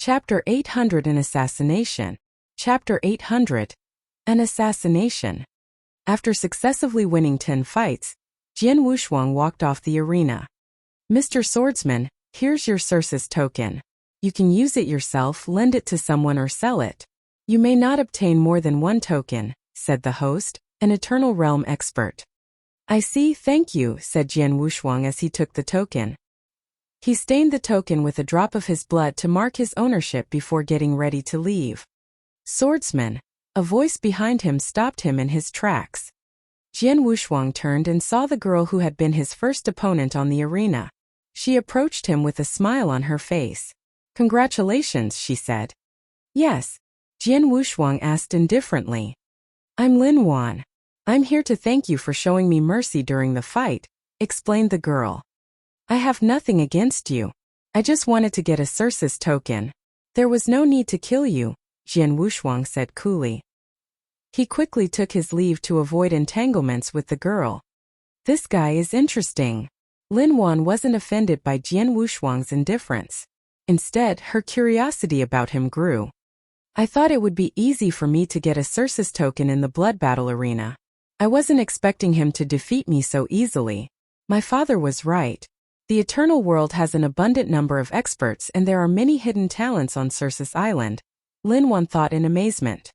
Chapter 800 An Assassination. Chapter 800 An Assassination. After successively winning 10 fights, Jian Wushuang walked off the arena. "Mr. Swordsman, here's your Circe's token. You can use it yourself, lend it to someone or sell it. You may not obtain more than one token," said the host, an Eternal Realm expert. "I see, thank you," said Jian Wushuang as he took the token. He stained the token with a drop of his blood to mark his ownership before getting ready to leave. "Swordsman!" A voice behind him stopped him in his tracks. Jian Wushuang turned and saw the girl who had been his first opponent on the arena. She approached him with a smile on her face. "Congratulations," she said. "Yes," Jian Wushuang asked indifferently. "I'm Lin Wan. I'm here to thank you for showing me mercy during the fight," explained the girl. "I have nothing against you. I just wanted to get a Circe's token. There was no need to kill you," Jian Wushuang said coolly. He quickly took his leave to avoid entanglements with the girl. "This guy is interesting." Lin Wan wasn't offended by Jian Wushuang's indifference. Instead, her curiosity about him grew. "I thought it would be easy for me to get a Circe's token in the blood battle arena. I wasn't expecting him to defeat me so easily. My father was right. The Eternal World has an abundant number of experts and there are many hidden talents on Circe's Island," Lin Wan thought in amazement.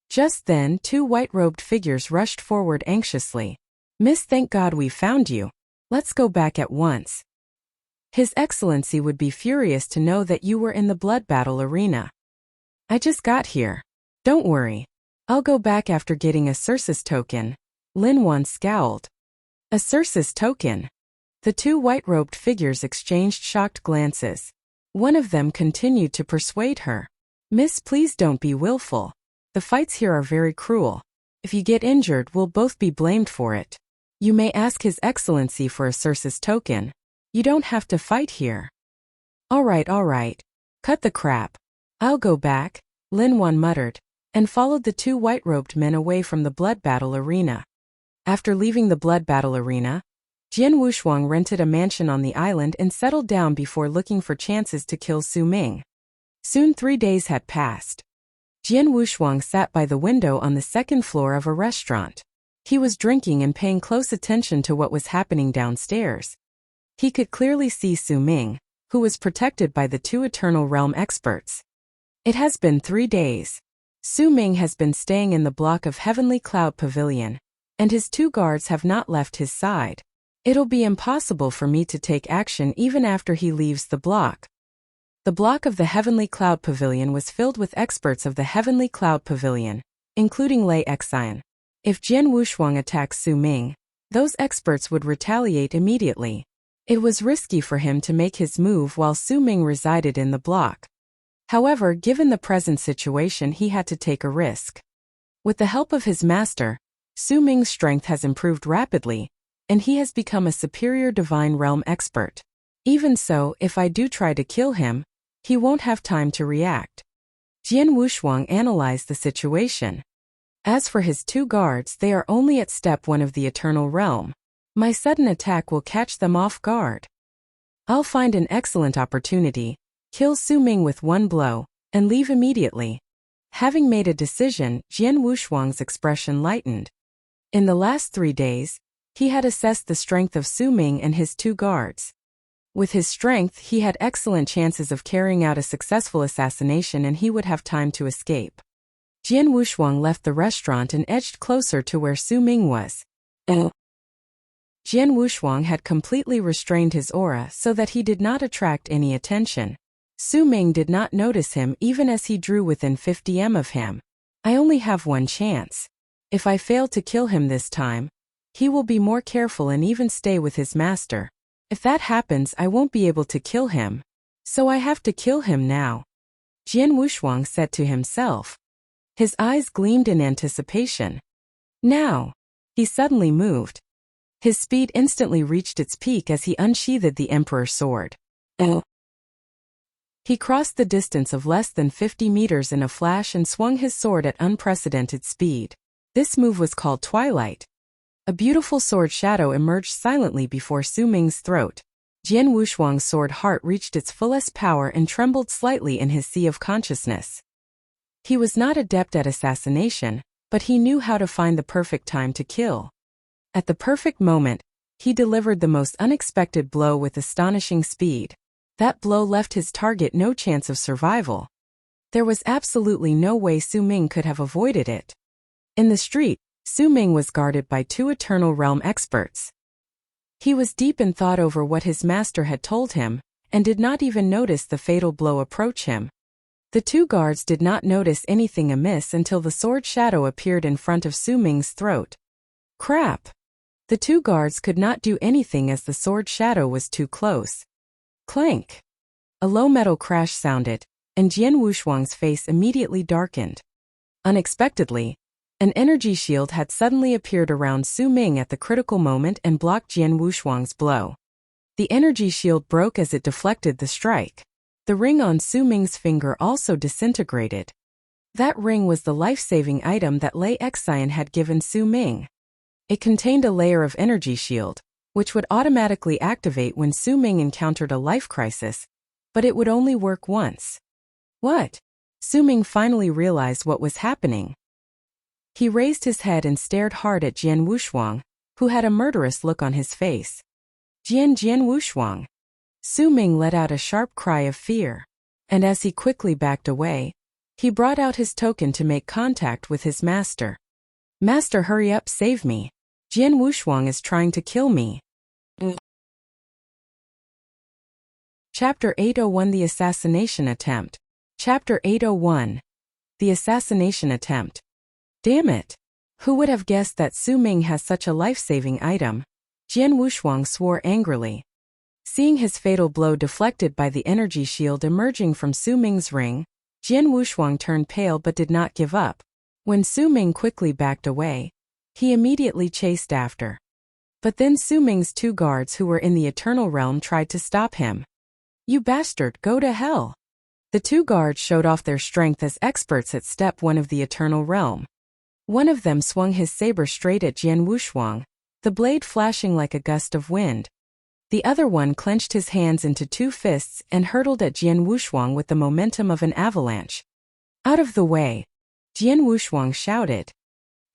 Just then, 2 white-robed figures rushed forward anxiously. "Miss, thank God we found you. Let's go back at once. His Excellency would be furious to know that you were in the blood battle arena." "I just got here. Don't worry. I'll go back after getting a Circe's token," Lin Wan scowled. "A Circe's token?" The 2 white-robed figures exchanged shocked glances. One of them continued to persuade her. "Miss, please don't be willful. The fights here are very cruel. If you get injured, we'll both be blamed for it. You may ask His Excellency for a Circe's token. You don't have to fight here." All right. Cut the crap. I'll go back," Lin Wan muttered, and followed the 2 white-robed men away from the blood battle arena. After leaving the blood battle arena, Jian Wushuang rented a mansion on the island and settled down before looking for chances to kill Su Ming. Soon 3 days had passed. Jian Wushuang sat by the window on the 2nd floor of a restaurant. He was drinking and paying close attention to what was happening downstairs. He could clearly see Su Ming, who was protected by the 2 Eternal Realm experts. It has been 3 days. Su Ming has been staying in the block of Heavenly Cloud Pavilion, and his 2 guards have not left his side. It'll be impossible for me to take action even after he leaves the block. The block of the Heavenly Cloud Pavilion was filled with experts of the Heavenly Cloud Pavilion, including Lei Xian. If Jian Wushuang attacks Su Ming, those experts would retaliate immediately. It was risky for him to make his move while Su Ming resided in the block. However, given the present situation, he had to take a risk. With the help of his master, Su Ming's strength has improved rapidly, and he has become a superior divine realm expert. Even so, if I do try to kill him, he won't have time to react. Jian Wushuang analyzed the situation. As for his 2 guards, they are only at step 1 of the Eternal Realm. My sudden attack will catch them off guard. I'll find an excellent opportunity, kill Su Ming with 1 blow, and leave immediately. Having made a decision, Jian Wushuang's expression lightened. In the last 3 days, he had assessed the strength of Su Ming and his 2 guards. With his strength, he had excellent chances of carrying out a successful assassination and he would have time to escape. Jian Wushuang left the restaurant and edged closer to where Su Ming was. Jian Wushuang had completely restrained his aura so that he did not attract any attention. Su Ming did not notice him even as he drew within 50 m of him. "I only have 1 chance. If I fail to kill him this time, he will be more careful and even stay with his master. If that happens, I won't be able to kill him. So I have to kill him now," Jian Wushuang said to himself. His eyes gleamed in anticipation. Now! He suddenly moved. His speed instantly reached its peak as he unsheathed the Emperor's sword. He crossed the distance of less than 50 meters in a flash and swung his sword at unprecedented speed. This move was called Twilight. A beautiful sword shadow emerged silently before Su Ming's throat. Jian Wushuang's sword heart reached its fullest power and trembled slightly in his sea of consciousness. He was not adept at assassination, but he knew how to find the perfect time to kill. At the perfect moment, he delivered the most unexpected blow with astonishing speed. That blow left his target no chance of survival. There was absolutely no way Su Ming could have avoided it. In the street, Su Ming was guarded by two Eternal Realm experts. He was deep in thought over what his master had told him, and did not even notice the fatal blow approach him. The two guards did not notice anything amiss until the sword shadow appeared in front of Su Ming's throat. Crap! The two guards could not do anything as the sword shadow was too close. Clank! A low metal crash sounded, and Jian Wushuang's face immediately darkened. Unexpectedly, an energy shield had suddenly appeared around Su Ming at the critical moment and blocked Jian Wushuang's blow. The energy shield broke as it deflected the strike. The ring on Su Ming's finger also disintegrated. That ring was the life-saving item that Lei Xian had given Su Ming. It contained a layer of energy shield, which would automatically activate when Su Ming encountered a life crisis, but it would only work once. What? Su Ming finally realized what was happening. He raised his head and stared hard at Jian Wushuang, who had a murderous look on his face. Jian Wushuang. Su Ming let out a sharp cry of fear, and as he quickly backed away, he brought out his token to make contact with his master. Master, hurry up, save me. Jian Wushuang is trying to kill me. Chapter 801 The Assassination Attempt. Chapter 801. The Assassination Attempt. Damn it! Who would have guessed that Su Ming has such a life-saving item? Jian Wushuang swore angrily. Seeing his fatal blow deflected by the energy shield emerging from Su Ming's ring, Jian Wushuang turned pale but did not give up. When Su Ming quickly backed away, he immediately chased after. But then Su Ming's two guards who were in the Eternal Realm tried to stop him. You bastard, go to hell! The two guards showed off their strength as experts at Step 1 of the Eternal Realm. One of them swung his saber straight at Jian Wushuang, the blade flashing like a gust of wind. The other one clenched his hands into two fists and hurtled at Jian Wushuang with the momentum of an avalanche. Out of the way! Jian Wushuang shouted.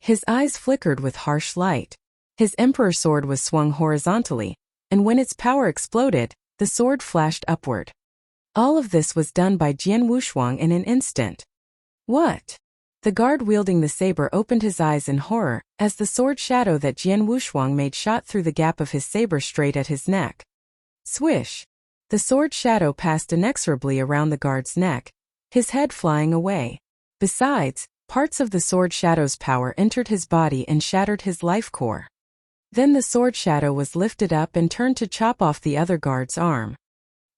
His eyes flickered with harsh light. His emperor sword was swung horizontally, and when its power exploded, the sword flashed upward. All of this was done by Jian Wushuang in an instant. What? The guard wielding the saber opened his eyes in horror as the sword shadow that Jian Wushuang made shot through the gap of his saber straight at his neck. Swish! The sword shadow passed inexorably around the guard's neck, his head flying away. Besides, parts of the sword shadow's power entered his body and shattered his life core. Then the sword shadow was lifted up and turned to chop off the other guard's arm.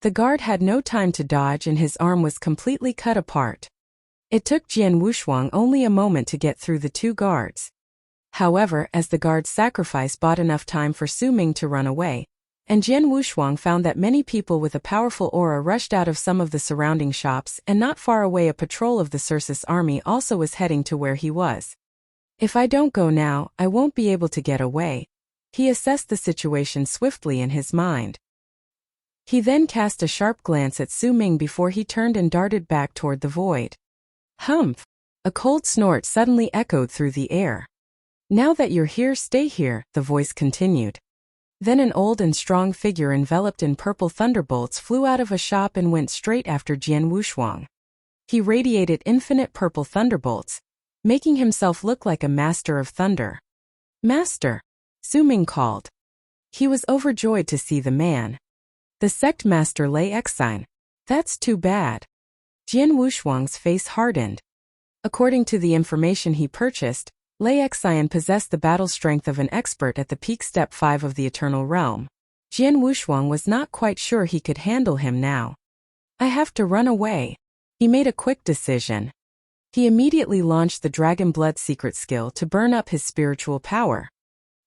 The guard had no time to dodge and his arm was completely cut apart. It took Jian Wushuang only a moment to get through the two guards. However, as the guard's sacrifice bought enough time for Su Ming to run away, and Jian Wushuang found that many people with a powerful aura rushed out of some of the surrounding shops, and not far away a patrol of the Circus army also was heading to where he was. If I don't go now, I won't be able to get away. He assessed the situation swiftly in his mind. He then cast a sharp glance at Su Ming before he turned and darted back toward the void. Humph! A cold snort suddenly echoed through the air. Now that you're here, stay here, the voice continued. Then an old and strong figure enveloped in purple thunderbolts flew out of a shop and went straight after Jian Wushuang. He radiated infinite purple thunderbolts, making himself look like a master of thunder. Master! Su Ming called. He was overjoyed to see the man. The sect master Lei Xian. That's too bad. Jian Wushuang's face hardened. According to the information he purchased, Lei Xian possessed the battle strength of an expert at the peak Step 5 of the Eternal Realm. Jian Wushuang was not quite sure he could handle him now. I have to run away. He made a quick decision. He immediately launched the Dragon Blood secret skill to burn up his spiritual power.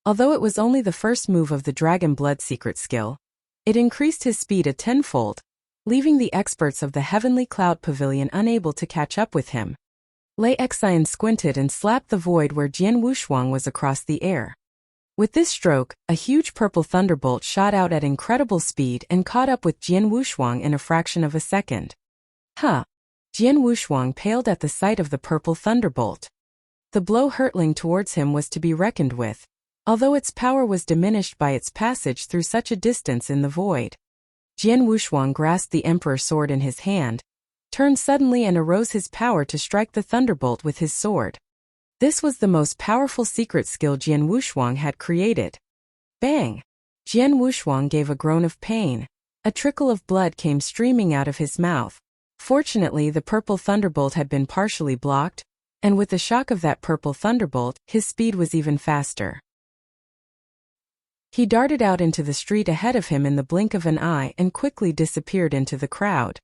Although it was only the first move of the Dragon Blood secret skill, it increased his speed a tenfold, leaving the experts of the Heavenly Cloud Pavilion unable to catch up with him. Lei Xian squinted and slapped the void where Jian Wushuang was across the air. With this stroke, a huge purple thunderbolt shot out at incredible speed and caught up with Jian Wushuang in a fraction of a second. Huh! Jian Wushuang paled at the sight of the purple thunderbolt. The blow hurtling towards him was to be reckoned with, although its power was diminished by its passage through such a distance in the void. Jian Wushuang grasped the emperor's sword in his hand, turned suddenly and arose his power to strike the thunderbolt with his sword. This was the most powerful secret skill Jian Wushuang had created. Bang! Jian Wushuang gave a groan of pain. A trickle of blood came streaming out of his mouth. Fortunately, the purple thunderbolt had been partially blocked, and with the shock of that purple thunderbolt, his speed was even faster. He darted out into the street ahead of him in the blink of an eye and quickly disappeared into the crowd.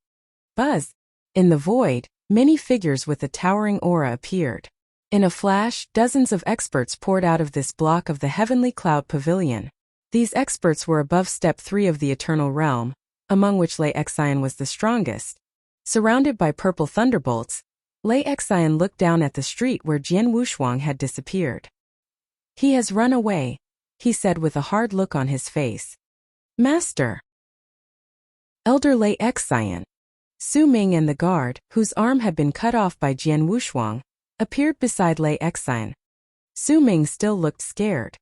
Buzz! In the void, many figures with a towering aura appeared. In a flash, dozens of experts poured out of this block of the Heavenly Cloud Pavilion. These experts were above Step 3 of the Eternal Realm, among which Lei Xian was the strongest. Surrounded by purple thunderbolts, Lei Xian looked down at the street where Jian Wushuang had disappeared. "He has run away," he said with a hard look on his face. "Master!" Elder Lei Xian, Su Ming and the guard, whose arm had been cut off by Jian Wushuang, appeared beside Lei Xian. Su Ming still looked scared.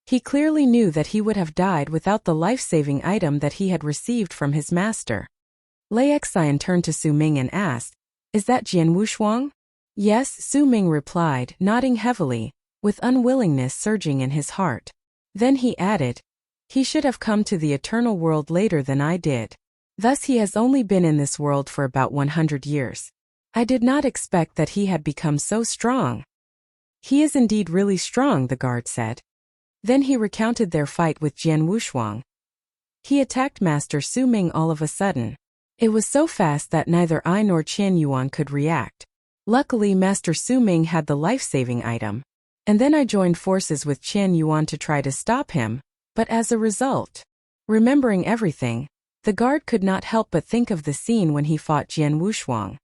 He clearly knew that he would have died without the life-saving item that he had received from his master. Lei Xian turned to Su Ming and asked, "Is that Jian Wushuang?" "Yes," Su Ming replied, nodding heavily, with unwillingness surging in his heart. Then he added, "He should have come to the eternal world later than I did. Thus he has only been in this world for about 100 years. I did not expect that he had become so strong." "He is indeed really strong," the guard said. Then he recounted their fight with Jian Wushuang. He attacked Master Su Ming all of a sudden. It was so fast that neither I nor Qian Yuan could react. Luckily, Master Su Ming had the life-saving item. And then I joined forces with Qian Yuan to try to stop him, but as a result, remembering everything, the guard could not help but think of the scene when he fought Jian Wushuang.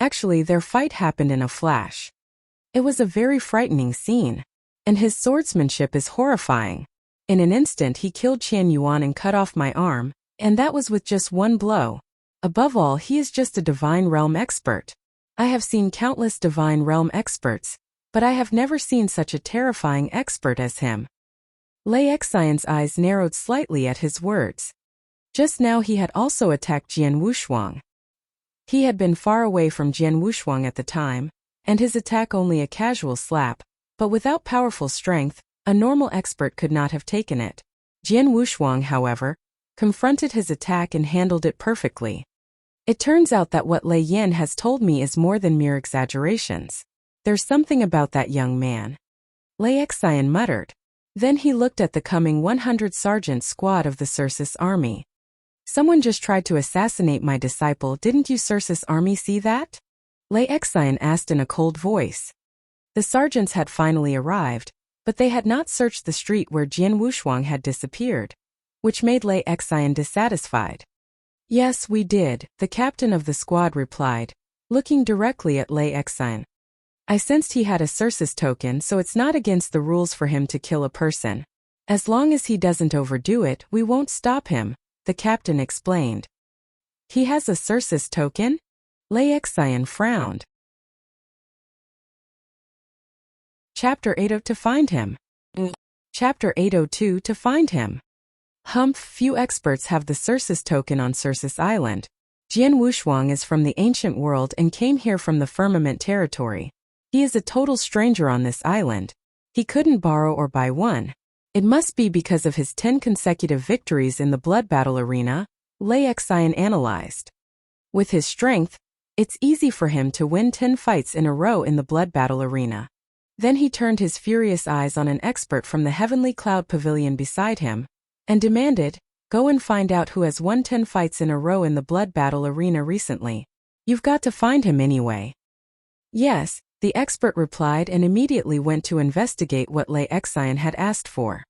Actually, their fight happened in a flash. It was a very frightening scene, and his swordsmanship is horrifying. In an instant he killed Qian Yuan and cut off my arm, and that was with just one blow. Above all, he is just a divine realm expert. I have seen countless divine realm experts, but I have never seen such a terrifying expert as him. Lei Xian's eyes narrowed slightly at his words. Just now he had also attacked Jian Wushuang. He had been far away from Jian Wushuang at the time, and his attack only a casual slap, but without powerful strength, a normal expert could not have taken it. Jian Wushuang, however, confronted his attack and handled it perfectly. It turns out that what Lei Yin has told me is more than mere exaggerations. There's something about that young man. Lei Xian muttered. Then he looked at the coming 100 sergeant squad of the Circe's army. "Someone just tried to assassinate my disciple, didn't you Circe's army see that?" Lei Xian asked in a cold voice. The sergeants had finally arrived, but they had not searched the street where Jian Wushuang had disappeared, which made Lei Xian dissatisfied. "Yes, we did," the captain of the squad replied, looking directly at Lei Xian. "I sensed he had a Circe's token, so it's not against the rules for him to kill a person. As long as he doesn't overdo it, we won't stop him," the captain explained. "He has a Circe's token?" Lei Xian frowned. Chapter 80 to find him. Chapter 802 to find him. Humph, few experts have the Circe's token on Circe's Island. Jian Wushuang is from the ancient world and came here from the firmament territory. He is a total stranger on this island. He couldn't borrow or buy one. It must be because of his 10 consecutive victories in the blood battle arena, Lei Xian analyzed. With his strength, it's easy for him to win 10 fights in a row in the blood battle arena. Then he turned his furious eyes on an expert from the Heavenly Cloud Pavilion beside him, and demanded, "Go and find out who has won 10 fights in a row in the blood battle arena recently. You've got to find him anyway." "Yes," the expert replied and immediately went to investigate what Lei Xian had asked for.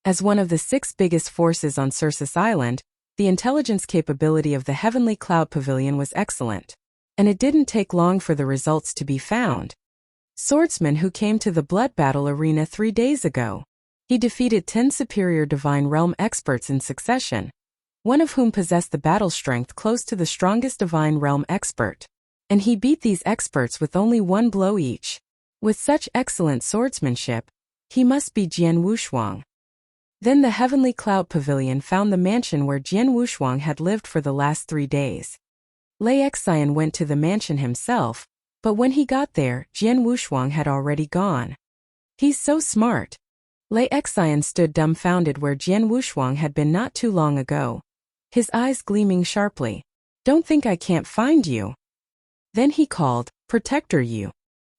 As one of the 6 biggest forces on Circe's Island, the intelligence capability of the Heavenly Cloud Pavilion was excellent, and it didn't take long for the results to be found. Swordsman who came to the blood battle arena 3 days ago. He defeated 10 superior Divine Realm experts in succession, one of whom possessed the battle strength close to the strongest Divine Realm expert. And he beat these experts with only one blow each. With such excellent swordsmanship, he must be Jian Wushuang. Then the Heavenly Cloud Pavilion found the mansion where Jian Wushuang had lived for the last 3 days. Lei Xian went to the mansion himself, but when he got there, Jian Wushuang had already gone. He's so smart. Lei Xian stood dumbfounded where Jian Wushuang had been not too long ago, his eyes gleaming sharply. Don't think I can't find you. Then he called, Protector Yu.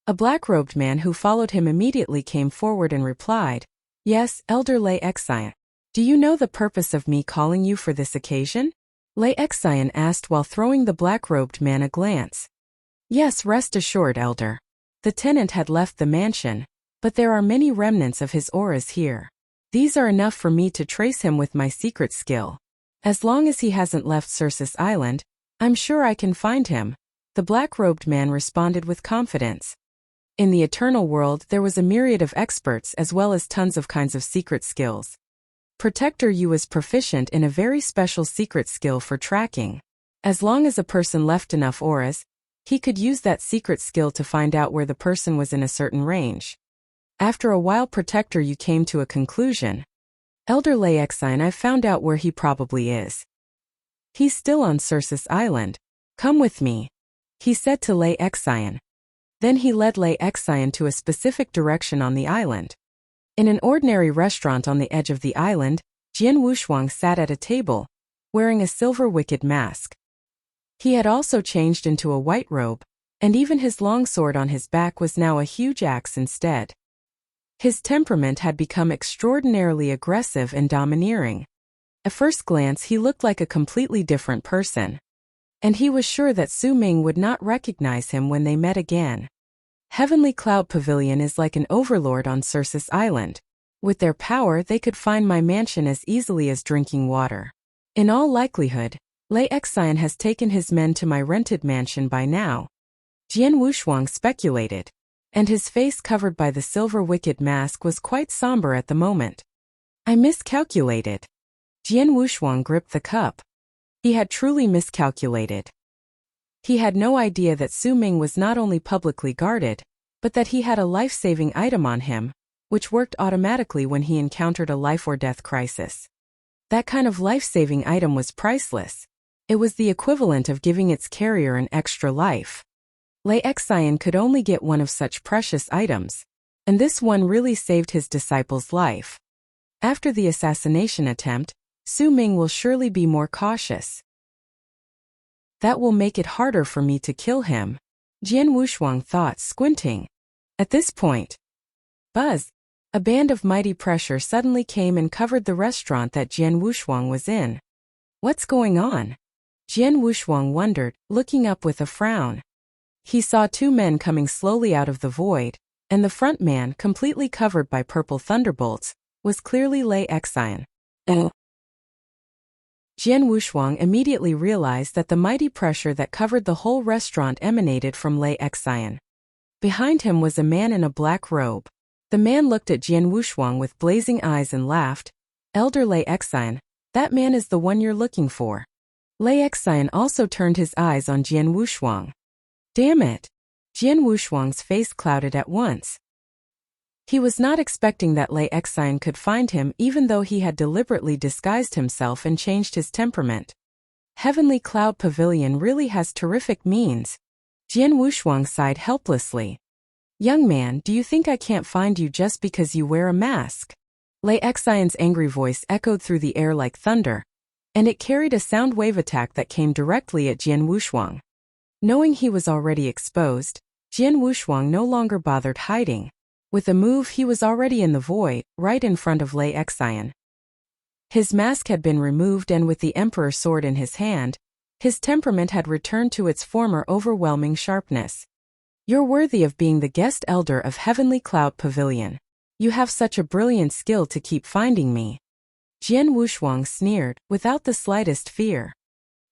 A black-robed man who followed him immediately came forward and replied, Yes, Elder Lei Xian. Do you know the purpose of me calling you for this occasion? Lei Xian asked while throwing the black-robed man a glance. Yes, rest assured, Elder. The tenant had left the mansion, but there are many remnants of his auras here. These are enough for me to trace him with my secret skill. As long as he hasn't left Circus Island, I'm sure I can find him, the black-robed man responded with confidence. In the eternal world there was a myriad of experts as well as tons of kinds of secret skills. Protector Yu was proficient in a very special secret skill for tracking. As long as a person left enough auras, he could use that secret skill to find out where the person was in a certain range. After a while Protector Yu came to a conclusion. Elder Lei Xian, I've found out where he probably is. He's still on Circus Island. Come with me, he said to Lei Xian. Then he led Lei Xian to a specific direction on the island. In an ordinary restaurant on the edge of the island, Jian Wushuang sat at a table, wearing a silver wicked mask. He had also changed into a white robe, and even his long sword on his back was now a huge axe instead. His temperament had become extraordinarily aggressive and domineering. At first glance he looked like a completely different person. And he was sure that Su Ming would not recognize him when they met again. Heavenly Cloud Pavilion is like an overlord on Circus Island. With their power they could find my mansion as easily as drinking water. In all likelihood, Lei Xian has taken his men to my rented mansion by now. Jian Wushuang speculated, and his face covered by the silver wicked mask was quite somber at the moment. I miscalculated. Jian Wushuang gripped the cup. He had truly miscalculated. He had no idea that Su Ming was not only publicly guarded, but that he had a life-saving item on him, which worked automatically when he encountered a life-or-death crisis. That kind of life-saving item was priceless. It was the equivalent of giving its carrier an extra life. Lei Xian could only get one of such precious items, and this one really saved his disciple's life. After the assassination attempt, Su Ming will surely be more cautious. That will make it harder for me to kill him, Jian Wushuang thought, squinting. At this point, buzz! A band of mighty pressure suddenly came and covered the restaurant that Jian Wushuang was in. What's going on? Jian Wushuang wondered, looking up with a frown. He saw 2 men coming slowly out of the void, and the front man, completely covered by purple thunderbolts, was clearly Lei Xian. Jian Wushuang immediately realized that the mighty pressure that covered the whole restaurant emanated from Lei Xian. Behind him was a man in a black robe. The man looked at Jian Wushuang with blazing eyes and laughed. Elder Lei Xian, that man is the one you're looking for. Lei Xian also turned his eyes on Jian Wushuang. Damn it! Jian Wushuang's face clouded at once. He was not expecting that Lei Xian could find him even though he had deliberately disguised himself and changed his temperament. Heavenly Cloud Pavilion really has terrific means. Jian Wushuang sighed helplessly. Young man, do you think I can't find you just because you wear a mask? Lei Xian's angry voice echoed through the air like thunder, and it carried a sound wave attack that came directly at Jian Wushuang. Knowing he was already exposed, Jian Wushuang no longer bothered hiding. With a move he was already in the void, right in front of Lei Xian. His mask had been removed and with the Emperor sword in his hand, his temperament had returned to its former overwhelming sharpness. You're worthy of being the guest elder of Heavenly Cloud Pavilion. You have such a brilliant skill to keep finding me. Jian Wushuang sneered, without the slightest fear.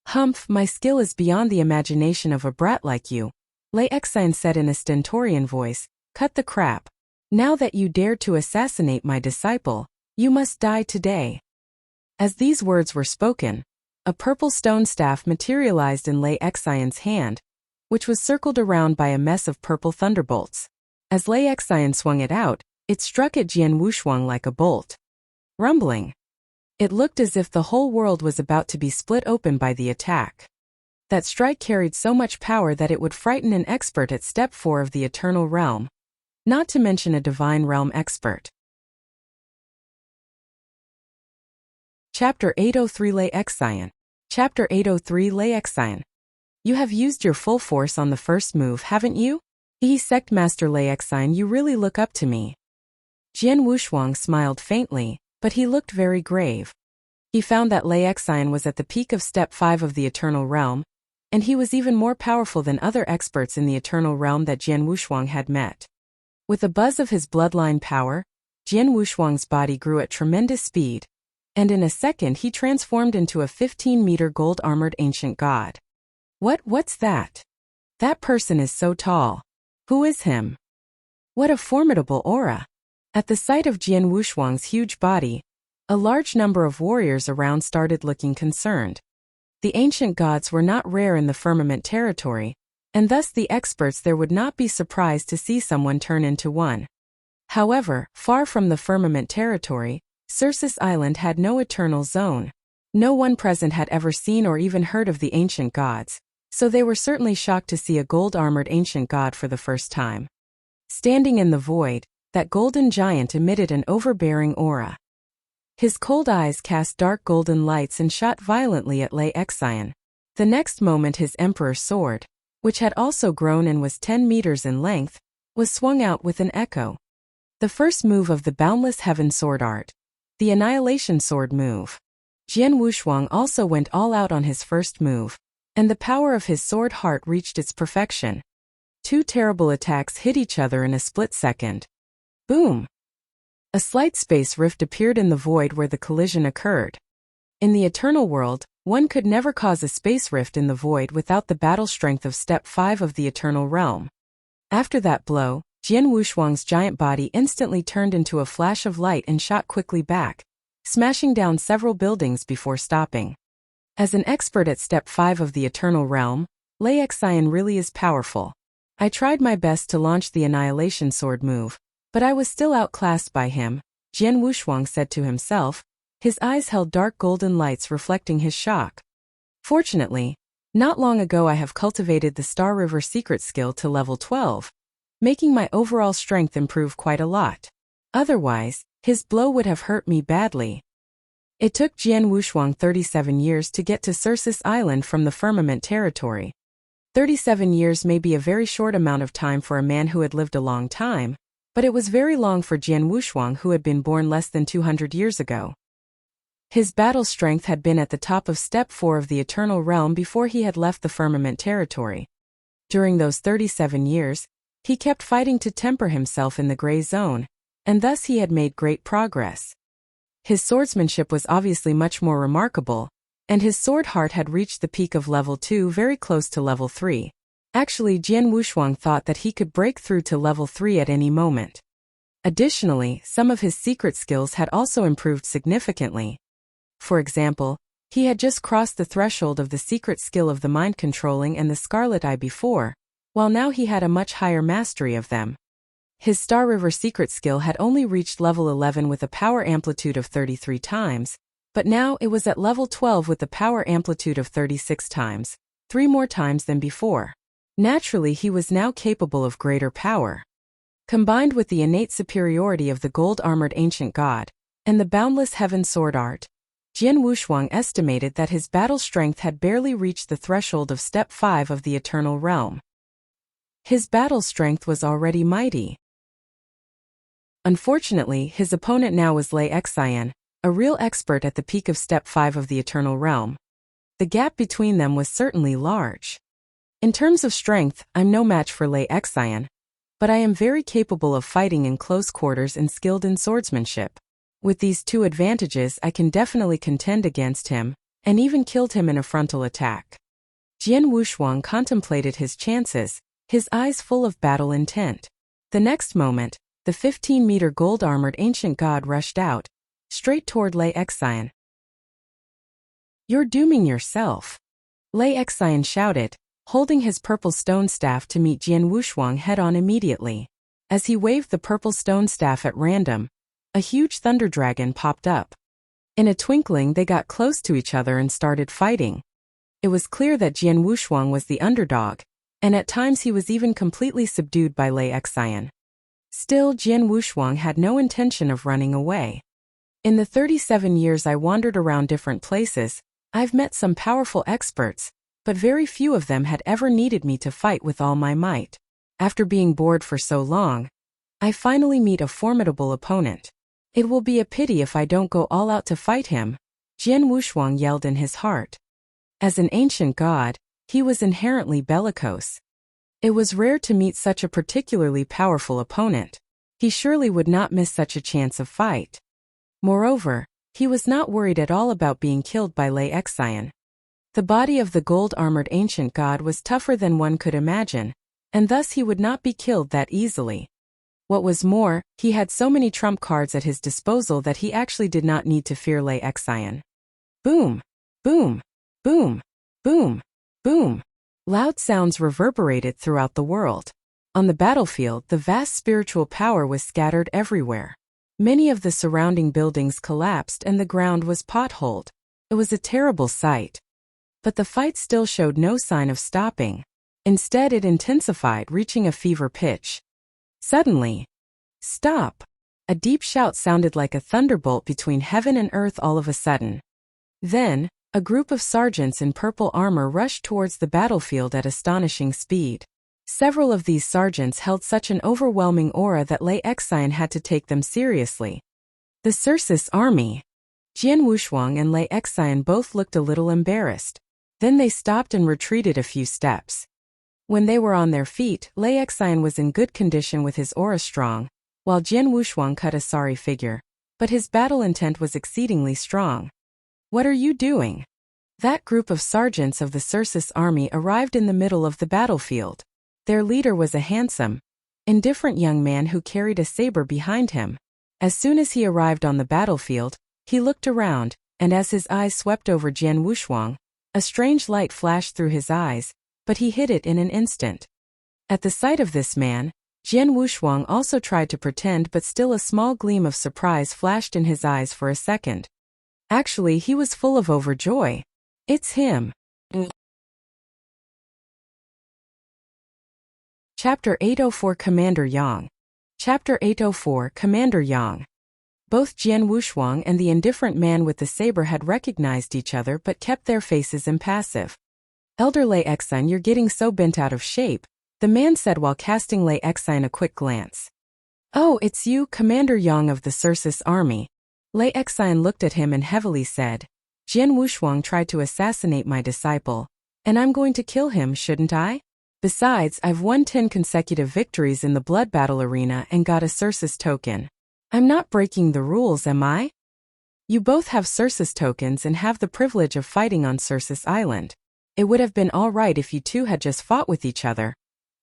Humph, my skill is beyond the imagination of a brat like you, Lei Xian said in a stentorian voice. Cut the crap. Now that you dared to assassinate my disciple, you must die today." As these words were spoken, a purple stone staff materialized in Lei Xian's hand, which was circled around by a mess of purple thunderbolts. As Lei Xian swung it out, it struck at Jian Wushuang like a bolt. Rumbling. It looked as if the whole world was about to be split open by the attack. That strike carried so much power that it would frighten an expert at Step 4 of the Eternal Realm, not to mention a Divine Realm expert. Chapter 803 Lei Xian. Chapter 803 Lei Xian. You have used your full force on the first move, haven't you? Sect Master Lei Xian, you really look up to me. Jian Wushuang smiled faintly, but he looked very grave. He found that Lei Xian was at the peak of Step 5 of the Eternal Realm, and he was even more powerful than other experts in the Eternal Realm that Jian Wushuang had met. With a buzz of his bloodline power, Jian Wushuang's body grew at tremendous speed, and in a second he transformed into a 15-meter gold-armored ancient god. What's that? That person is so tall. Who is him? What a formidable aura. At the sight of Jian Wushuang's huge body, a large number of warriors around started looking concerned. The ancient gods were not rare in the firmament territory, and thus the experts there would not be surprised to see someone turn into one. However, far from the firmament territory, Swordsman Island had no eternal zone. No one present had ever seen or even heard of the ancient gods, so they were certainly shocked to see a gold-armored ancient god for the first time. Standing in the void, that golden giant emitted an overbearing aura. His cold eyes cast dark golden lights and shot violently at Lei Xian. The next moment his emperor's sword, which had also grown and was 10 meters in length, was swung out with an echo. The first move of the Boundless Heaven sword art, the Annihilation sword move. Jian Wushuang also went all out on his first move, and the power of his sword heart reached its perfection. Two terrible attacks hit each other in a split second. Boom! A slight space rift appeared in the void where the collision occurred. In the Eternal World, one could never cause a space rift in the void without the battle strength of Step 5 of the Eternal Realm. After that blow, Jian Wushuang's giant body instantly turned into a flash of light and shot quickly back, smashing down several buildings before stopping. As an expert at Step 5 of the Eternal Realm, Lei Xian really is powerful. I tried my best to launch the Annihilation sword move, but I was still outclassed by him, Jian Wushuang said to himself. His eyes held dark golden lights reflecting his shock. Fortunately, not long ago I have cultivated the Star River secret skill to level 12, making my overall strength improve quite a lot. Otherwise, his blow would have hurt me badly. It took Jian Wushuang 37 years to get to Swordsman Island from the firmament territory. 37 years may be a very short amount of time for a man who had lived a long time, but it was very long for Jian Wushuang who had been born less than 200 years ago. His battle strength had been at the top of Step 4 of the Eternal Realm before he had left the firmament territory. During those 37 years, he kept fighting to temper himself in the gray zone, and thus he had made great progress. His swordsmanship was obviously much more remarkable, and his sword heart had reached the peak of level 2 very close to level 3. Actually, Jian Wushuang thought that he could break through to level 3 at any moment. Additionally, some of his secret skills had also improved significantly. For example, he had just crossed the threshold of the secret skill of the mind controlling and the Scarlet Eye before, while now he had a much higher mastery of them. His Star River secret skill had only reached level 11 with a power amplitude of 33 times, but now it was at level 12 with a power amplitude of 36 times, 3 more times than before. Naturally, he was now capable of greater power. Combined with the innate superiority of the gold-armored ancient god and the Boundless Heaven sword art, Jian Wushuang estimated that his battle strength had barely reached the threshold of Step 5 of the Eternal Realm. His battle strength was already mighty. Unfortunately, his opponent now was Lei Xian, a real expert at the peak of Step 5 of the Eternal Realm. The gap between them was certainly large. In terms of strength, I'm no match for Lei Xian, but I am very capable of fighting in close quarters and skilled in swordsmanship. With these two advantages, I can definitely contend against him, and even killed him in a frontal attack. Jian Wushuang contemplated his chances, his eyes full of battle intent. The next moment, the 15-meter gold-armored ancient god rushed out, straight toward Lei Xian. "You're dooming yourself," Lei Xian shouted, holding his purple stone staff to meet Jian Wushuang head-on immediately. As he waved the purple stone staff at random, a huge thunder dragon popped up. In a twinkling they got close to each other and started fighting. It was clear that Jian Wushuang was the underdog, and at times he was even completely subdued by Lei Xian. Still, Jian Wushuang had no intention of running away. "In the 37 years I wandered around different places, I've met some powerful experts, but very few of them had ever needed me to fight with all my might. After being bored for so long, I finally meet a formidable opponent. It will be a pity if I don't go all out to fight him," Jian Wushuang yelled in his heart. As an ancient god, he was inherently bellicose. It was rare to meet such a particularly powerful opponent. He surely would not miss such a chance of fight. Moreover, he was not worried at all about being killed by Lei Xian. The body of the gold-armored ancient god was tougher than one could imagine, and thus he would not be killed that easily. What was more, he had so many trump cards at his disposal that he actually did not need to fear Lei Xian. Boom! Boom! Boom! Boom! Boom! Loud sounds reverberated throughout the world. On the battlefield, the vast spiritual power was scattered everywhere. Many of the surrounding buildings collapsed and the ground was potholed. It was a terrible sight. But the fight still showed no sign of stopping. Instead, it intensified, reaching a fever pitch. Suddenly, "Stop!" A deep shout sounded like a thunderbolt between heaven and earth all of a sudden. Then, a group of sergeants in purple armor rushed towards the battlefield at astonishing speed. Several of these sergeants held such an overwhelming aura that Lei Xian had to take them seriously. The Circe's army. Jian Wushuang and Lei Xian both looked a little embarrassed. Then they stopped and retreated a few steps. When they were on their feet, Lei Xian was in good condition with his aura strong, while Jian Wushuang cut a sorry figure. But his battle intent was exceedingly strong. "What are you doing?" That group of sergeants of the Circe's army arrived in the middle of the battlefield. Their leader was a handsome, indifferent young man who carried a saber behind him. As soon as he arrived on the battlefield, he looked around, and as his eyes swept over Jian Wushuang, a strange light flashed through his eyes, but he hid it in an instant. At the sight of this man, Jian Wushuang also tried to pretend, but still a small gleam of surprise flashed in his eyes for a second. Actually, he was full of overjoy. "It's him." Chapter 804 Commander Yang. Chapter 804 Commander Yang. Both Jian Wushuang and the indifferent man with the saber had recognized each other but kept their faces impassive. "Elder Lei Xian, you're getting so bent out of shape," the man said while casting Lei Xian a quick glance. "Oh, it's you, Commander Yang of the Circe's army." Lei Xian looked at him and heavily said, "Jian Wushuang tried to assassinate my disciple, and I'm going to kill him, shouldn't I? Besides, I've won 10 consecutive victories in the blood battle arena and got a Circe's token. I'm not breaking the rules, am I? You both have Circe's tokens and have the privilege of fighting on Circe's Island. It would have been all right if you two had just fought with each other.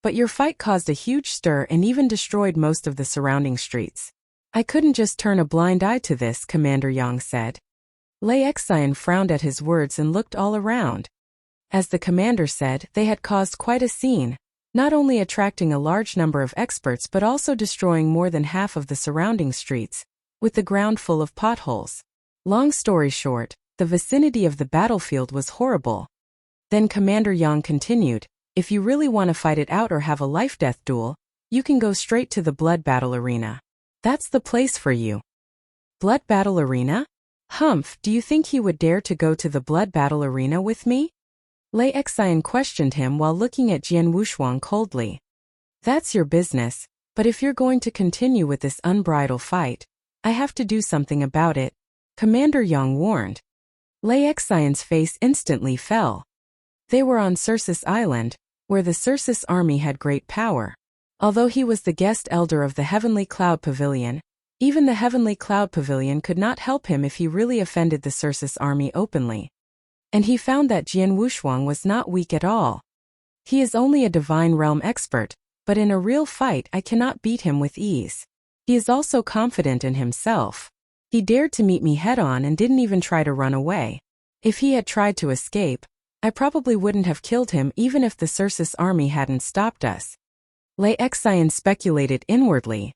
But your fight caused a huge stir and even destroyed most of the surrounding streets. I couldn't just turn a blind eye to this," Commander Yang said. Lei Xian frowned at his words and looked all around. As the commander said, they had caused quite a scene, not only attracting a large number of experts but also destroying more than half of the surrounding streets, with the ground full of potholes. Long story short, the vicinity of the battlefield was horrible. Then Commander Yang continued, "If you really want to fight it out or have a life-death duel, you can go straight to the blood battle arena. That's the place for you." "Blood battle arena? Humph, do you think he would dare to go to the blood battle arena with me?" Lei Xian questioned him while looking at Jian Wushuang coldly. "That's your business, but if you're going to continue with this unbridled fight, I have to do something about it," Commander Yang warned. Lei Xian's face instantly fell. They were on Circe's Island, where the Circe's army had great power. Although he was the guest elder of the Heavenly Cloud Pavilion, even the Heavenly Cloud Pavilion could not help him if he really offended the Circe's army openly. And he found that Jian Wushuang was not weak at all. "He is only a divine realm expert, but in a real fight I cannot beat him with ease. He is also confident in himself. He dared to meet me head-on and didn't even try to run away. If he had tried to escape, I probably wouldn't have killed him even if the Circe's army hadn't stopped us. Lei Xian speculated inwardly.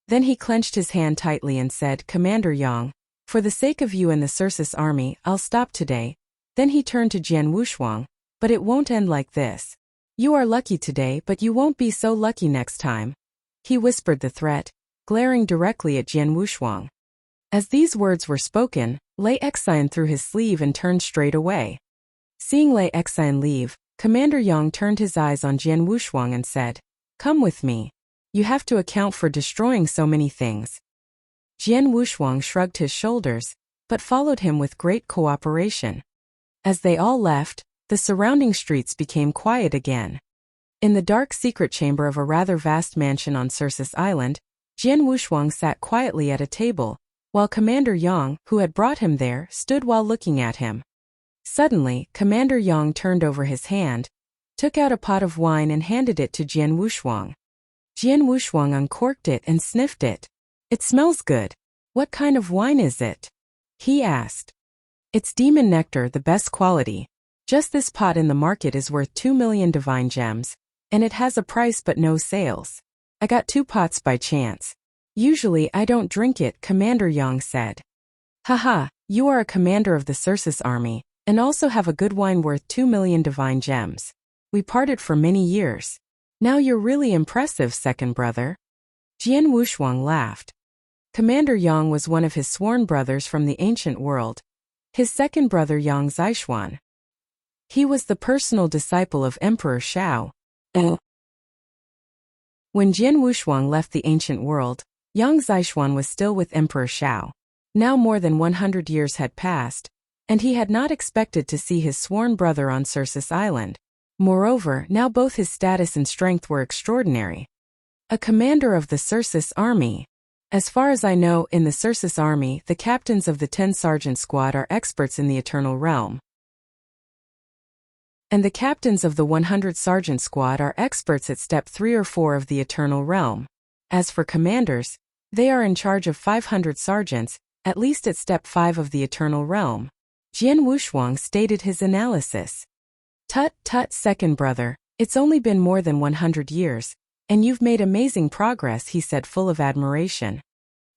Then he clenched his hand tightly and said, Commander Yang, for the sake of you and the Circe's army, I'll stop today. Then he turned to Jian Wushuang, but it won't end like this. You are lucky today, but you won't be so lucky next time. He whispered the threat, glaring directly at Jian Wushuang. As these words were spoken, Lei Xian threw his sleeve and turned straight away. Seeing Lei Xian leave, Commander Yang turned his eyes on Jian Wushuang and said, Come with me. You have to account for destroying so many things. Jian Wushuang shrugged his shoulders, but followed him with great cooperation. As they all left, the surrounding streets became quiet again. In the dark secret chamber of a rather vast mansion on Circe's Island, Jian Wushuang sat quietly at a table, while Commander Yang, who had brought him there, stood while looking at him. Suddenly, Commander Yang turned over his hand, took out a pot of wine and handed it to Jian Wushuang. Jian Wushuang uncorked it and sniffed it. It smells good. What kind of wine is it? He asked. It's demon nectar, the best quality. Just this pot in the market is worth 2 million divine gems, and it has a price but no sales. I got 2 pots by chance. Usually I don't drink it, Commander Yang said. Haha, you are a commander of the Circe's army, and also have a good wine worth 2 million divine gems. We parted for many years. Now you're really impressive, second brother. Jian Wushuang laughed. Commander Yang was one of his sworn brothers from the ancient world. His second brother Yang Zishuan. He was the personal disciple of Emperor Shao. When Jian Wushuang left the ancient world, Yang Zishuan was still with Emperor Shao. Now more than 100 years had passed, and he had not expected to see his sworn brother on Circe's Island. Moreover, now both his status and strength were extraordinary. A commander of the Circe's army. As far as I know, in the Circe's army, the captains of the 10 sergeant squad are experts in the eternal realm. And the captains of the 100 sergeant squad are experts at step 3 or 4 of the eternal realm. As for commanders, they are in charge of 500 sergeants, at least at step 5 of the eternal realm. Jian Wushuang stated his analysis. Tut, second brother, it's only been more than 100 years, and you've made amazing progress, he said, full of admiration.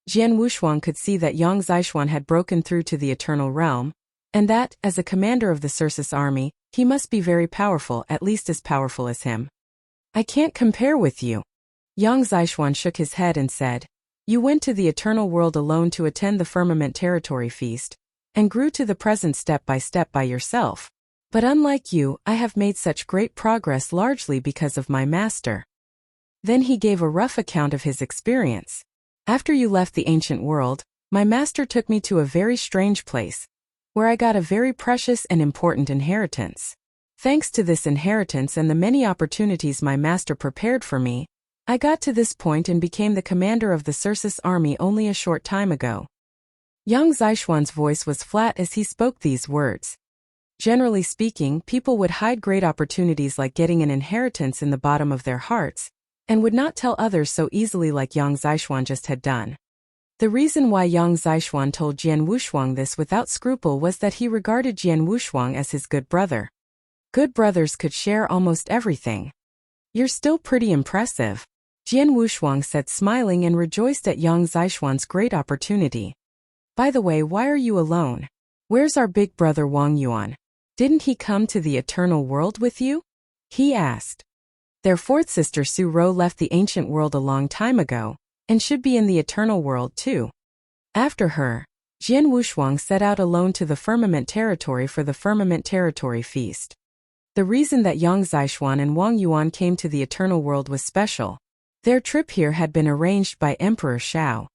Jian Wushuang could see that Yang Zishuan had broken through to the eternal realm, and that, as a commander of the Circe's army, he must be very powerful, at least as powerful as him. I can't compare with you. Yang Zishuan shook his head and said, You went to the eternal world alone to attend the firmament territory feast, and grew to the present step by yourself. But unlike you, I have made such great progress largely because of my master. Then he gave a rough account of his experience. After you left the ancient world, my master took me to a very strange place, where I got a very precious and important inheritance. Thanks to this inheritance and the many opportunities my master prepared for me, I got to this point and became the commander of the Circe's army only a short time ago. Yang Zishuan's voice was flat as he spoke these words. Generally speaking, people would hide great opportunities like getting an inheritance in the bottom of their hearts, and would not tell others so easily like Yang Zishuan just had done. The reason why Yang Zishuan told Jian Wushuang this without scruple was that he regarded Jian Wushuang as his good brother. Good brothers could share almost everything. You're still pretty impressive, Jian Wushuang said, smiling and rejoiced at Yang Zishuan's great opportunity. By the way, why are you alone? Where's our big brother Wang Yuan? Didn't he come to the eternal world with you? He asked. Their fourth sister Su Ro left the ancient world a long time ago, and should be in the eternal world too. After her, Jian Wushuang set out alone to the firmament territory for the firmament territory feast. The reason that Yang Zishuan and Wang Yuan came to the eternal world was special. Their trip here had been arranged by Emperor Shao.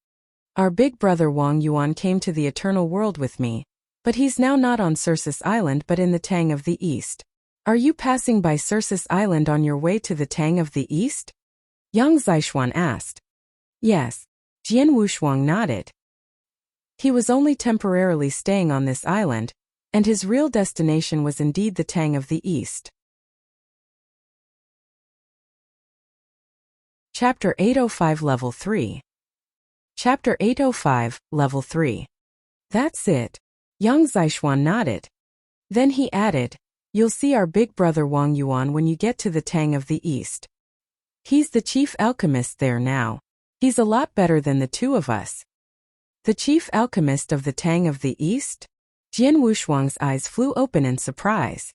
Our big brother Wang Yuan came to the eternal world with me, but he's now not on Circe's Island but in the Tang of the East. Are you passing by Circe's Island on your way to the Tang of the East? Yang Zishuan asked. Yes. Jian Wushuang nodded. He was only temporarily staying on this island, and his real destination was indeed the Tang of the East. Chapter 805 Level 3. Chapter 805, Level 3. That's it. Yang Zishuan nodded. Then he added, "You'll see our big brother Wang Yuan when you get to the Tang of the East. He's the chief alchemist there now. He's a lot better than the two of us." The chief alchemist of the Tang of the East? Jian Wushuang's eyes flew open in surprise.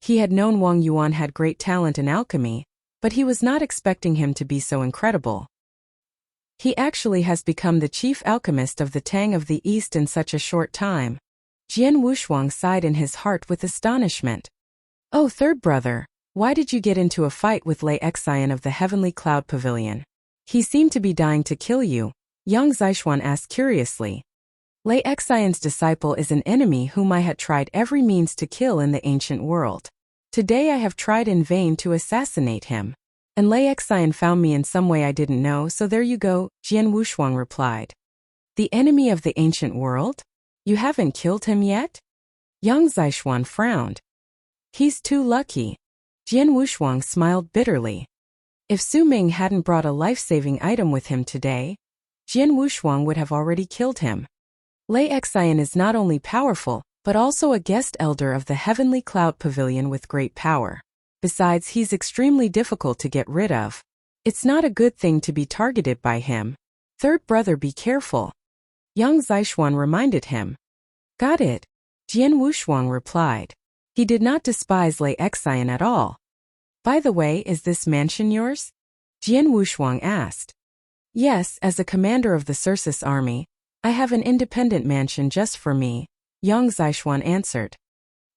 He had known Wang Yuan had great talent in alchemy, but he was not expecting him to be so incredible. He actually has become the chief alchemist of the Tang of the East in such a short time. Jian Wushuang sighed in his heart with astonishment. "Oh, third brother, why did you get into a fight with Lei Xian of the Heavenly Cloud Pavilion? He seemed to be dying to kill you," Yang Zishuan asked curiously. "Lei Xian's disciple is an enemy whom I had tried every means to kill in the ancient world. Today I have tried in vain to assassinate him. And Lei Xian found me in some way I didn't know, so there you go," Jian Wushuang replied. "The enemy of the ancient world? You haven't killed him yet?" Yang Zishuan frowned. "He's too lucky." Jian Wushuang smiled bitterly. If Su Ming hadn't brought a life-saving item with him today, Jian Wushuang would have already killed him. Lei Xian is not only powerful, but also a guest elder of the Heavenly Cloud Pavilion with great power. Besides, he's extremely difficult to get rid of. It's not a good thing to be targeted by him. Third brother, be careful," Yang Zishuan reminded him. "Got it," Jian Wushuang replied. He did not despise Lei Xian at all. "By the way, is this mansion yours?" Jian Wushuang asked. "Yes, as a commander of the Circus army, I have an independent mansion just for me," Yang Zishuan answered.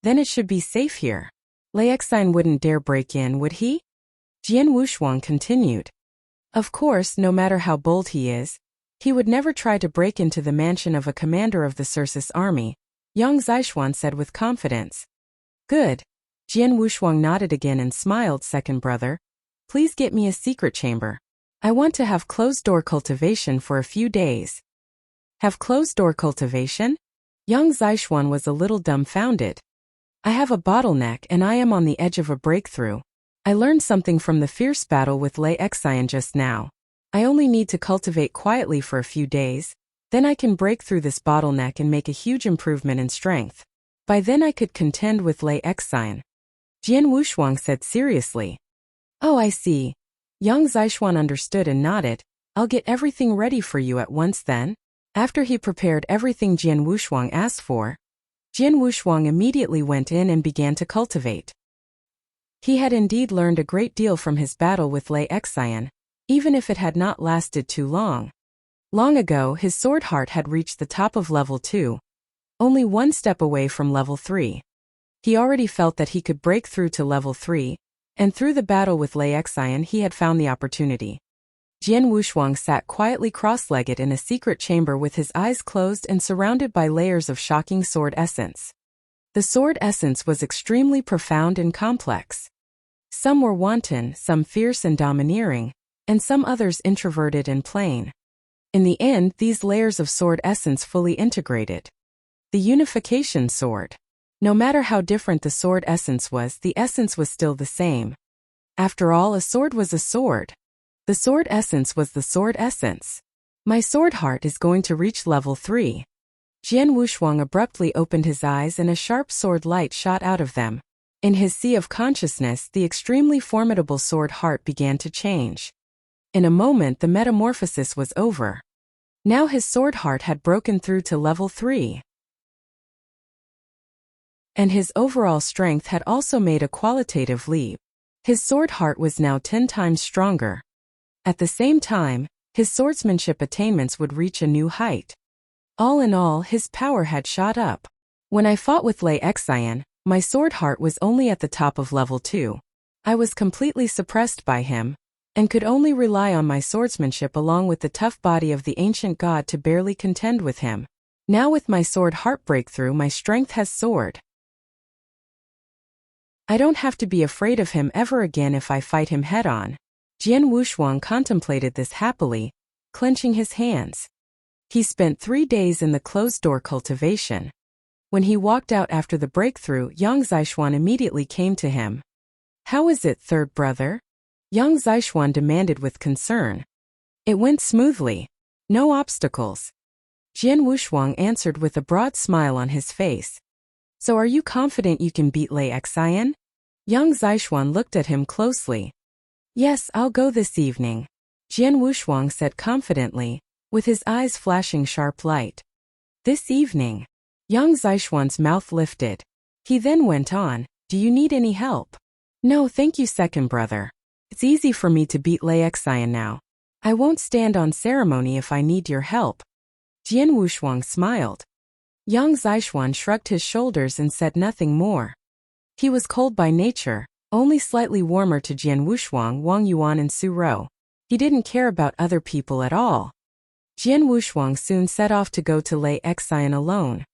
"Then it should be safe here. Lei Xian wouldn't dare break in, would he?" Jian Wushuang continued. "Of course, no matter how bold he is, he would never try to break into the mansion of a commander of the Circus army," Yang Zishuan said with confidence. "Good." Jian Wushuang nodded again and smiled. "Second brother, please get me a secret chamber. I want to have closed-door cultivation for a few days." "Have closed-door cultivation?" Yang Zishuan was a little dumbfounded. "I have a bottleneck and I am on the edge of a breakthrough. I learned something from the fierce battle with Lei Xian just now. I only need to cultivate quietly for a few days, then I can break through this bottleneck and make a huge improvement in strength. By then I could contend with Lei Xian," Jian Wushuang said seriously. "Oh, I see." Yang Zishuan understood and nodded. "I'll get everything ready for you at once then." After he prepared everything Jian Wushuang asked for, Jian Wushuang immediately went in and began to cultivate. He had indeed learned a great deal from his battle with Lei Xian, even if it had not lasted too long. Long ago, his sword heart had reached the top of level 2, only one step away from level 3. He already felt that he could break through to level 3, and through the battle with Lei Xian he had found the opportunity. Jian Wushuang sat quietly cross-legged in a secret chamber with his eyes closed and surrounded by layers of shocking sword essence. The sword essence was extremely profound and complex. Some were wanton, some fierce and domineering, and some others introverted and plain. In the end, these layers of sword essence fully integrated. The unification sword. No matter how different the sword essence was, the essence was still the same. After all, a sword was a sword. The sword essence was the sword essence. My sword heart is going to reach level 3. Jian Wushuang abruptly opened his eyes and a sharp sword light shot out of them. In his sea of consciousness, the extremely formidable sword heart began to change. In a moment, the metamorphosis was over. Now his sword heart had broken through to level 3. And his overall strength had also made a qualitative leap. His sword heart was now 10 times stronger. At the same time, his swordsmanship attainments would reach a new height. All in all, his power had shot up. When I fought with Lei Xian, my sword heart was only at the top of level 2. I was completely suppressed by him, and could only rely on my swordsmanship along with the tough body of the ancient god to barely contend with him. Now with my sword heart breakthrough, my strength has soared. I don't have to be afraid of him ever again if I fight him head-on. Jian Wushuang contemplated this happily, clenching his hands. He spent 3 days in the closed-door cultivation. When he walked out after the breakthrough, Yang Zishuan immediately came to him. "How is it, third brother?" Yang Zishuan demanded with concern. "It went smoothly." No obstacles. Jian Wushuang answered with a broad smile on his face. So are you confident you can beat Lei Xian? Yang Zixuan looked at him closely. Yes, I'll go this evening, Jian Wushuang said confidently, with his eyes flashing sharp light. This evening? Yang Zixuan's mouth lifted. He then went on, do you need any help? No, thank you, second brother. It's easy for me to beat Lei Xian now. I won't stand on ceremony if I need your help. Jian Wushuang smiled. Yang Zixuan shrugged his shoulders and said nothing more. He was cold by nature, only slightly warmer to Jian Wushuang, Wang Yuan and Su Rou. He didn't care about other people at all. Jian Wushuang soon set off to go to Lei Xian alone.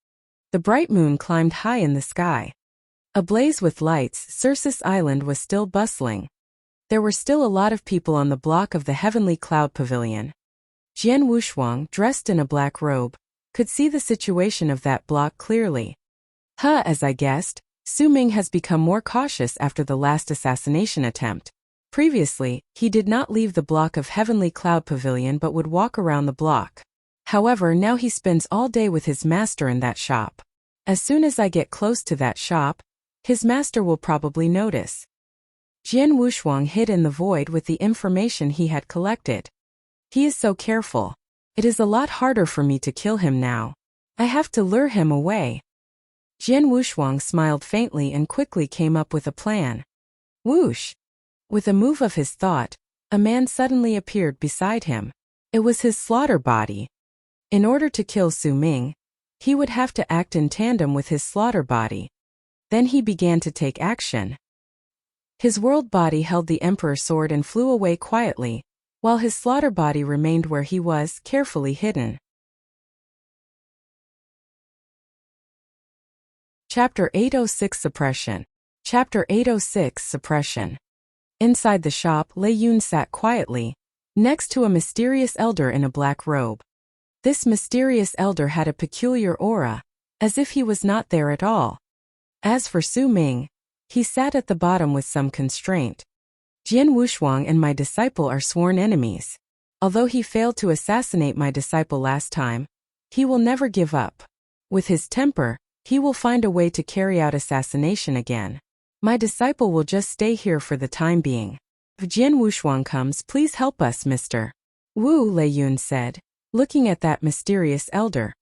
The bright moon climbed high in the sky. Ablaze with lights, Circe's island was still bustling. There were still a lot of people on the block of the Heavenly Cloud Pavilion. Jian Wushuang, dressed in a black robe, could see the situation of that block clearly. As I guessed, Su Ming has become more cautious after the last assassination attempt. Previously, he did not leave the block of Heavenly Cloud Pavilion but would walk around the block. However, now he spends all day with his master in that shop. As soon as I get close to that shop, his master will probably notice. Jian Wushuang hid in the void with the information he had collected. He is so careful. It is a lot harder for me to kill him now. I have to lure him away. Jian Wushuang smiled faintly and quickly came up with a plan. Whoosh! With a move of his thought, a man suddenly appeared beside him. It was his slaughter body. In order to kill Su Ming, he would have to act in tandem with his slaughter body. Then he began to take action. His world body held the Emperor's sword and flew away quietly, while his slaughter body remained where he was, carefully hidden. Chapter 806 Suppression. Chapter 806 Suppression. Inside the shop, Lei Yun sat quietly, next to a mysterious elder in a black robe. This mysterious elder had a peculiar aura, as if he was not there at all. As for Su Ming, he sat at the bottom with some constraint. Jian Wushuang and my disciple are sworn enemies. Although he failed to assassinate my disciple last time, he will never give up. With his temper, he will find a way to carry out assassination again. My disciple will just stay here for the time being. If Jian Wushuang comes, please help us, Mr. Wu, Lei Yun said, looking at that mysterious elder.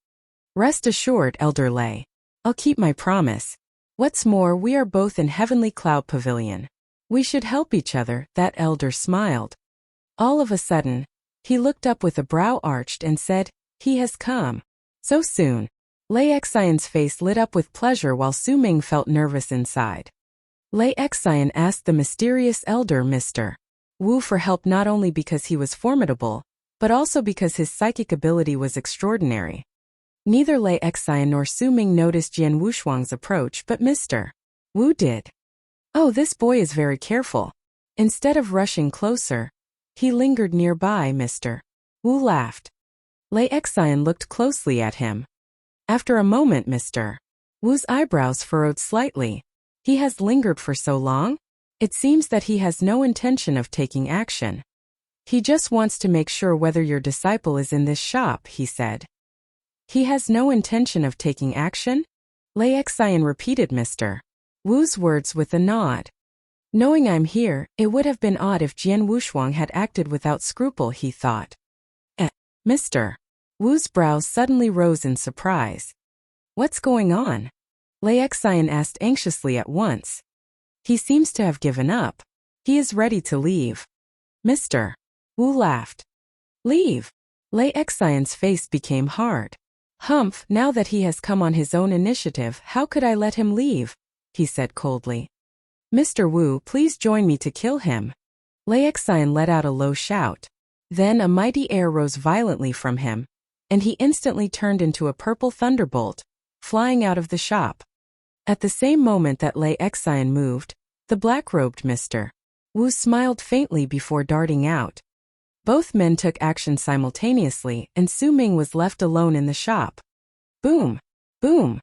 Rest assured, Elder Lei. I'll keep my promise. What's more, we are both in Heavenly Cloud Pavilion. We should help each other, that elder smiled. All of a sudden, he looked up with a brow arched and said, he has come. So soon. Lei Xian's face lit up with pleasure while Su Ming felt nervous inside. Lei Xian asked the mysterious elder Mr. Wu for help not only because he was formidable, but also because his psychic ability was extraordinary. Neither Lei Xian nor Su Ming noticed Jian Wushuang's approach, but Mr. Wu did. Oh, this boy is very careful. Instead of rushing closer, he lingered nearby, Mr. Wu laughed. Lei Xian looked closely at him. After a moment, Mr. Wu's eyebrows furrowed slightly. He has lingered for so long? It seems that he has no intention of taking action. He just wants to make sure whether your disciple is in this shop, he said. He has no intention of taking action? Lei Xian repeated Mr. Wu's words with a nod. Knowing I'm here, it would have been odd if Jian Wushuang had acted without scruple, he thought. Mr. Wu's brows suddenly rose in surprise. What's going on? Lei Xian asked anxiously at once. He seems to have given up. He is ready to leave. Mr. Wu laughed. Leave? Lei Xian's face became hard. Humph, now that he has come on his own initiative, how could I let him leave? He said coldly. Mr. Wu, please join me to kill him. Lei Xian let out a low shout. Then a mighty air rose violently from him, and he instantly turned into a purple thunderbolt, flying out of the shop. At the same moment that Lei Xian moved, the black-robed Mr. Wu smiled faintly before darting out. Both men took action simultaneously, and Su Ming was left alone in the shop. Boom! Boom!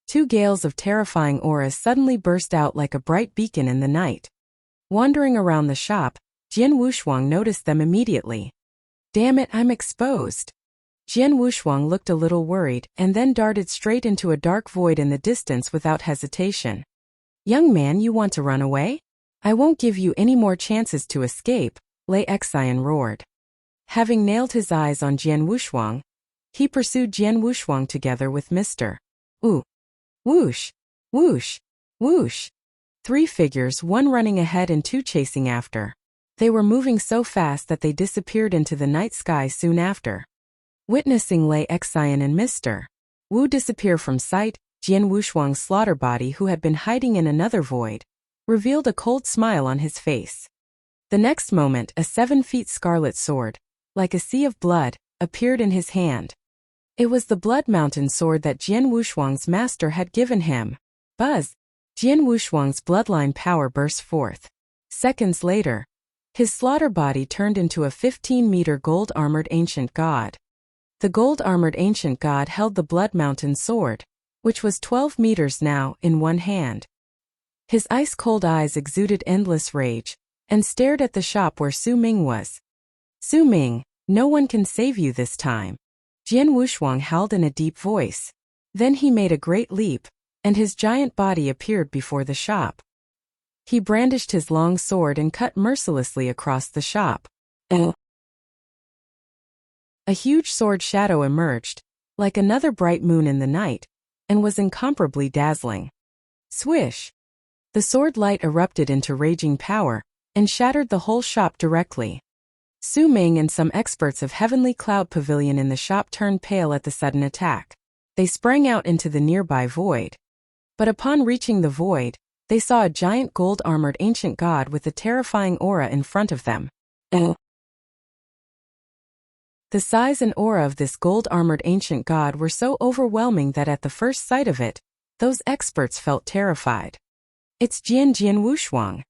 Two gales of terrifying auras suddenly burst out like a bright beacon in the night. Wandering around the shop, Jian Wushuang noticed them immediately. Damn it, I'm exposed. Jian Wushuang looked a little worried and then darted straight into a dark void in the distance without hesitation. Young man, you want to run away? I won't give you any more chances to escape, Lei Xian roared. Having nailed his eyes on Jian Wushuang, he pursued Jian Wushuang together with Mr. Wu. Whoosh, whoosh, whoosh. 3 figures, 1 running ahead and 2 chasing after. They were moving so fast that they disappeared into the night sky soon after. Witnessing Lei Xian and Mr. Wu disappear from sight, Jian Wushuang's slaughter body, who had been hiding in another void, revealed a cold smile on his face. The next moment, a 7 feet scarlet sword, like a sea of blood, appeared in his hand. It was the Blood Mountain sword that Jian Wushuang's master had given him. Buzz! Jian Wushuang's bloodline power burst forth. Seconds later, his slaughter body turned into a 15-meter gold-armored ancient god. The gold-armored ancient god held the Blood Mountain sword, which was 12 meters now, in one hand. His ice-cold eyes exuded endless rage, and stared at the shop where Su Ming was. Su Ming, no one can save you this time. Jian Wushuang howled in a deep voice. Then he made a great leap, and his giant body appeared before the shop. He brandished his long sword and cut mercilessly across the shop. A huge sword shadow emerged, like another bright moon in the night, and was incomparably dazzling. Swish! The sword light erupted into raging power, and shattered the whole shop directly. Su Ming and some experts of Heavenly Cloud Pavilion in the shop turned pale at the sudden attack. They sprang out into the nearby void. But upon reaching the void, they saw a giant gold-armored ancient god with a terrifying aura in front of them. The size and aura of this gold-armored ancient god were so overwhelming that at the first sight of it, those experts felt terrified. It's Jian Wushuang.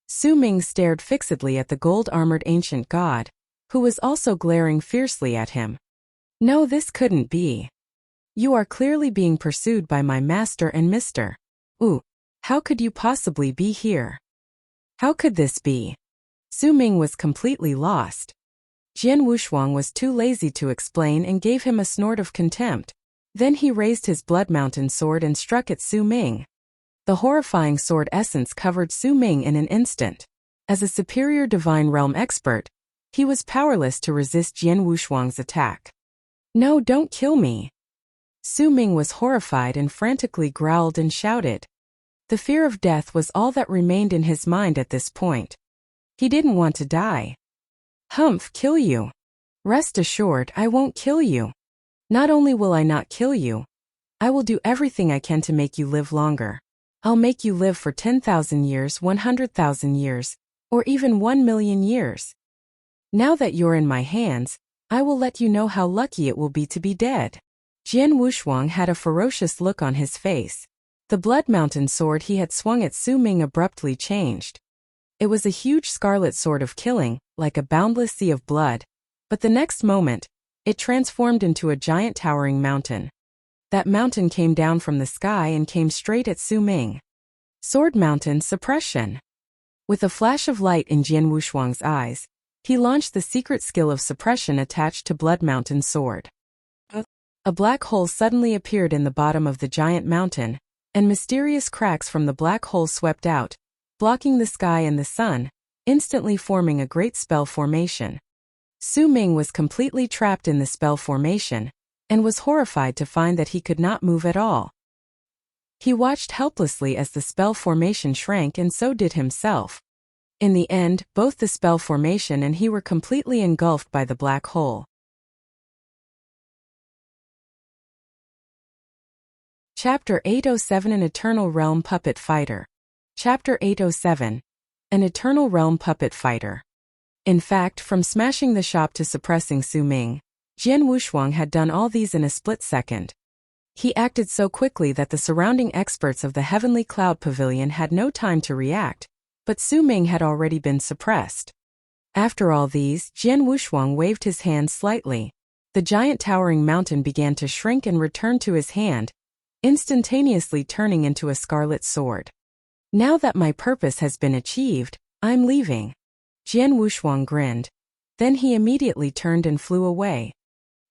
Su Ming stared fixedly at the gold-armored ancient god, who was also glaring fiercely at him. No, this couldn't be. You are clearly being pursued by my master and Mr. Wu. How could you possibly be here? How could this be? Su Ming was completely lost. Jian Wushuang was too lazy to explain and gave him a snort of contempt. Then he raised his Blood Mountain sword and struck at Su Ming. The horrifying sword essence covered Su Ming in an instant. As a superior divine realm expert, he was powerless to resist Jian Wushuang's attack. No, don't kill me. Su Ming was horrified and frantically growled and shouted. The fear of death was all that remained in his mind at this point. He didn't want to die. Humph, kill you. Rest assured, I won't kill you. Not only will I not kill you, I will do everything I can to make you live longer. I'll make you live for 10,000 years, 100,000 years, or even 1,000,000 years. Now that you're in my hands, I will let you know how lucky it will be to be dead. Jian Wushuang had a ferocious look on his face. The Blood Mountain sword he had swung at Su Ming abruptly changed. It was a huge scarlet sword of killing, like a boundless sea of blood, but the next moment, it transformed into a giant towering mountain. That mountain came down from the sky and came straight at Su Ming. Sword Mountain Suppression. With a flash of light in Jian Wushuang's eyes, he launched the secret skill of suppression attached to Blood Mountain sword. A black hole suddenly appeared in the bottom of the giant mountain, and mysterious cracks from the black hole swept out, blocking the sky and the sun, instantly forming a great spell formation. Su Ming was completely trapped in the spell formation, and was horrified to find that he could not move at all. He watched helplessly as the spell formation shrank, and so did himself. In the end, both the spell formation and he were completely engulfed by the black hole. Chapter 807 An Eternal Realm Puppet Fighter. Chapter 807. An Eternal Realm Puppet Fighter. In fact, from smashing the shop to suppressing Su Ming, Jian Wushuang had done all these in a split second. He acted so quickly that the surrounding experts of the Heavenly Cloud Pavilion had no time to react, but Su Ming had already been suppressed. After all these, Jian Wushuang waved his hand slightly. The giant towering mountain began to shrink and return to his hand, instantaneously turning into a scarlet sword. Now that my purpose has been achieved, I'm leaving. Jian Wushuang grinned. Then he immediately turned and flew away.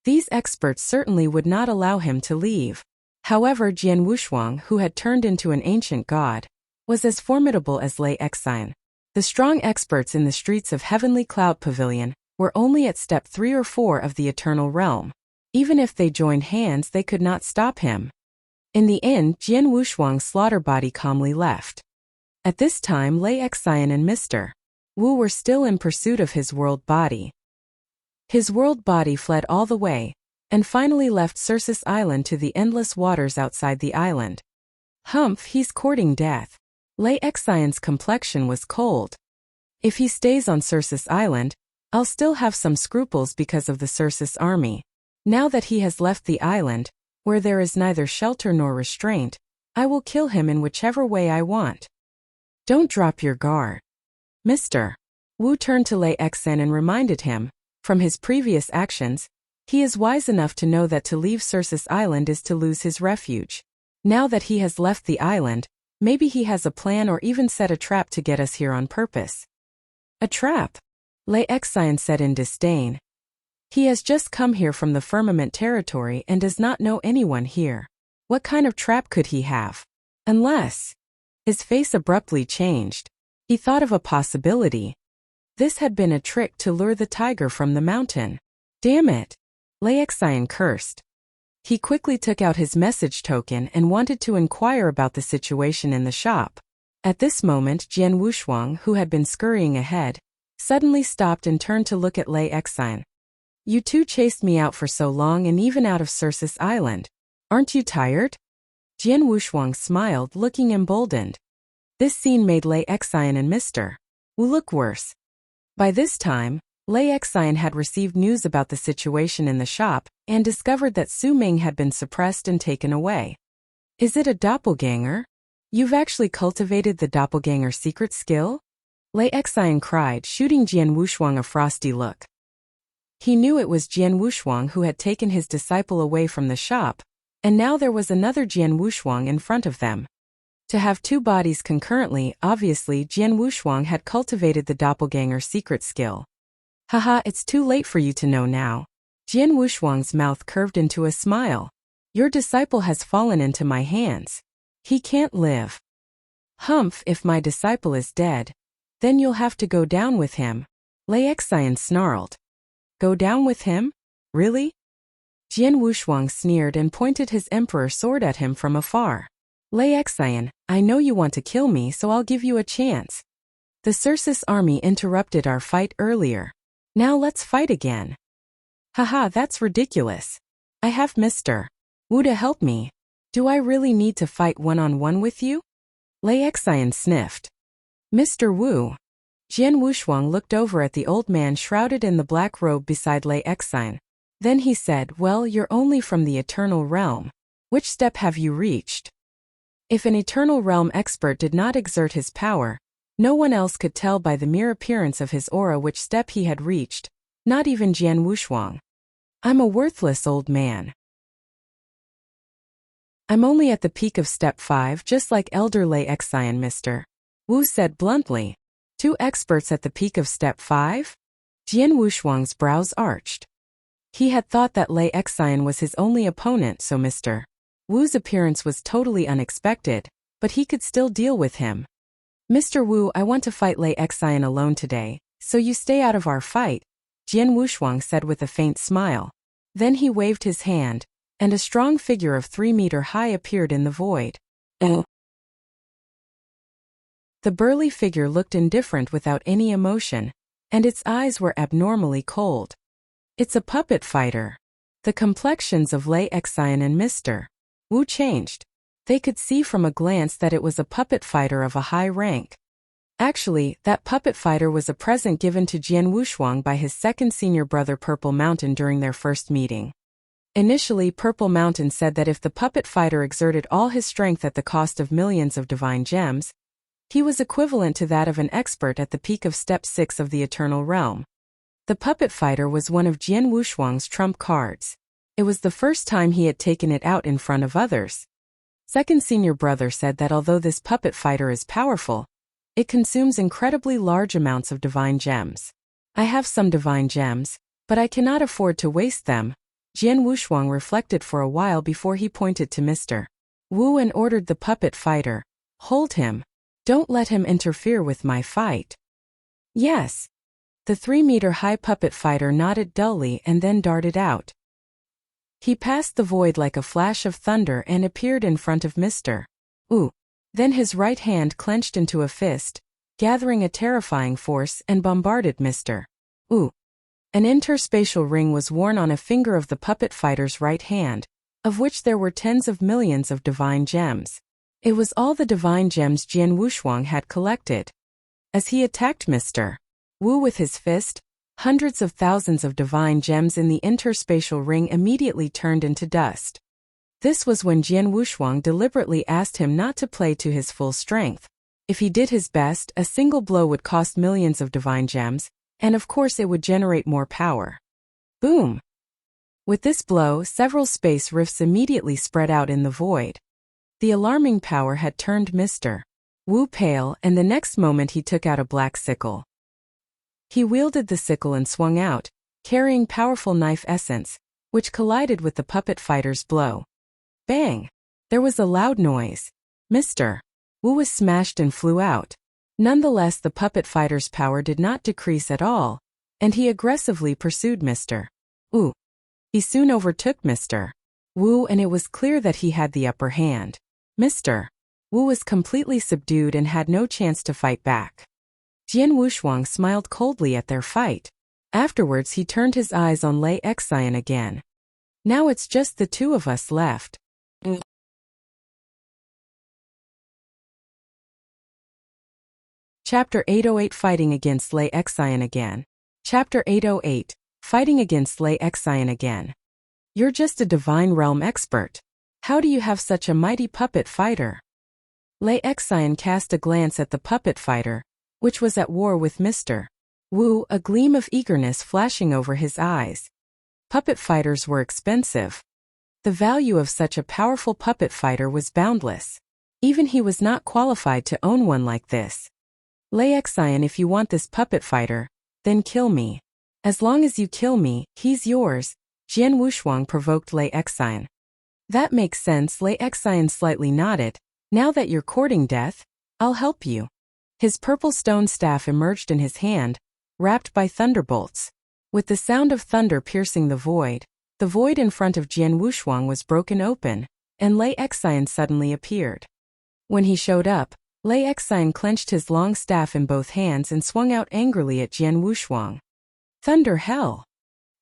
These experts certainly would not allow him to leave. However, Jian Wushuang, who had turned into an ancient god, was as formidable as Lei Exine. The strong experts in the streets of Heavenly Cloud Pavilion were only at step 3 or 4 of the Eternal Realm. Even if they joined hands, they could not stop him. In the end, Jian Wushuang's slaughter body calmly left. At this time, Lei Exine and Mr. Wu were still in pursuit of his world body. His world body fled all the way, and finally left Circe's island to the endless waters outside the island. Humph, he's courting death. Lei Exine's complexion was cold. If he stays on Circe's island, I'll still have some scruples because of the Circe's army. Now that he has left the island, where there is neither shelter nor restraint, I will kill him in whichever way I want. Don't drop your guard. Mr. Wu turned to Lei Exine and reminded him, from his previous actions, he is wise enough to know that to leave Circe's island is to lose his refuge. Now that he has left the island, maybe he has a plan or even set a trap to get us here on purpose. A trap? Lei Exine said in disdain. He has just come here from the firmament territory and does not know anyone here. What kind of trap could he have? Unless... His face abruptly changed. He thought of a possibility. This had been a trick to lure the tiger from the mountain. Damn it! Lei Exine cursed. He quickly took out his message token and wanted to inquire about the situation in the shop. At this moment, Jian Wushuang, who had been scurrying ahead, suddenly stopped and turned to look at Lei Exine. You two chased me out for so long and even out of Circe's island. Aren't you tired? Jian Wushuang smiled, looking emboldened. This scene made Lei Exine and Mr. Wu look worse. By this time, Lei Exine had received news about the situation in the shop and discovered that Su Ming had been suppressed and taken away. Is it a doppelganger? You've actually cultivated the doppelganger secret skill? Lei Exine cried, shooting Jian Wushuang a frosty look. He knew it was Jian Wushuang who had taken his disciple away from the shop, and now there was another Jian Wushuang in front of them. To have two bodies concurrently, obviously Jian Wushuang had cultivated the doppelganger secret skill. Haha, it's too late for you to know now. Jian Wushuang's mouth curved into a smile. Your disciple has fallen into my hands. He can't live. Humph, if my disciple is dead, then you'll have to go down with him. Lei Exine snarled. Go down with him? Really? Jian Wushuang sneered and pointed his emperor sword at him from afar. Lei Exine, I know you want to kill me, so I'll give you a chance. The Circe's army interrupted our fight earlier. Now let's fight again. Haha, that's ridiculous. I have Mr. Wu to help me. Do I really need to fight one-on-one with you? Lei Exine sniffed. Mr. Wu. Jian Wushuang looked over at the old man shrouded in the black robe beside Lei Exine. Then he said, well, you're only from the Eternal Realm. Which step have you reached? If an Eternal Realm expert did not exert his power, no one else could tell by the mere appearance of his aura which step he had reached, not even Jian Wushuang. I'm a worthless old man. I'm only at the peak of step 5, just like Elder Lei Exine, Mr. Wu said bluntly. 2 experts at the peak of step 5? Jian Wushuang's brows arched. He had thought that Lei Exine was his only opponent, so Mr. Wu's appearance was totally unexpected, but he could still deal with him. Mr. Wu, I want to fight Lei Exine alone today, so you stay out of our fight, Jian Wushuang said with a faint smile. Then he waved his hand, and a strong figure of 3 meters high appeared in the void. The burly figure looked indifferent without any emotion, and its eyes were abnormally cold. It's a puppet fighter. The complexions of Lei Exine and Mr. Wu changed. They could see from a glance that it was a puppet fighter of a high rank. Actually, that puppet fighter was a present given to Jian Wushuang by his second senior brother Purple Mountain during their first meeting. Initially, Purple Mountain said that if the puppet fighter exerted all his strength at the cost of millions of divine gems, he was equivalent to that of an expert at the peak of step 6 of the Eternal Realm. The puppet fighter was one of Jian Wushuang's trump cards. It was the first time he had taken it out in front of others. Second senior brother said that although this puppet fighter is powerful, it consumes incredibly large amounts of divine gems. I have some divine gems, but I cannot afford to waste them. Jian Wushuang reflected for a while before he pointed to Mr. Wu and ordered the puppet fighter, "Hold him. Don't let him interfere with my fight." "Yes." The 3-meter-high puppet fighter nodded dully and then darted out. He passed the void like a flash of thunder and appeared in front of Mr. Wu. Then his right hand clenched into a fist, gathering a terrifying force, and bombarded Mr. Wu. An interspatial ring was worn on a finger of the puppet fighter's right hand, of which there were tens of millions of divine gems. It was all the divine gems Jian Wushuang had collected. As he attacked Mr. Wu with his fist, hundreds of thousands of divine gems in the interspatial ring immediately turned into dust. This was when Jian Wushuang deliberately asked him not to play to his full strength. If he did his best, a single blow would cost millions of divine gems, and of course it would generate more power. Boom! With this blow, several space rifts immediately spread out in the void. The alarming power had turned Mr. Wu pale, and the next moment he took out a black sickle. He wielded the sickle and swung out, carrying powerful knife essence, which collided with the puppet fighter's blow. Bang! There was a loud noise. Mr. Wu was smashed and flew out. Nonetheless, the puppet fighter's power did not decrease at all, and he aggressively pursued Mr. Wu. He soon overtook Mr. Wu, and it was clear that he had the upper hand. Mr. Wu was completely subdued and had no chance to fight back. Jian Wushuang smiled coldly at their fight. Afterwards, he turned his eyes on Lei Xian again. "Now it's just the two of us left." Chapter 808 Fighting against Lei Xian again. Chapter 808 Fighting against Lei Xian again. "You're just a divine realm expert. How do you have such a mighty puppet fighter?" Lei Xian cast a glance at the puppet fighter, which was at war with Mr. Wu, a gleam of eagerness flashing over his eyes. Puppet fighters were expensive. The value of such a powerful puppet fighter was boundless. Even he was not qualified to own one like this. "Lei Xian, if you want this puppet fighter, then kill me. As long as you kill me, he's yours," Jian Wushuang provoked Lei Xian. "That makes sense." Lei Xian slightly nodded. "Now that you're courting death, I'll help you." His purple stone staff emerged in his hand, wrapped by thunderbolts. With the sound of thunder piercing the void in front of Jian Wushuang was broken open, and Lei Xian suddenly appeared. When he showed up, Lei Xian clenched his long staff in both hands and swung out angrily at Jian Wushuang. Thunder hell!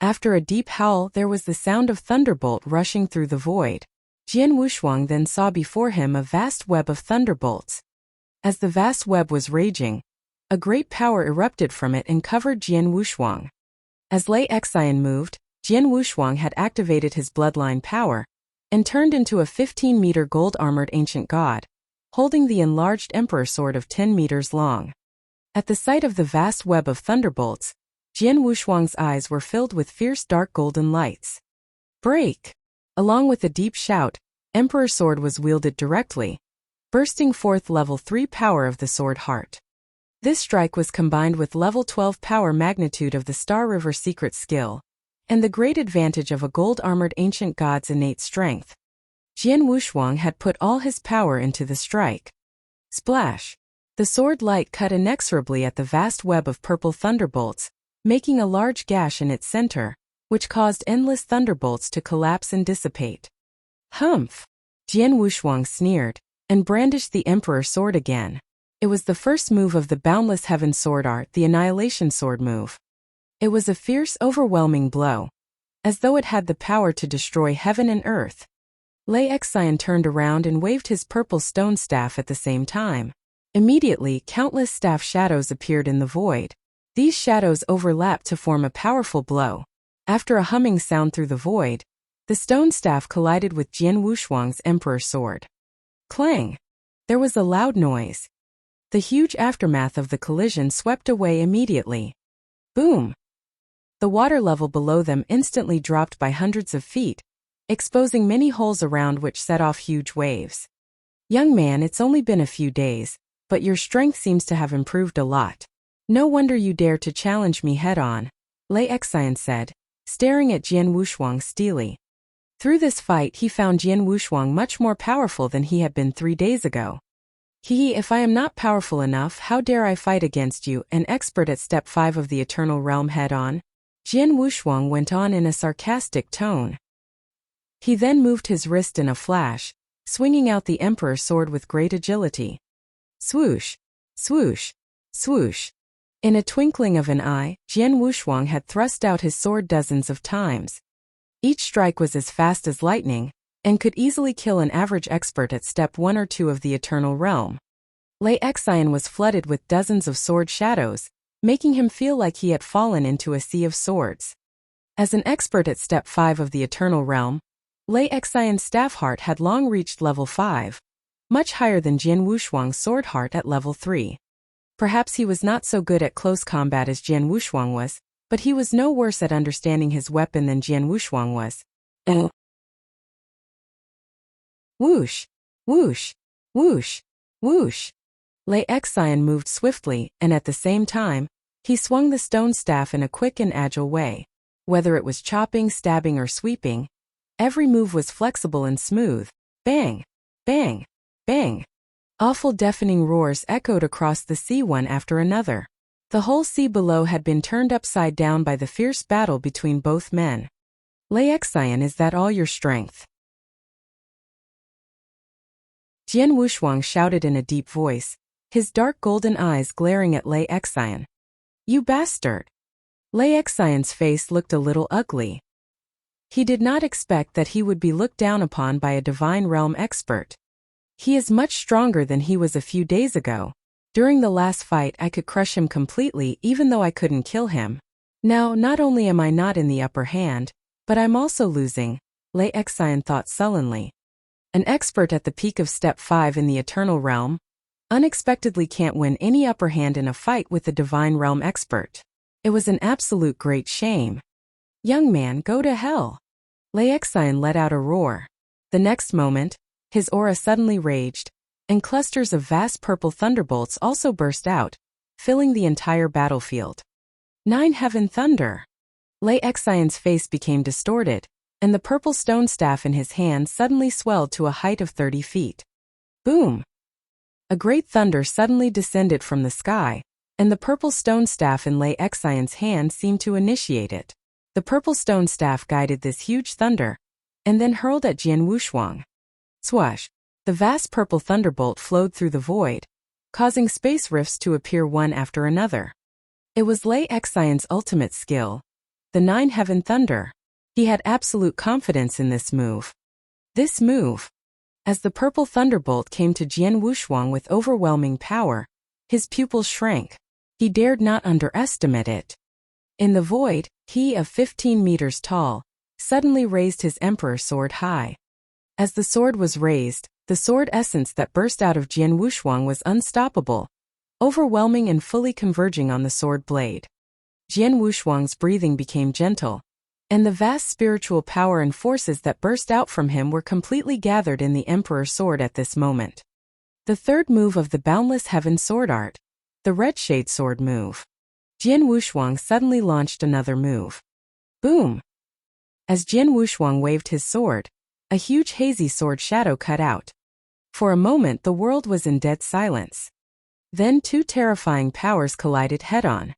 After a deep howl, there was the sound of thunderbolt rushing through the void. Jian Wushuang then saw before him a vast web of thunderbolts. As the vast web was raging, a great power erupted from it and covered Jian Wushuang. As Lei Xian moved, Jian Wushuang had activated his bloodline power and turned into a 15-meter gold-armored ancient god, holding the enlarged emperor sword of 10 meters long. At the sight of the vast web of thunderbolts, Jian Wushuang's eyes were filled with fierce dark golden lights. "Break!" Along with a deep shout, Emperor Sword was wielded directly, bursting forth level 3 power of the sword heart. This strike was combined with level 12 power magnitude of the Star River secret skill, and the great advantage of a gold-armored ancient god's innate strength. Jian Wushuang had put all his power into the strike. Splash! The sword light cut inexorably at the vast web of purple thunderbolts, making a large gash in its center, which caused endless thunderbolts to collapse and dissipate. "Humph!" Jian Wushuang sneered, and brandished the Emperor Sword again. It was the first move of the Boundless Heaven Sword Art, the Annihilation Sword move. It was a fierce, overwhelming blow, as though it had the power to destroy heaven and earth. Lei Xian turned around and waved his purple stone staff at the same time. Immediately, countless staff shadows appeared in the void. These shadows overlapped to form a powerful blow. After a humming sound through the void, the stone staff collided with Jian Wushuang's Emperor Sword. Clang! There was a loud noise. The huge aftermath of the collision swept away immediately. Boom! The water level below them instantly dropped by hundreds of feet, exposing many holes around which set off huge waves. "Young man, it's only been a few days, but your strength seems to have improved a lot. No wonder you dare to challenge me head-on, Lei Xian said, staring at Jian Wushuang steely. Through this fight he found Jian Wushuang much more powerful than he had been 3 days ago. If I am not powerful enough, how dare I fight against you, an expert at step 5 of the Eternal Realm head-on? Jian Wushuang went on in a sarcastic tone. He then moved his wrist in a flash, swinging out the Emperor's sword with great agility. Swoosh! Swoosh! Swoosh! In a twinkling of an eye, Jian Wushuang had thrust out his sword dozens of times. Each strike was as fast as lightning, and could easily kill an average expert at step 1 or 2 of the Eternal Realm. Lei Xian was flooded with dozens of sword shadows, making him feel like he had fallen into a sea of swords. As an expert at step 5 of the Eternal Realm, Lei Xian's staff heart had long reached level 5, much higher than Jian Wushuang's sword heart at level 3. Perhaps he was not so good at close combat as Jian Wushuang was, but he was no worse at understanding his weapon than Jian Wushuang was. Whoosh! Whoosh! Whoosh! Whoosh! Lei Xian moved swiftly, and at the same time, he swung the stone staff in a quick and agile way. Whether it was chopping, stabbing, or sweeping, every move was flexible and smooth. Bang! Bang! Bang! Awful deafening roars echoed across the sea one after another. The whole sea below had been turned upside down by the fierce battle between both men. Lei Xian, is that all your strength? Jian Wushuang shouted in a deep voice, his dark golden eyes glaring at Lei Xian. You bastard! Lei Xian's face looked a little ugly. He did not expect that he would be looked down upon by a divine realm expert. He is much stronger than he was a few days ago. During the last fight I could crush him completely even though I couldn't kill him. Now, not only am I not in the upper hand, but I'm also losing, Lei Xian thought sullenly. An expert at the peak of step 5 in the Eternal Realm unexpectedly can't win any upper hand in a fight with a divine realm expert. It was an absolute great shame. Young man, go to hell! Lei Xian let out a roar. The next moment, his aura suddenly raged, and clusters of vast purple thunderbolts also burst out, filling the entire battlefield. 9 Heaven Thunder! Lei Xian's face became distorted, and the purple stone staff in his hand suddenly swelled to a height of 30 feet. Boom! A great thunder suddenly descended from the sky, and the purple stone staff in Lei Xian's hand seemed to initiate it. The purple stone staff guided this huge thunder, and then hurled at Jian Wushuang. Swash! The vast purple thunderbolt flowed through the void, causing space rifts to appear one after another. It was Lei Xian's ultimate skill, the 9 Heaven Thunder. He had absolute confidence in this move. As the purple thunderbolt came to Jian Wushuang with overwhelming power, his pupils shrank. He dared not underestimate it. In the void, he, of 15 meters tall, suddenly raised his emperor's sword high. As the sword was raised, the sword essence that burst out of Jian Wushuang was unstoppable, overwhelming and fully converging on the sword blade. Jian Wushuang's breathing became gentle, and the vast spiritual power and forces that burst out from him were completely gathered in the Emperor's sword at this moment. The third move of the Boundless Heaven sword art, the Red Shade sword move. Jian Wushuang suddenly launched another move. Boom! As Jian Wushuang waved his sword, a huge hazy sword shadow cut out. For a moment the world was in dead silence. Then 2 terrifying powers collided head-on.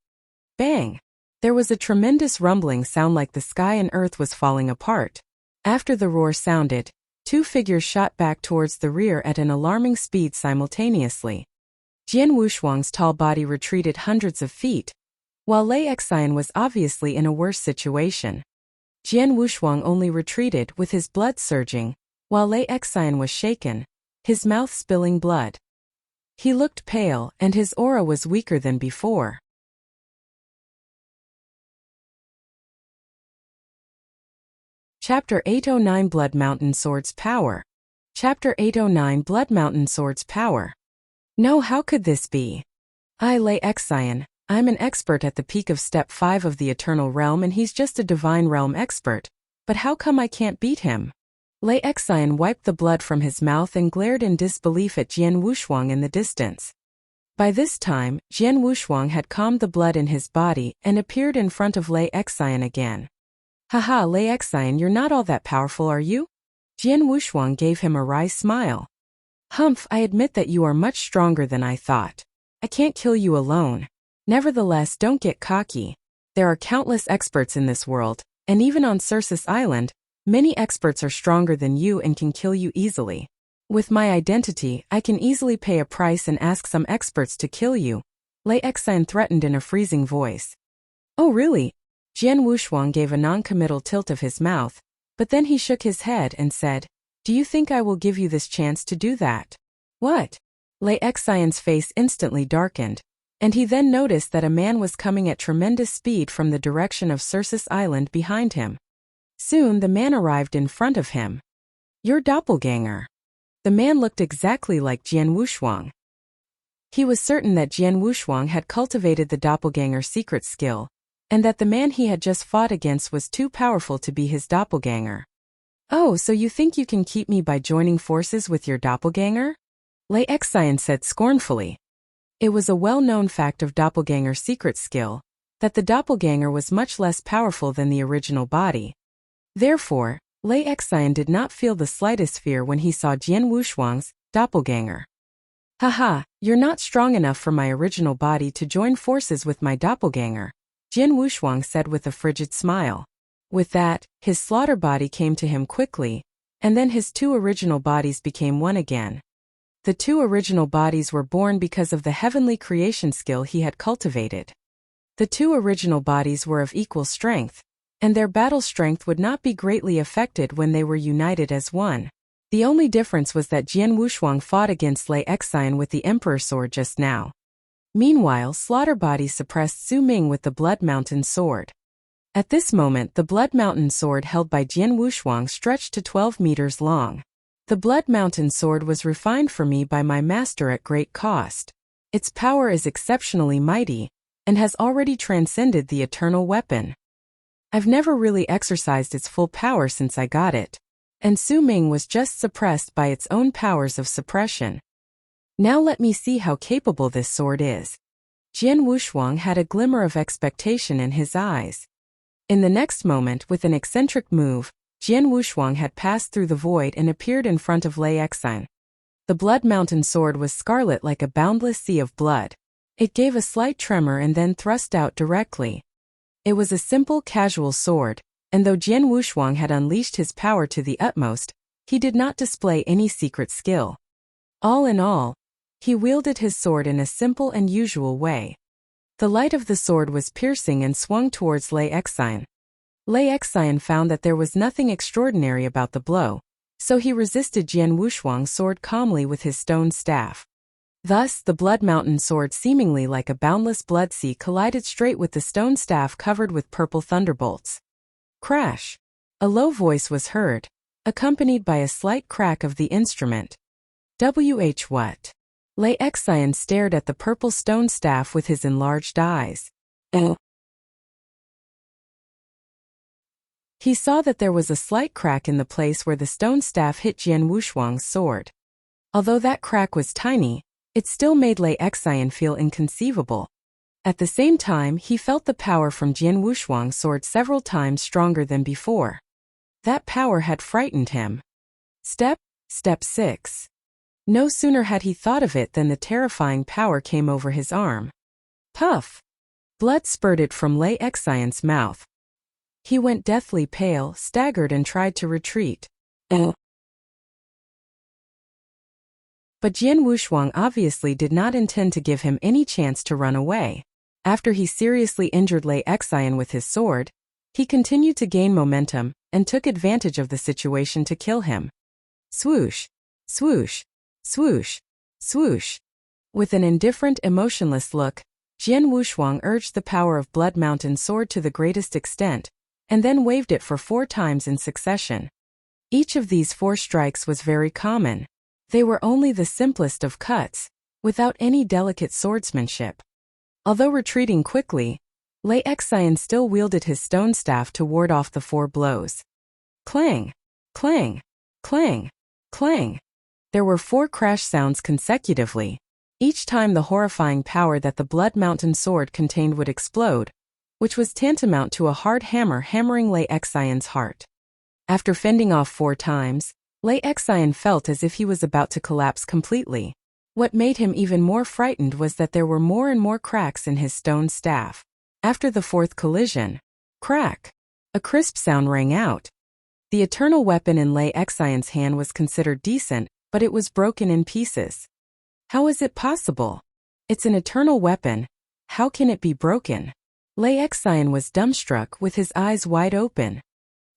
Bang! There was a tremendous rumbling sound like the sky and earth was falling apart. After the roar sounded, 2 figures shot back towards the rear at an alarming speed simultaneously. Jian Wushuang's tall body retreated hundreds of feet, while Lei Xian was obviously in a worse situation. Jian Wushuang only retreated with his blood surging, while Lei Xian was shaken, his mouth spilling blood. He looked pale, and his aura was weaker than before. Chapter 809 Blood Mountain Sword's Power. Chapter 809 Blood Mountain Sword's Power. No, how could this be? I, Lei Xian, I'm an expert at the peak of step 5 of the Eternal Realm and he's just a divine realm expert. But how come I can't beat him? Lei Xian wiped the blood from his mouth and glared in disbelief at Jian Wushuang in the distance. By this time, Jian Wushuang had calmed the blood in his body and appeared in front of Lei Xian again. Haha, Lei Xian, you're not all that powerful, are you? Jian Wushuang gave him a wry smile. Humph, I admit that you are much stronger than I thought. I can't kill you alone. Nevertheless, don't get cocky. There are countless experts in this world, and even on Circus Island, many experts are stronger than you and can kill you easily. With my identity, I can easily pay a price and ask some experts to kill you, Lei Xian threatened in a freezing voice. Oh really? Jian Wushuang gave a non-committal tilt of his mouth, but then he shook his head and said, Do you think I will give you this chance to do that? What? Lei Xian's face instantly darkened, and he then noticed that a man was coming at tremendous speed from the direction of Circus Island behind him. Soon the man arrived in front of him. Your doppelganger. The man looked exactly like Jian Wushuang. He was certain that Jian Wushuang had cultivated the doppelganger secret skill, and that the man he had just fought against was too powerful to be his doppelganger. Oh, so you think you can keep me by joining forces with your doppelganger? Lei Xian said scornfully. It was a well-known fact of doppelganger secret skill, that the doppelganger was much less powerful than the original body. Therefore, Lei Xian did not feel the slightest fear when he saw Jian Wushuang's doppelganger. Haha, you're not strong enough for my original body to join forces with my doppelganger, Jian Wushuang said with a frigid smile. With that, his slaughter body came to him quickly, and then his two original bodies became one again. The two original bodies were born because of the heavenly creation skill he had cultivated. The two original bodies were of equal strength, and their battle strength would not be greatly affected when they were united as one. The only difference was that Jian Wushuang fought against Lei Xian with the Emperor Sword just now. Meanwhile, Slaughter Body suppressed Su Ming with the Blood Mountain Sword. At this moment, the Blood Mountain Sword held by Jian Wushuang stretched to 12 meters long. The Blood Mountain Sword was refined for me by my master at great cost. Its power is exceptionally mighty, and has already transcended the eternal weapon. I've never really exercised its full power since I got it, and Su Ming was just suppressed by its own powers of suppression. Now let me see how capable this sword is. Jian Wushuang had a glimmer of expectation in his eyes. In the next moment, with an eccentric move, Jian Wushuang had passed through the void and appeared in front of Lei Xian. The Blood Mountain Sword was scarlet like a boundless sea of blood. It gave a slight tremor and then thrust out directly. It was a simple, casual sword, and though Jian Wushuang had unleashed his power to the utmost, he did not display any secret skill. All in all, he wielded his sword in a simple and usual way. The light of the sword was piercing and swung towards Lei Xian. Lei Xian found that there was nothing extraordinary about the blow, so he resisted Jian Wushuang's sword calmly with his stone staff. Thus, the Blood Mountain Sword, seemingly like a boundless blood sea, collided straight with the stone staff covered with purple thunderbolts. Crash! A low voice was heard, accompanied by a slight crack of the instrument. What? Lei Xian stared at the purple stone staff with his enlarged eyes. He saw that there was a slight crack in the place where the stone staff hit Jian Wushuang's sword. Although that crack was tiny, it still made Lei Xian feel inconceivable. At the same time, he felt the power from Jian Wushuang's sword several times stronger than before. That power had frightened him. Step 6. No sooner had he thought of it than the terrifying power came over his arm. Puff! Blood spurted from Lei Xian's mouth. He went deathly pale, staggered and tried to retreat. But Jian Wushuang obviously did not intend to give him any chance to run away. After he seriously injured Lei Xian with his sword, he continued to gain momentum and took advantage of the situation to kill him. Swoosh! Swoosh! Swoosh! Swoosh! With an indifferent, emotionless look, Jian Wushuang urged the power of Blood Mountain Sword to the greatest extent, and then waved it for 4 times in succession. Each of these 4 strikes was very common. They were only the simplest of cuts, without any delicate swordsmanship. Although retreating quickly, Lei Xian still wielded his stone staff to ward off the 4 blows. Clang! Clang! Clang! Clang! There were 4 crash sounds consecutively, Each time the horrifying power that the Blood Mountain sword contained would explode, which was tantamount to a hard hammer hammering Lei Xian's heart. After fending off 4 times, Lei Xian felt as if he was about to collapse completely. What made him even more frightened was that there were more and more cracks in his stone staff. After the 4th collision, crack! A crisp sound rang out. The eternal weapon in Lei Xian's hand was considered decent, but it was broken in pieces. How is it possible? It's an eternal weapon. How can it be broken? Lei Xian was dumbstruck with his eyes wide open.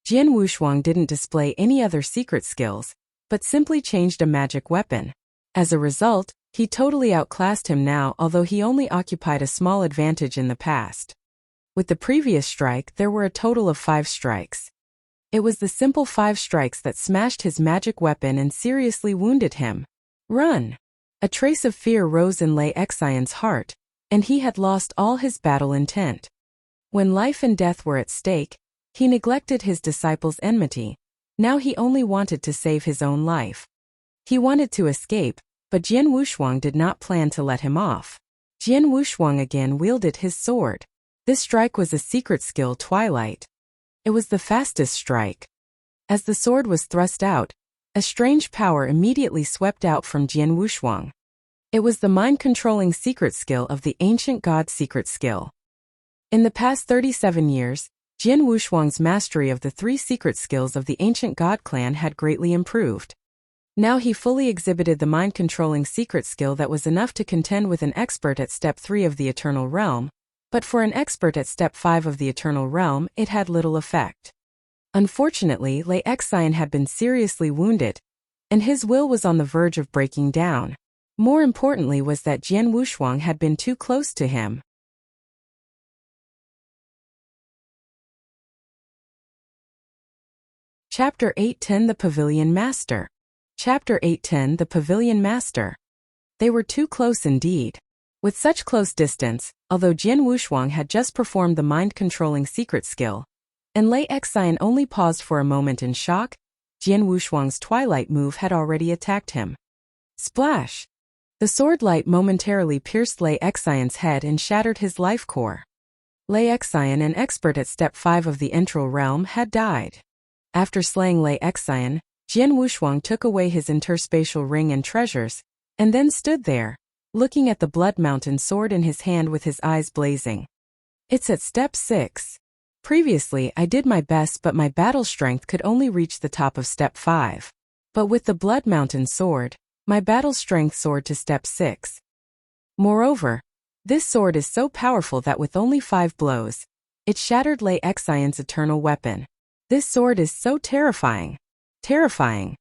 Jian Wushuang didn't display any other secret skills, but simply changed a magic weapon. As a result, he totally outclassed him now, although he only occupied a small advantage in the past. With the previous strike, there were a total of 5 strikes. It was the simple 5 strikes that smashed his magic weapon and seriously wounded him. Run! A trace of fear rose in Lei Xian's heart, and he had lost all his battle intent. When life and death were at stake, he neglected his disciple's enmity. Now he only wanted to save his own life. He wanted to escape, but Jian Wushuang did not plan to let him off. Jian Wushuang again wielded his sword. This strike was a secret skill Twilight. It was the fastest strike. As the sword was thrust out, a strange power immediately swept out from Jian Wushuang. It was the mind-controlling secret skill of the ancient god secret skill. In the past 37 years, Jian Wushuang's mastery of the 3 secret skills of the ancient god clan had greatly improved. Now he fully exhibited the mind-controlling secret skill that was enough to contend with an expert at Step 3 of the Eternal Realm, but for an expert at Step 5 of the Eternal Realm, it had little effect. Unfortunately, Lei Xian had been seriously wounded, and his will was on the verge of breaking down. More importantly was that Jian Wushuang had been too close to him. Chapter 810 The Pavilion Master. Chapter 810 The Pavilion Master. They were too close indeed. With such close distance, although Jian Wushuang had just performed the mind-controlling secret skill, and Lei Xian only paused for a moment in shock, Jian Wushuang's Twilight move had already attacked him. Splash! The sword light momentarily pierced Lei Xian's head and shattered his life core. Lei Xian, an expert at Step 5 of the Entral Realm, had died. After slaying Lei Xian, Jian Wushuang took away his interspatial ring and treasures, and then stood there, looking at the Blood Mountain sword in his hand with his eyes blazing. It's at Step 6. Previously I did my best, but my battle strength could only reach the top of Step 5. But with the Blood Mountain sword, my battle strength soared to Step 6. Moreover, this sword is so powerful that with only 5 blows, it shattered Lei Xian's eternal weapon. This sword is so terrifying. Terrifying.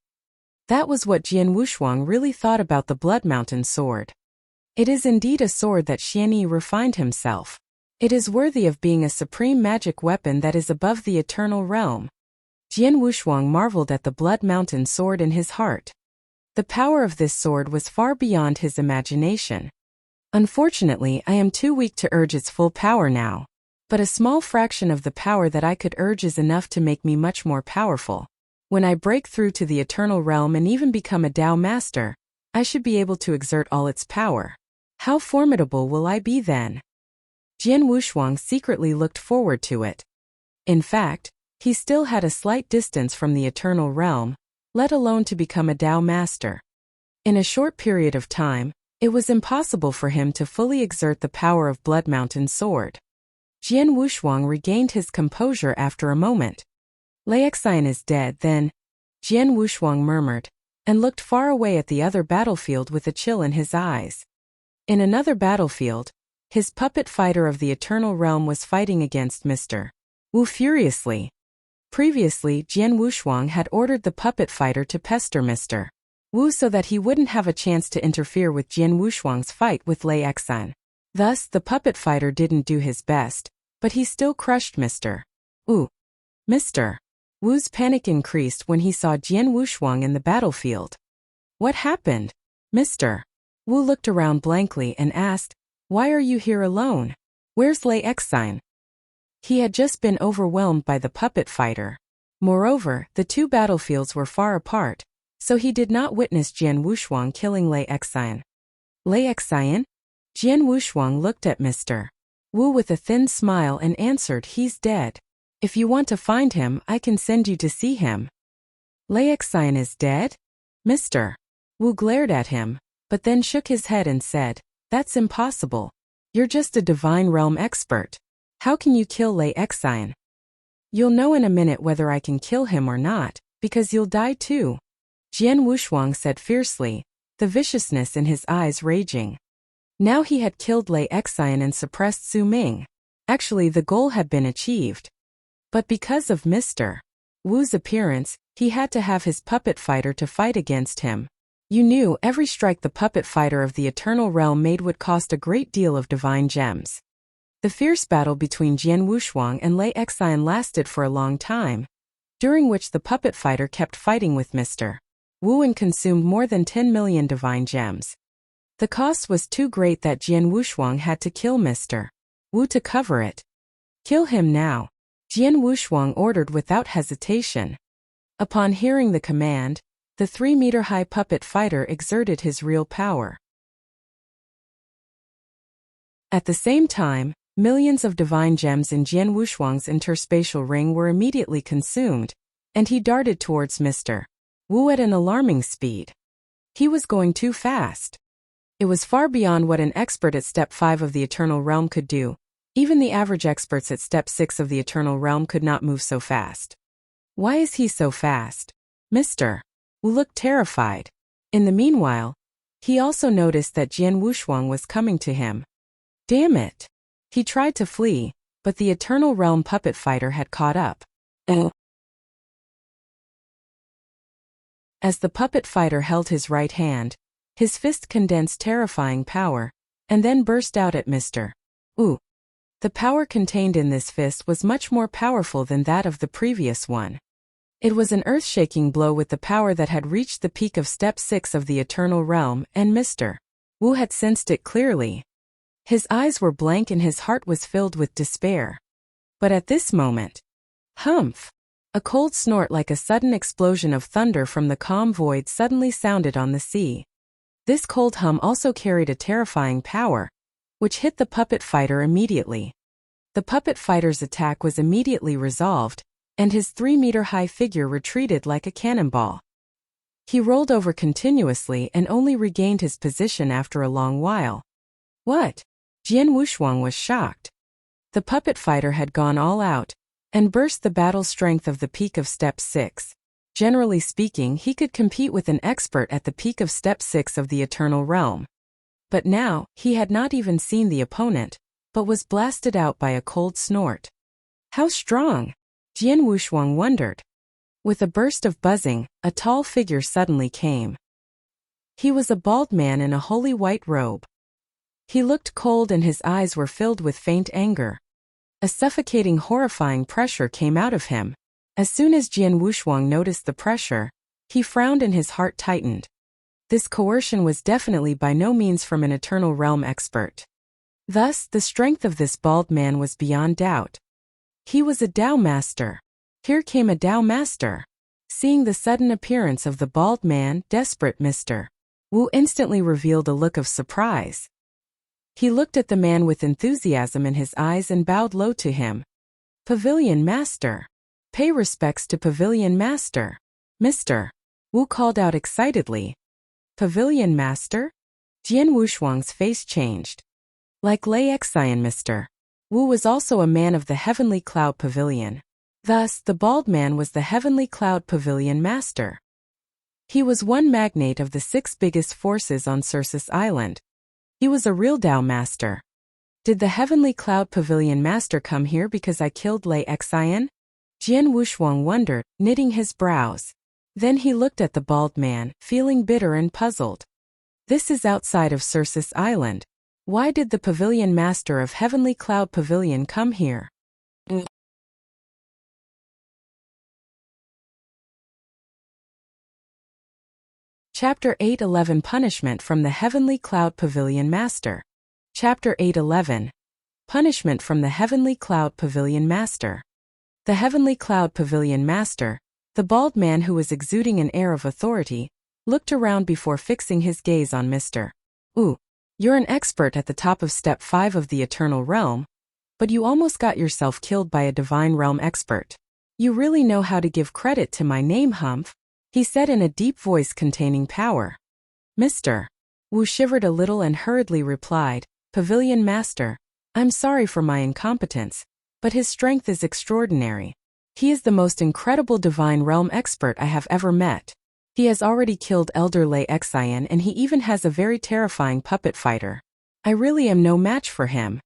That was what Jian Wushuang really thought about the Blood Mountain sword. It is indeed a sword that Xianyi refined himself. It is worthy of being a supreme magic weapon that is above the Eternal Realm. Jian Wushuang marveled at the Blood Mountain sword in his heart. The power of this sword was far beyond his imagination. Unfortunately, I am too weak to urge its full power now. But a small fraction of the power that I could urge is enough to make me much more powerful. When I break through to the Eternal Realm and even become a Tao Master, I should be able to exert all its power. How formidable will I be then? Jian Wushuang secretly looked forward to it. In fact, he still had a slight distance from the Eternal Realm, let alone to become a Tao Master. In a short period of time, it was impossible for him to fully exert the power of Blood Mountain sword. Jian Wushuang regained his composure after a moment. Lei Xian is dead then, Jian Wushuang murmured, and looked far away at the other battlefield with a chill in his eyes. In another battlefield, his puppet fighter of the Eternal Realm was fighting against Mr. Wu furiously. Previously, Jian Wushuang had ordered the puppet fighter to pester Mr. Wu so that he wouldn't have a chance to interfere with Jian Wushuang's fight with Lei Xian. Thus, the puppet fighter didn't do his best, but he still crushed Mr. Wu. Mr. Wu's panic increased when he saw Jian Wushuang in the battlefield. What happened? Mr. Wu looked around blankly and asked, "Why are you here alone? Where's Lei Xian?" He had just been overwhelmed by the puppet fighter. Moreover, the 2 battlefields were far apart, so he did not witness Jian Wushuang killing Lei Xian. Lei Xian? Jian Wushuang looked at Mr. Wu with a thin smile and answered, he's dead. If you want to find him, I can send you to see him. Lei Xian is dead? Mr. Wu glared at him, but then shook his head and said, that's impossible. You're just a divine realm expert. How can you kill Lei Xian? You'll know in a minute whether I can kill him or not, because you'll die too. Jian Wushuang said fiercely, the viciousness in his eyes raging. Now he had killed Lei Xian and suppressed Su Ming. Actually, the goal had been achieved. But because of Mr. Wu's appearance, he had to have his puppet fighter to fight against him. You knew every strike the puppet fighter of the Eternal Realm made would cost a great deal of divine gems. The fierce battle between Jian Wushuang and Lei Xian lasted for a long time, during which the puppet fighter kept fighting with Mr. Wu and consumed more than 10 million divine gems. The cost was too great that Jian Wushuang had to kill Mr. Wu to cover it. Kill him now, Jian Wushuang ordered without hesitation. Upon hearing the command, the 3-meter-high puppet fighter exerted his real power. At the same time, millions of divine gems in Jian Wushuang's interspatial ring were immediately consumed, and he darted towards Mr. Wu at an alarming speed. He was going too fast. It was far beyond what an expert at Step 5 of the Eternal Realm could do. Even the average experts at Step 6 of the Eternal Realm could not move so fast. Why is he so fast? Mr. Wu looked terrified. In the meanwhile, he also noticed that Jian Wushuang was coming to him. Damn it! He tried to flee, but the Eternal Realm puppet fighter had caught up. As the puppet fighter held his right hand, his fist condensed terrifying power, and then burst out at Mr. Wu. The power contained in this fist was much more powerful than that of the previous one. It was an earth-shaking blow with the power that had reached the peak of Step 6 of the Eternal Realm, and Mr. Wu had sensed it clearly. His eyes were blank and his heart was filled with despair. But at this moment, humph! A cold snort like a sudden explosion of thunder from the calm void suddenly sounded on the sea. This cold hum also carried a terrifying power, which hit the puppet fighter immediately. The puppet fighter's attack was immediately resolved, and his 3-meter-high figure retreated like a cannonball. He rolled over continuously and only regained his position after a long while. What? Jian Wushuang was shocked. The puppet fighter had gone all out, and burst the battle strength of the peak of Step 6. Generally speaking, he could compete with an expert at the peak of Step 6 of the Eternal Realm. But now, he had not even seen the opponent, but was blasted out by a cold snort. How strong? Jian Wushuang wondered. With a burst of buzzing, a tall figure suddenly came. He was a bald man in a holy white robe. He looked cold and his eyes were filled with faint anger. A suffocating, horrifying pressure came out of him. As soon as Jian Wushuang noticed the pressure, he frowned and his heart tightened. This coercion was definitely by no means from an Eternal Realm expert. Thus, the strength of this bald man was beyond doubt. He was a Dao Master. Here came a Dao Master. Seeing the sudden appearance of the bald man, desperate Mr. Wu instantly revealed a look of surprise. He looked at the man with enthusiasm in his eyes and bowed low to him. Pavilion Master. Pay respects to Pavilion Master. Mr. Wu called out excitedly. Pavilion Master? Jian Wushuang's face changed. Like Lei Xian, Mr. Wu was also a man of the Heavenly Cloud Pavilion. Thus, the bald man was the Heavenly Cloud Pavilion Master. He was one magnate of the 6 biggest forces on Circus Island. He was a real Dao Master. Did the Heavenly Cloud Pavilion Master come here because I killed Lei Xian? Jian Wushuang wondered, knitting his brows. Then he looked at the bald man, feeling bitter and puzzled. This is outside of Circus Island. Why did the Pavilion Master of Heavenly Cloud Pavilion come here? Chapter 8:11 Punishment from the Heavenly Cloud Pavilion Master. Chapter 8:11 Punishment from the Heavenly Cloud Pavilion Master. The Heavenly Cloud Pavilion Master, the bald man who was exuding an air of authority, looked around before fixing his gaze on Mr. Wu. You're an expert at the top of Step 5 of the Eternal Realm, but you almost got yourself killed by a Divine Realm expert. You really know how to give credit to my name, Humph, he said in a deep voice containing power. Mr. Wu shivered a little and hurriedly replied, Pavilion Master, I'm sorry for my incompetence, but his strength is extraordinary. He is the most incredible Divine Realm expert I have ever met. He has already killed Elder Lei Xian and he even has a very terrifying puppet fighter. I really am no match for him.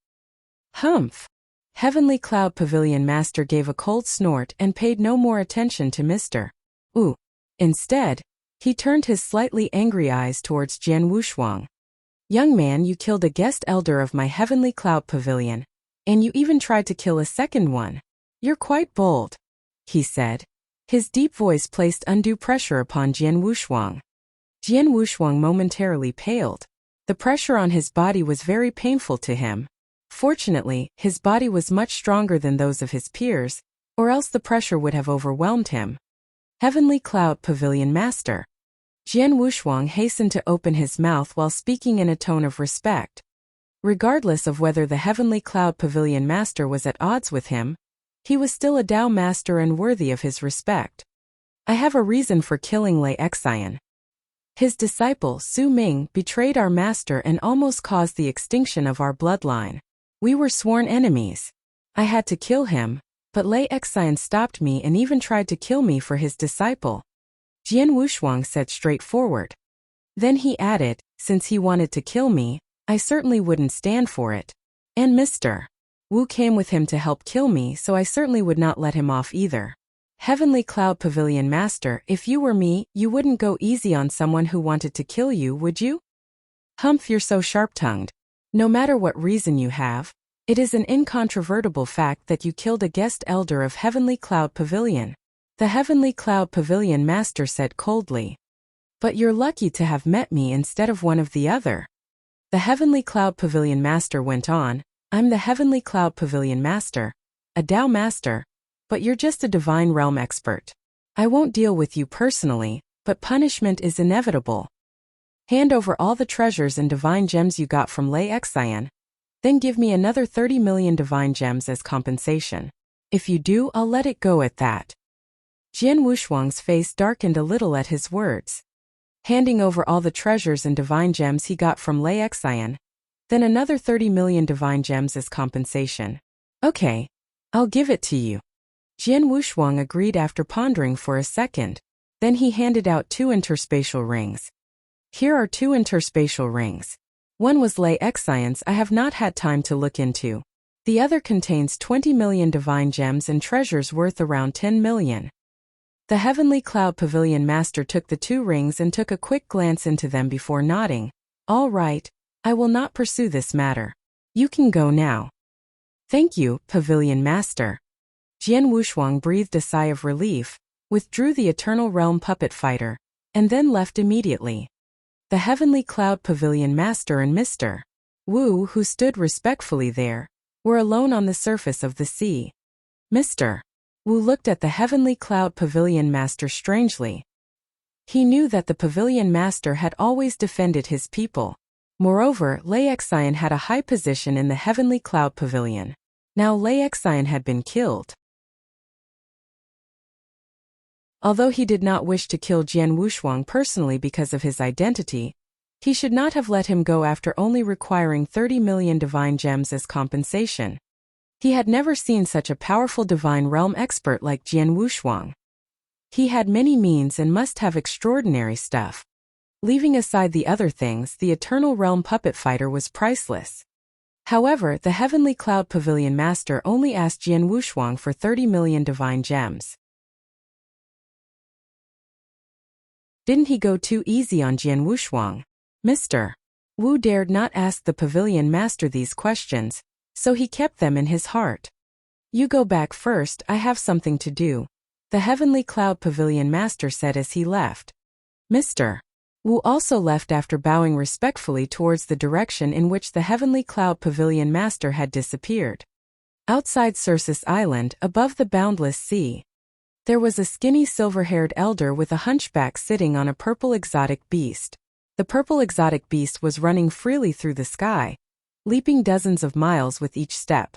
Humph. Heavenly Cloud Pavilion Master gave a cold snort and paid no more attention to Mr. Wu. Instead, he turned his slightly angry eyes towards Jian Wushuang. Young man, you killed a guest elder of my Heavenly Cloud Pavilion, and you even tried to kill a second one. You're quite bold, he said. His deep voice placed undue pressure upon Jian Wushuang. Jian Wushuang momentarily paled. The pressure on his body was very painful to him. Fortunately, his body was much stronger than those of his peers, or else the pressure would have overwhelmed him. Heavenly Cloud Pavilion Master. Jian Wushuang hastened to open his mouth while speaking in a tone of respect. Regardless of whether the Heavenly Cloud Pavilion Master was at odds with him, he was still a Dao Master and worthy of his respect. I have a reason for killing Lei Xian. His disciple, Su Ming, betrayed our master and almost caused the extinction of our bloodline. We were sworn enemies. I had to kill him, but Lei Xian stopped me and even tried to kill me for his disciple. Jian Wushuang said straightforward. Then he added, since he wanted to kill me, I certainly wouldn't stand for it. And Mr. Wu came with him to help kill me, so I certainly would not let him off either. Heavenly Cloud Pavilion Master, if you were me, you wouldn't go easy on someone who wanted to kill you, would you? Humph, you're so sharp-tongued. No matter what reason you have, it is an incontrovertible fact that you killed a guest elder of Heavenly Cloud Pavilion. The Heavenly Cloud Pavilion Master said coldly. But you're lucky to have met me instead of one of the other. The Heavenly Cloud Pavilion Master went on, I'm the Heavenly Cloud Pavilion Master, a Dao Master, but you're just a Divine Realm expert. I won't deal with you personally, but punishment is inevitable. Hand over all the treasures and divine gems you got from Lei Xian, then give me another 30 million divine gems as compensation. If you do, I'll let it go at that. Jian Wushuang's face darkened a little at his words. Handing over all the treasures and divine gems he got from Lei Xian, then another 30 million divine gems as compensation. Okay, I'll give it to you. Jian Wushuang agreed after pondering for a second. Then he handed out 2 interspatial rings. Here are 2 interspatial rings. One was Lei Xian's I have not had time to look into. The other contains 20 million divine gems and treasures worth around 10 million. The Heavenly Cloud Pavilion Master took the 2 rings and took a quick glance into them before nodding. All right, I will not pursue this matter. You can go now. Thank you, Pavilion Master. Jian Wushuang breathed a sigh of relief, withdrew the Eternal Realm puppet fighter, and then left immediately. The Heavenly Cloud Pavilion Master and Mr. Wu, who stood respectfully there, were alone on the surface of the sea. Mr. Wu looked at the Heavenly Cloud Pavilion Master strangely. He knew that the Pavilion Master had always defended his people. Moreover, Lei Xian had a high position in the Heavenly Cloud Pavilion. Now Lei Xian had been killed. Although he did not wish to kill Jian Wushuang personally because of his identity, he should not have let him go after only requiring 30 million divine gems as compensation. He had never seen such a powerful Divine Realm expert like Jian Wushuang. He had many means and must have extraordinary stuff. Leaving aside the other things, the Eternal Realm puppet fighter was priceless. However, the Heavenly Cloud Pavilion Master only asked Jian Wushuang for 30 million divine gems. Didn't he go too easy on Jian Wushuang? Mr. Wu dared not ask the Pavilion Master these questions, so he kept them in his heart. You go back first, I have something to do, the Heavenly Cloud Pavilion Master said as he left. Mr. Wu also left after bowing respectfully towards the direction in which the Heavenly Cloud Pavilion Master had disappeared. Outside Circeus Island, above the boundless sea, there was a skinny silver-haired elder with a hunchback sitting on a purple exotic beast. The purple exotic beast was running freely through the sky, leaping dozens of miles with each step.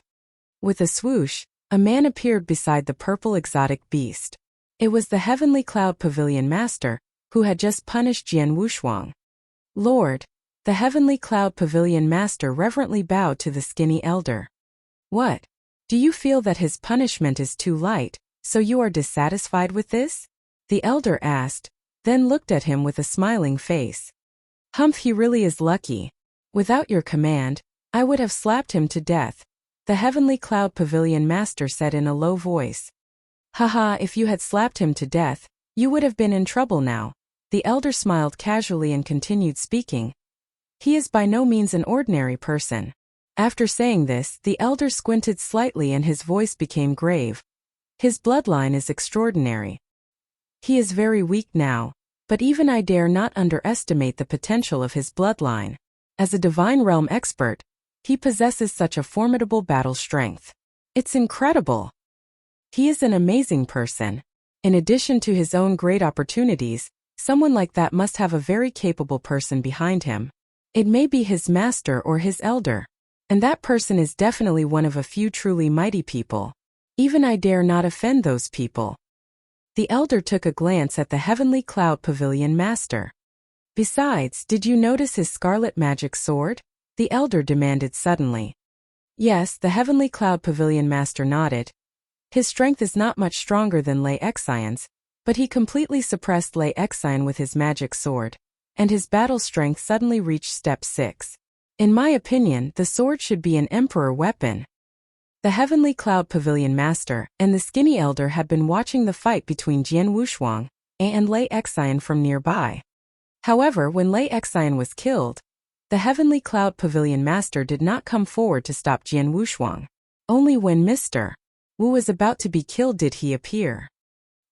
With a swoosh, a man appeared beside the purple exotic beast. It was the Heavenly Cloud Pavilion Master, who had just punished Jian Wushuang. Lord, the Heavenly Cloud Pavilion Master reverently bowed to the skinny elder. What? Do you feel that his punishment is too light, so you are dissatisfied with this? The elder asked, then looked at him with a smiling face. Humph, he really is lucky. Without your command, I would have slapped him to death, the Heavenly Cloud Pavilion Master said in a low voice. Haha, if you had slapped him to death, you would have been in trouble now. The elder smiled casually and continued speaking. He is by no means an ordinary person. After saying this, the elder squinted slightly and his voice became grave. His bloodline is extraordinary. He is very weak now, but even I dare not underestimate the potential of his bloodline. As a divine realm expert, he possesses such a formidable battle strength. It's incredible. He is an amazing person. In addition to his own great opportunities, someone like that must have a very capable person behind him. It may be his master or his elder. And that person is definitely one of a few truly mighty people. Even I dare not offend those people. The elder took a glance at the Heavenly Cloud Pavilion Master. Besides, did you notice his scarlet magic sword? The elder demanded suddenly. Yes, the Heavenly Cloud Pavilion Master nodded. His strength is not much stronger than Lei Xion's, but he completely suppressed Lei Xion with his magic sword, and his battle strength suddenly reached step 6. In my opinion, the sword should be an emperor weapon. The Heavenly Cloud Pavilion Master and the skinny elder had been watching the fight between Jian Wushuang and Lei Xion from nearby. However, when Lei Xion was killed, the Heavenly Cloud Pavilion Master did not come forward to stop Jian Wushuang. Only when Mr. Wu was about to be killed did he appear.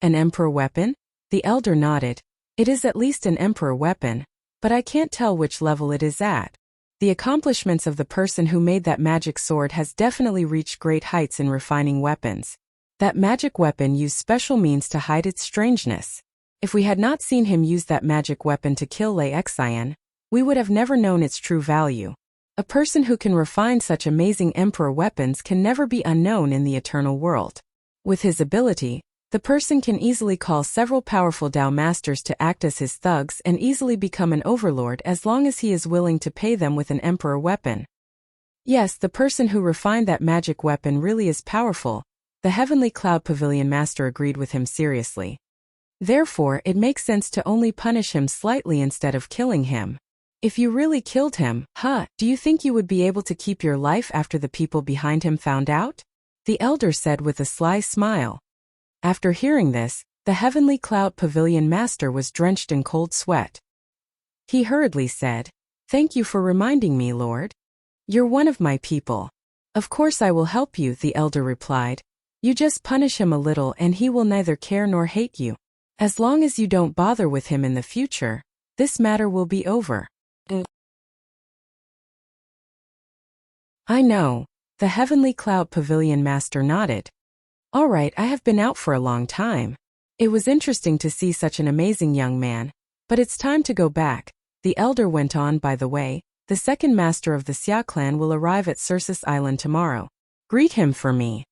An emperor weapon? The elder nodded. It is at least an emperor weapon, but I can't tell which level it is at. The accomplishments of the person who made that magic sword has definitely reached great heights in refining weapons. That magic weapon used special means to hide its strangeness. If we had not seen him use that magic weapon to kill Lei Xion, we would have never known its true value. A person who can refine such amazing emperor weapons can never be unknown in the eternal world. With his ability, the person can easily call several powerful Dao masters to act as his thugs and easily become an overlord as long as he is willing to pay them with an emperor weapon. Yes, the person who refined that magic weapon really is powerful, the Heavenly Cloud Pavilion Master agreed with him seriously. Therefore, it makes sense to only punish him slightly instead of killing him. If you really killed him, do you think you would be able to keep your life after the people behind him found out? The elder said with a sly smile. After hearing this, the Heavenly Cloud Pavilion Master was drenched in cold sweat. He hurriedly said, "Thank you for reminding me, Lord. You're one of my people. Of course I will help you," the elder replied. "You just punish him a little and he will neither care nor hate you. As long as you don't bother with him in the future, this matter will be over." I know, the Heavenly Cloud Pavilion Master nodded. All right, I have been out for a long time. It was interesting to see such an amazing young man, but it's time to go back. The elder went on. By the way, the second master of the Xia clan will arrive at Circus Island tomorrow. Greet him for me.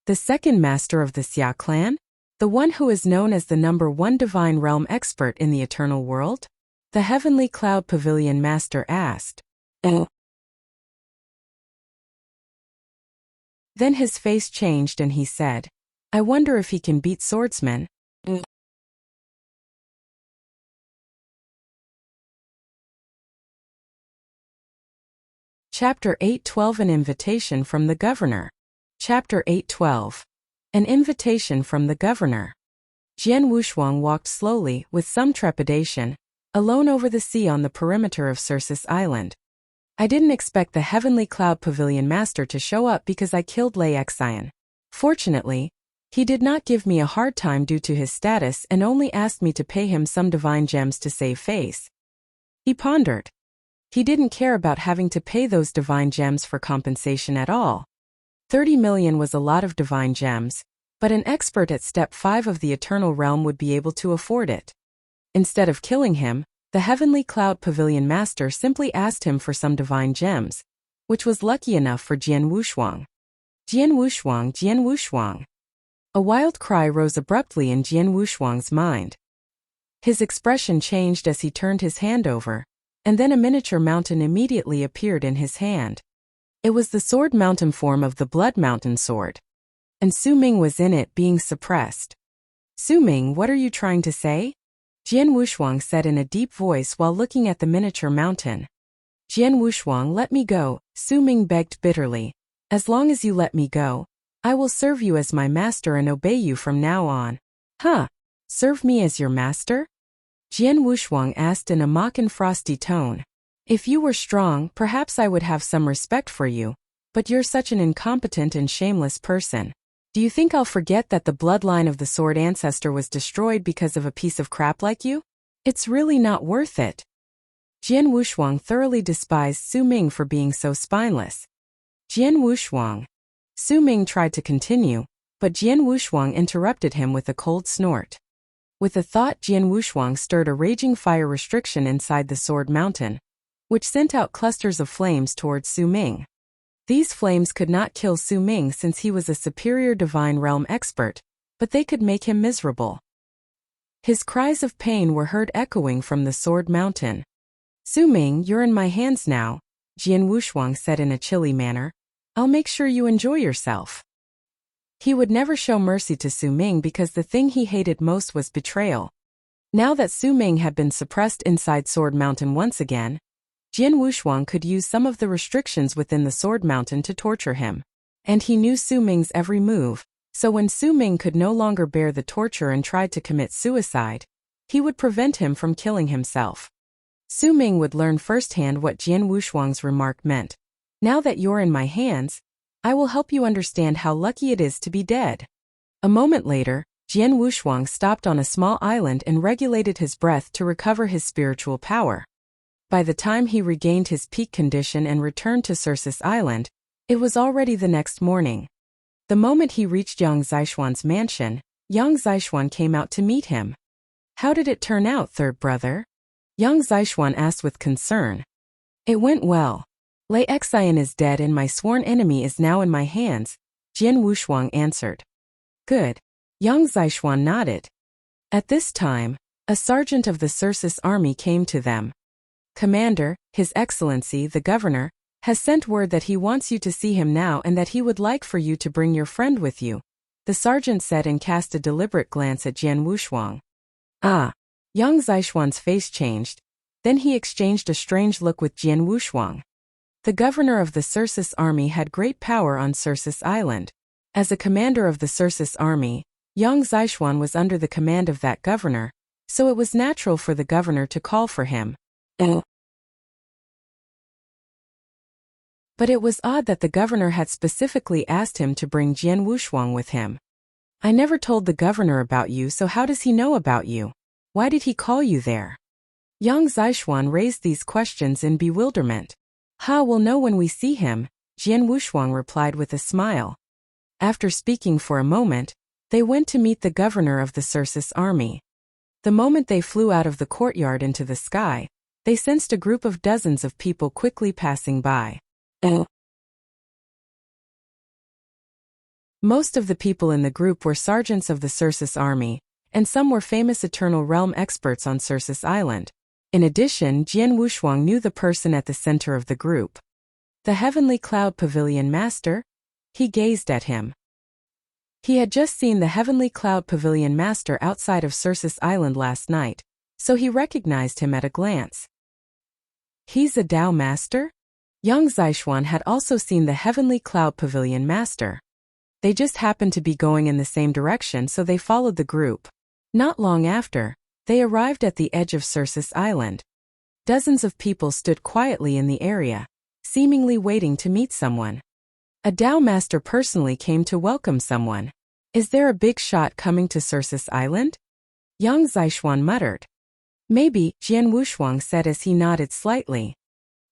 The second master of the Xia clan? The one who is known as the #1 divine realm expert in the eternal world? The Heavenly Cloud Pavilion Master asked. Then his face changed and he said, "I wonder if he can beat Swordsman." Chapter 8:12 An Invitation from the Governor. Chapter 8:12. An Invitation from the Governor. Jian Wushuang walked slowly, with some trepidation, alone over the sea on the perimeter of Circus Island. I didn't expect the Heavenly Cloud Pavilion Master to show up because I killed Lei Xion. Fortunately, he did not give me a hard time due to his status and only asked me to pay him some divine gems to save face. He pondered. He didn't care about having to pay those divine gems for compensation at all. 30 million was a lot of divine gems, but an expert at step 5 of the Eternal Realm would be able to afford it. Instead of killing him, The Heavenly Cloud Pavilion Master simply asked him for some divine gems, which was lucky enough for Jian Wushuang. Jian Wushuang, Jian Wushuang. A wild cry rose abruptly in Jian Wushuang's mind. His expression changed as he turned his hand over, and then a miniature mountain immediately appeared in his hand. It was the sword mountain form of the Blood Mountain sword. And Su Ming was in it, being suppressed. Su Ming, what are you trying to say? Jian Wushuang said in a deep voice while looking at the miniature mountain. Jian Wushuang, let me go, Su Ming begged bitterly. As long as you let me go, I will serve you as my master and obey you from now on. Huh? Serve me as your master? Jian Wushuang asked in a mock and frosty tone. If you were strong, perhaps I would have some respect for you, but you're such an incompetent and shameless person. Do you think I'll forget that the bloodline of the sword ancestor was destroyed because of a piece of crap like you? It's really not worth it. Jian Wushuang thoroughly despised Su Ming for being so spineless. Jian Wushuang. Su Ming tried to continue, but Jian Wushuang interrupted him with a cold snort. With a thought, Jian Wushuang stirred a raging fire restriction inside the sword mountain, which sent out clusters of flames towards Su Ming. These flames could not kill Su Ming since he was a superior divine realm expert, but they could make him miserable. His cries of pain were heard echoing from the sword mountain. Su Ming, you're in my hands now, Jian Wushuang said in a chilly manner. I'll make sure you enjoy yourself. He would never show mercy to Su Ming because the thing he hated most was betrayal. Now that Su Ming had been suppressed inside Sword Mountain once again, Jian Wushuang could use some of the restrictions within the Sword Mountain to torture him. And he knew Su Ming's every move, so when Su Ming could no longer bear the torture and tried to commit suicide, he would prevent him from killing himself. Su Ming would learn firsthand what Jian Wushuang's remark meant. Now that you're in my hands, I will help you understand how lucky it is to be dead. A moment later, Jian Wushuang stopped on a small island and regulated his breath to recover his spiritual power. By the time he regained his peak condition and returned to Circe's Island, it was already the next morning. The moment he reached Yang Zishuan's mansion, Yang Zishuan came out to meet him. How did it turn out, third brother? Yang Zishuan asked with concern. It went well. Lei Xian is dead and my sworn enemy is now in my hands, Jian Wushuang answered. Good. Yang Zishuan nodded. At this time, a sergeant of the Circe's army came to them. Commander, His Excellency the Governor, has sent word that he wants you to see him now and that he would like for you to bring your friend with you, the sergeant said and cast a deliberate glance at Jian Wushuang. Ah! Yang Zishuan's face changed, then he exchanged a strange look with Jian Wushuang. The governor of the Circe's army had great power on Circe's Island. As a commander of the Circe's army, Yang Zishuan was under the command of that governor, so it was natural for the governor to call for him. But it was odd that the governor had specifically asked him to bring Jian Wushuang with him. I never told the governor about you, so how does he know about you? Why did he call you there? Yang Zishuan raised these questions in bewilderment. We'll know when we see him, Jian Wushuang replied with a smile. After speaking for a moment, they went to meet the governor of the Circe's army. The moment they flew out of the courtyard into the sky, they sensed a group of dozens of people quickly passing by. Most of the people in the group were sergeants of the Circe's army, and some were famous Eternal Realm experts on Circe's Island. In addition, Jian Wushuang knew the person at the center of the group. The Heavenly Cloud Pavilion Master? He gazed at him. He had just seen the Heavenly Cloud Pavilion Master outside of Circe's Island last night, so he recognized him at a glance. He's a Dao Master? Yang Zishuan had also seen the Heavenly Cloud Pavilion Master. They just happened to be going in the same direction, so they followed the group. Not long after, they arrived at the edge of Circe's Island. Dozens of people stood quietly in the area, seemingly waiting to meet someone. A Dao Master personally came to welcome someone. Is there a big shot coming to Circe's Island? Yang Zishuan muttered. Maybe, Jian Wushuang said as he nodded slightly.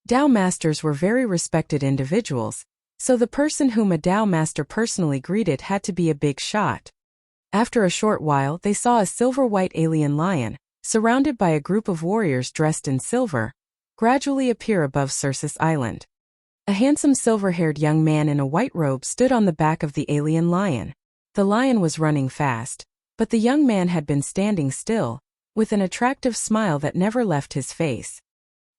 Dao Masters were very respected individuals, so the person whom a Dao Master personally greeted had to be a big shot. After a short while they saw a silver-white alien lion, surrounded by a group of warriors dressed in silver, gradually appear above Circus Island. A handsome silver-haired young man in a white robe stood on the back of the alien lion. The lion was running fast, but the young man had been standing still, with an attractive smile that never left his face.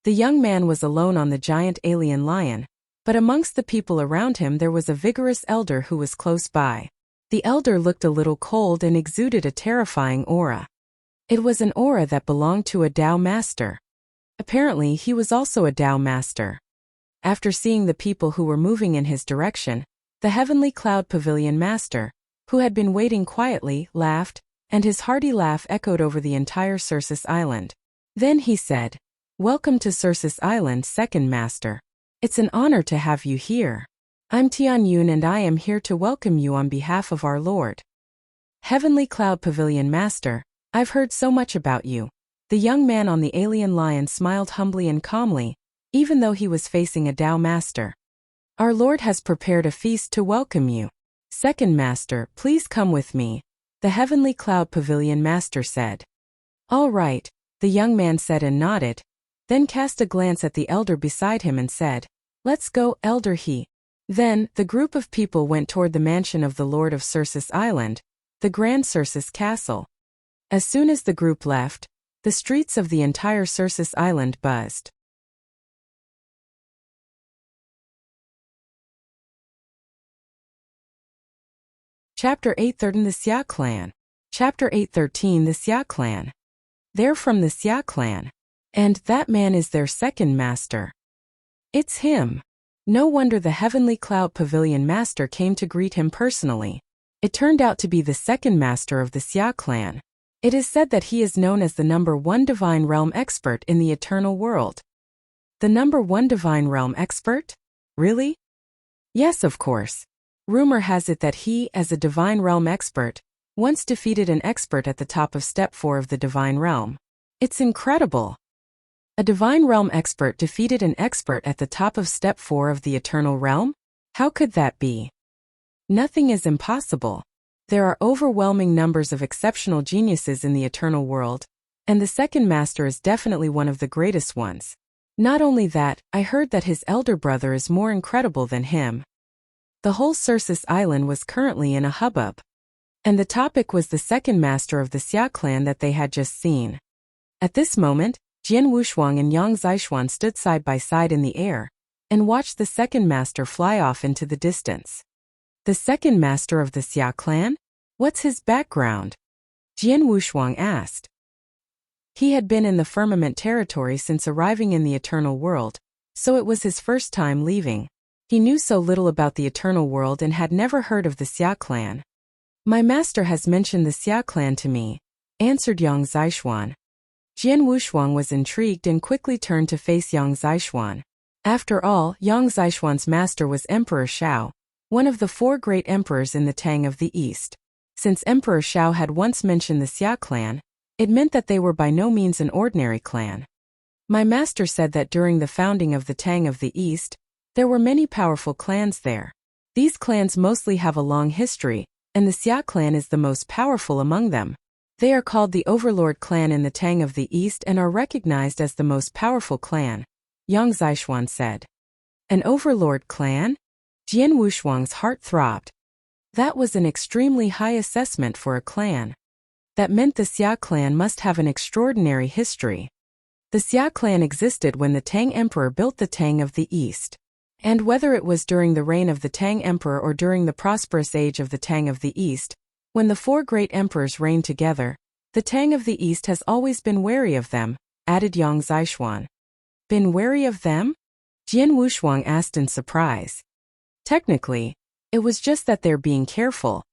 The young man was alone on the giant alien lion, but amongst the people around him there was a vigorous elder who was close by. The elder looked a little cold and exuded a terrifying aura. It was an aura that belonged to a Tao master. Apparently he was also a Tao master. After seeing the people who were moving in his direction, the Heavenly Cloud Pavilion master, who had been waiting quietly, laughed, and his hearty laugh echoed over the entire Circus Island. Then he said, "Welcome to Circus Island, Second Master. It's an honor to have you here. I'm Tian Yun and I am here to welcome you on behalf of our Lord." Heavenly Cloud Pavilion Master, I've heard so much about you. The young man on the alien lion smiled humbly and calmly, even though he was facing a Tao master. Our Lord has prepared a feast to welcome you. Second Master, please come with me, the Heavenly Cloud Pavilion Master said. All right, the young man said and nodded, then cast a glance at the elder beside him and said, "Let's go, Elder he." Then, the group of people went toward the mansion of the Lord of Circus Island, the Grand Circus Castle. As soon as the group left, the streets of the entire Circus Island buzzed. Chapter 8:13 The Xia Clan. Chapter 8:13 The Xia Clan. They're from the Xia Clan. And that man is their second master. It's him. No wonder the Heavenly Cloud Pavilion Master came to greet him personally. It turned out to be the second master of the Xia Clan. It is said that he is known as the #1 Divine Realm expert in the Eternal World. The #1 Divine Realm expert? Really? Yes, of course. Rumor has it that he, as a Divine Realm expert, once defeated an expert at the top of Step 4 of the Divine Realm. It's incredible. A Divine Realm expert defeated an expert at the top of Step 4 of the Eternal Realm? How could that be? Nothing is impossible. There are overwhelming numbers of exceptional geniuses in the Eternal World, and the second master is definitely one of the greatest ones. Not only that, I heard that his elder brother is more incredible than him. The whole Circus Island was currently in a hubbub. And the topic was the second master of the Xia clan that they had just seen. At this moment, Jian Wushuang and Yang Zixuan stood side by side in the air, and watched the second master fly off into the distance. The second master of the Xia clan? What's his background? Jian Wushuang asked. He had been in the firmament territory since arriving in the Eternal World, so it was his first time leaving. He knew so little about the Eternal World and had never heard of the Xia clan. My master has mentioned the Xia clan to me, answered Yang Zixuan. Jian Wushuang was intrigued and quickly turned to face Yang Zixuan. After all, Yang Zixuan's master was Emperor Shao, one of the 4 great emperors in the Tang of the East. Since Emperor Shao had once mentioned the Xia clan, it meant that they were by no means an ordinary clan. My master said that during the founding of the Tang of the East, there were many powerful clans there. These clans mostly have a long history, and the Xia clan is the most powerful among them. They are called the Overlord clan in the Tang of the East and are recognized as the most powerful clan, Yang Zixuan said. An Overlord clan? Jian Wushuang's heart throbbed. That was an extremely high assessment for a clan. That meant the Xia clan must have an extraordinary history. The Xia clan existed when the Tang Emperor built the Tang of the East. And whether it was during the reign of the Tang Emperor or during the prosperous age of the Tang of the East, when the 4 great emperors reigned together, the Tang of the East has always been wary of them, added Yang Zixuan. Been wary of them? Jian Wushuang asked in surprise. Technically, it was just that they're being careful.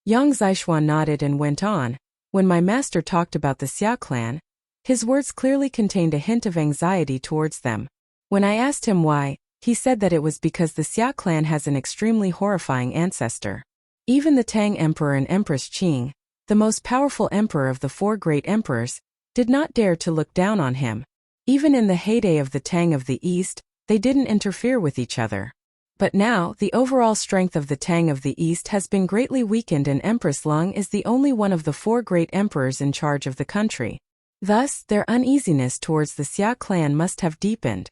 Yang Zixuan nodded and went on. When my master talked about the Xia clan, his words clearly contained a hint of anxiety towards them. When I asked him why, he said that it was because the Xia clan has an extremely horrifying ancestor. Even the Tang Emperor and Empress Qing, the most powerful emperor of the 4 great emperors, did not dare to look down on him. Even in the heyday of the Tang of the East, they didn't interfere with each other. But now, the overall strength of the Tang of the East has been greatly weakened and Empress Lung is the only one of the 4 great emperors in charge of the country. Thus, their uneasiness towards the Xia clan must have deepened.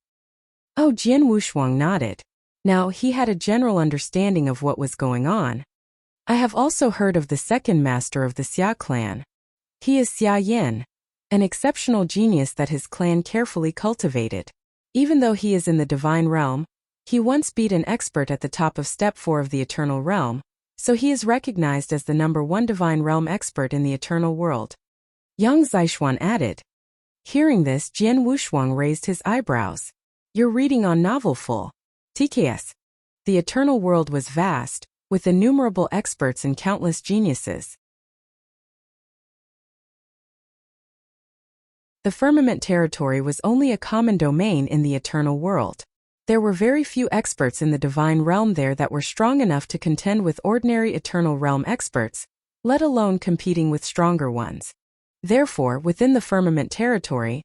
Oh, Jian Wushuang nodded. Now, he had a general understanding of what was going on. I have also heard of the second master of the Xia clan. He is Xia Yan, an exceptional genius that his clan carefully cultivated. Even though he is in the divine realm, he once beat an expert at the top of step 4 of the eternal realm, so he is recognized as the #1 divine realm expert in the eternal world. Yang Zishuan added. Hearing this, Jian Wushuang raised his eyebrows. You're reading on novelful. TKS. The eternal world was vast, with innumerable experts and countless geniuses. The firmament territory was only a common domain in the eternal world. There were very few experts in the divine realm there that were strong enough to contend with ordinary eternal realm experts, let alone competing with stronger ones. Therefore, within the firmament territory,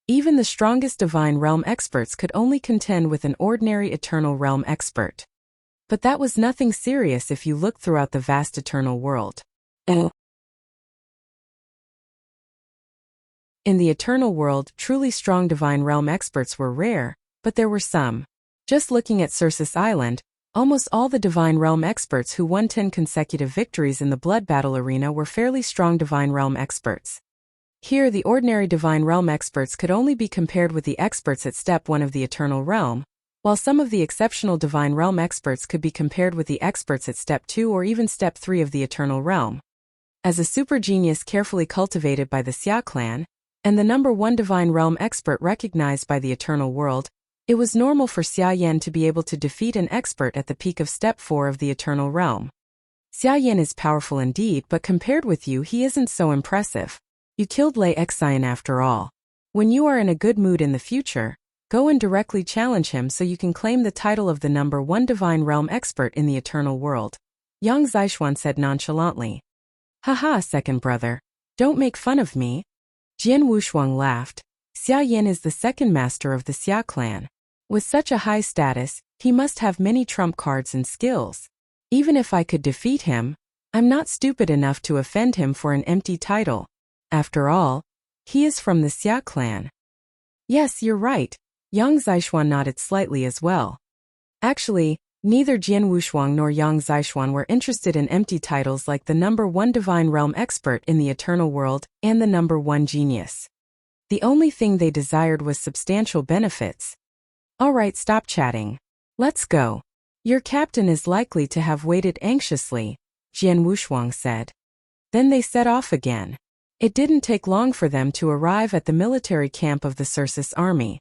even the strongest divine realm experts could only contend with an ordinary eternal realm expert. But that was nothing serious if you look throughout the vast eternal world. In the eternal world, truly strong divine realm experts were rare, but there were some. Just looking at Circus Island, almost all the divine realm experts who won 10 consecutive victories in the blood battle arena were fairly strong divine realm experts. Here, the ordinary divine realm experts could only be compared with the experts at step 1 of the eternal realm, while some of the exceptional divine realm experts could be compared with the experts at step 2 or even step 3 of the eternal realm. As a super genius carefully cultivated by the Xia clan, and the #1 divine realm expert recognized by the eternal world, it was normal for Xia Yan to be able to defeat an expert at the peak of step 4 of the eternal realm. Xia Yan is powerful indeed, but compared with you he isn't so impressive. You killed Lei Xian after all. When you are in a good mood in the future, go and directly challenge him so you can claim the title of the #1 divine realm expert in the eternal world. Yang Zishuan said nonchalantly. Haha, second brother. Don't make fun of me. Jian Wushuang laughed. Xia Yan is the second master of the Xia clan. With such a high status, he must have many trump cards and skills. Even if I could defeat him, I'm not stupid enough to offend him for an empty title. After all, he is from the Xia clan. Yes, you're right. Yang Zishuan nodded slightly as well. Actually, neither Jian Wushuang nor Yang Zishuan were interested in empty titles like the #1 divine realm expert in the eternal world and the #1 genius. The only thing they desired was substantial benefits. All right, stop chatting. Let's go. Your captain is likely to have waited anxiously, Jian Wushuang said. Then they set off again. It didn't take long for them to arrive at the military camp of the Circus army.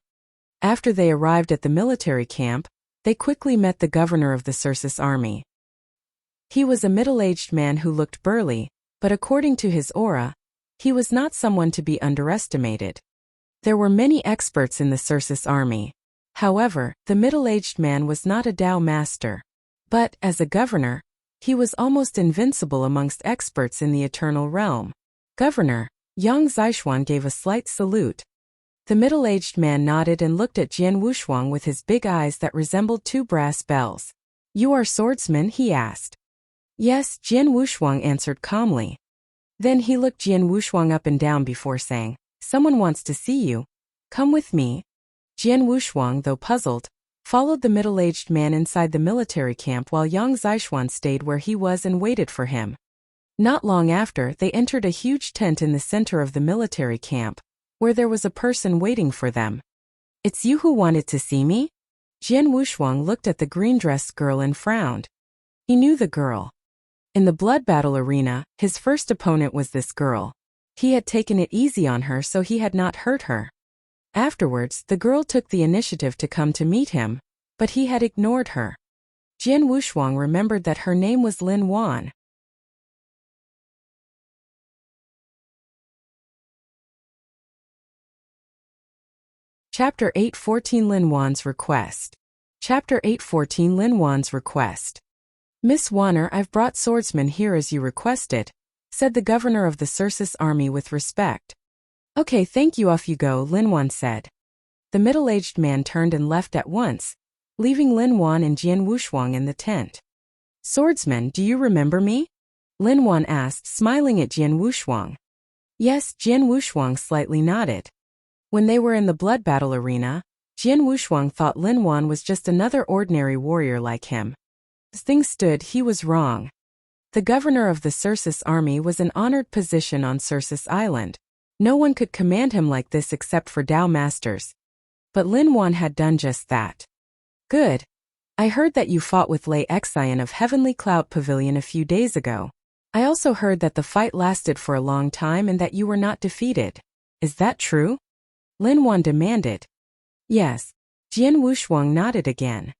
After they arrived at the military camp, they quickly met the governor of the Circus army. He was a middle-aged man who looked burly, but according to his aura, he was not someone to be underestimated. There were many experts in the Circus army. However, the middle-aged man was not a Dao master. But, as a governor, he was almost invincible amongst experts in the eternal realm. Governor, Yang Zishuan gave a slight salute. The middle-aged man nodded and looked at Jian Wushuang with his big eyes that resembled 2 brass bells. You are Swordsman? He asked. Yes, Jian Wushuang answered calmly. Then he looked Jian Wushuang up and down before saying, Someone wants to see you. Come with me. Jian Wushuang, though puzzled, followed the middle-aged man inside the military camp while Yang Zishuan stayed where he was and waited for him. Not long after, they entered a huge tent in the center of the military camp, where there was a person waiting for them. It's you who wanted to see me? Jian Wushuang looked at the green-dressed girl and frowned. He knew the girl. In the blood battle arena, his first opponent was this girl. He had taken it easy on her so he had not hurt her. Afterwards, the girl took the initiative to come to meet him, but he had ignored her. Jian Wushuang remembered that her name was Lin Wan. Chapter 8:14 Lin Wan's Request. Chapter 8:14 Lin Wan's Request. Miss Wanner, I've brought Swordsman here as you requested, said the governor of the Circus army with respect. Okay, thank you, off you go, Lin Wan said. The middle-aged man turned and left at once, leaving Lin Wan and Jian Wushuang in the tent. Swordsman, do you remember me? Lin Wan asked, smiling at Jian Wushuang. Yes, Jian Wushuang slightly nodded. When they were in the blood battle arena, Jian Wushuang thought Lin Wan was just another ordinary warrior like him. As things stood, he was wrong. The governor of the Circus army was an honored position on Circus Island. No one could command him like this except for Dao masters. But Lin Wan had done just that. Good. I heard that you fought with Lei Xian of Heavenly Cloud Pavilion a few days ago. I also heard that the fight lasted for a long time and that you were not defeated. Is that true? Lin Wan demanded. Yes. Jian Wushuang nodded again.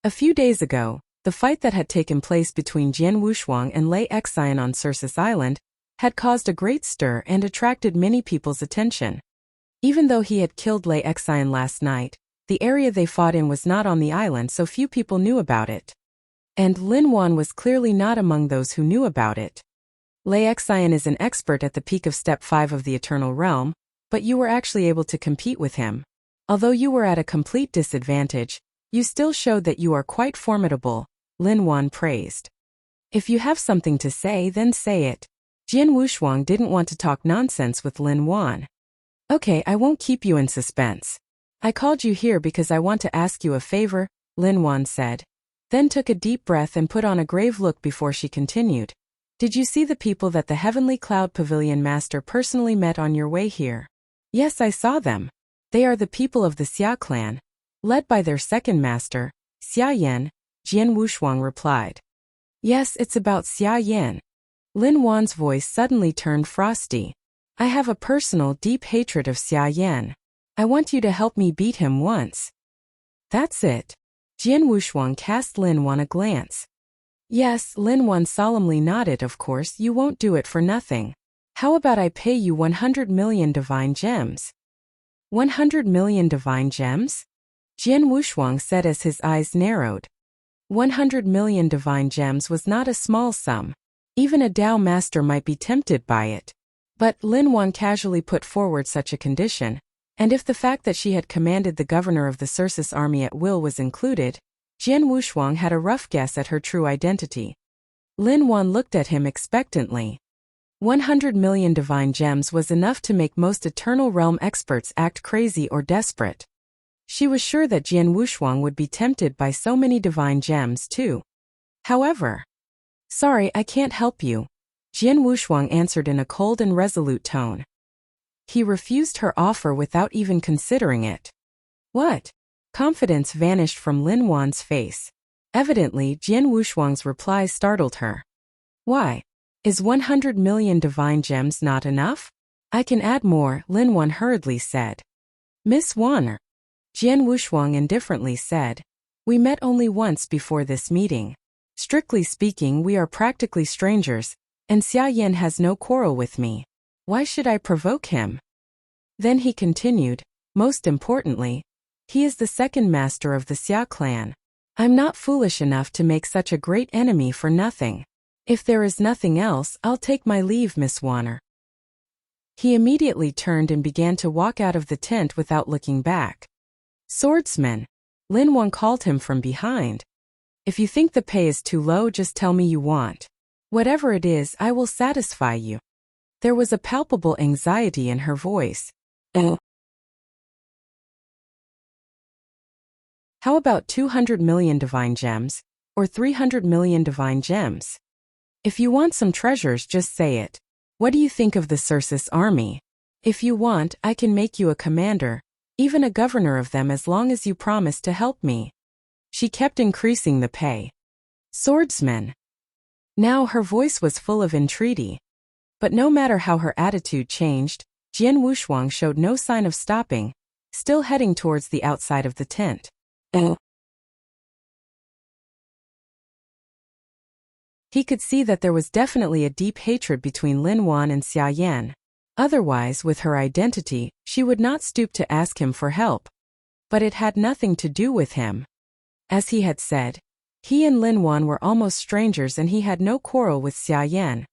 A few days ago, the fight that had taken place between Jian Wushuang and Lei Xian on Circus Island had caused a great stir and attracted many people's attention. Even though he had killed Lei Xian last night, the area they fought in was not on the island, so few people knew about it. And Lin Wan was clearly not among those who knew about it. Lei Xian is an expert at the peak of Step 5 of the Eternal Realm, but you were actually able to compete with him. Although you were at a complete disadvantage, you still showed that you are quite formidable, Lin Wan praised. If you have something to say, then say it. Jian Wushuang didn't want to talk nonsense with Lin Wan. Okay, I won't keep you in suspense. I called you here because I want to ask you a favor, Lin Wan said. Then took a deep breath and put on a grave look before she continued. Did you see the people that the Heavenly Cloud Pavilion Master personally met on your way here? Yes, I saw them. They are the people of the Xia clan, led by their second master, Xia Yan, Jian Wushuang replied. Yes, it's about Xia Yan. Lin Wan's voice suddenly turned frosty. I have a personal, deep hatred of Xia Yan. I want you to help me beat him once. That's it. Jian Wushuang cast Lin Wan a glance. Yes, Lin Wan solemnly nodded. Of course, you won't do it for nothing. How about I pay you 100 million divine gems? 100 million divine gems? Jian Wushuang said as his eyes narrowed. 100 million divine gems was not a small sum. Even a Dao master might be tempted by it. But Lin Wan casually put forward such a condition, and if the fact that she had commanded the governor of the Circus army at will was included, Jian Wushuang had a rough guess at her true identity. Lin Wan looked at him expectantly. 100 million divine gems was enough to make most Eternal Realm experts act crazy or desperate. She was sure that Jian Wushuang would be tempted by so many divine gems too. However, sorry, I can't help you, Jian Wushuang answered in a cold and resolute tone. He refused her offer without even considering it. What? Confidence vanished from Lin Wan's face. Evidently, Jian Wushuang's reply startled her. Why? Is 100 million divine gems not enough? I can add more, Lin Wan hurriedly said. Miss Wan, Jian Wushuang indifferently said. We met only once before this meeting. Strictly speaking, we are practically strangers, and Xia Yan has no quarrel with me. Why should I provoke him? Then he continued, most importantly, he is the second master of the Xia clan. I'm not foolish enough to make such a great enemy for nothing. If there is nothing else, I'll take my leave, Miss Wanner. He immediately turned and began to walk out of the tent without looking back. Swordsman, Lin Wan called him from behind. If you think the pay is too low, just tell me you want. Whatever it is, I will satisfy you. There was a palpable anxiety in her voice. How about 200 million divine gems, or 300 million divine gems? If you want some treasures, just say it. What do you think of the Circus army? If you want, I can make you a commander, even a governor of them, as long as you promise to help me. She kept increasing the pay. Swordsman. Now her voice was full of entreaty. But no matter how her attitude changed, Jian Wushuang showed no sign of stopping, still heading towards the outside of the tent. He could see that there was definitely a deep hatred between Lin Wan and Xia Yan. Otherwise, with her identity, she would not stoop to ask him for help. But it had nothing to do with him. As he had said, he and Lin Wan were almost strangers and he had no quarrel with Xia Yan.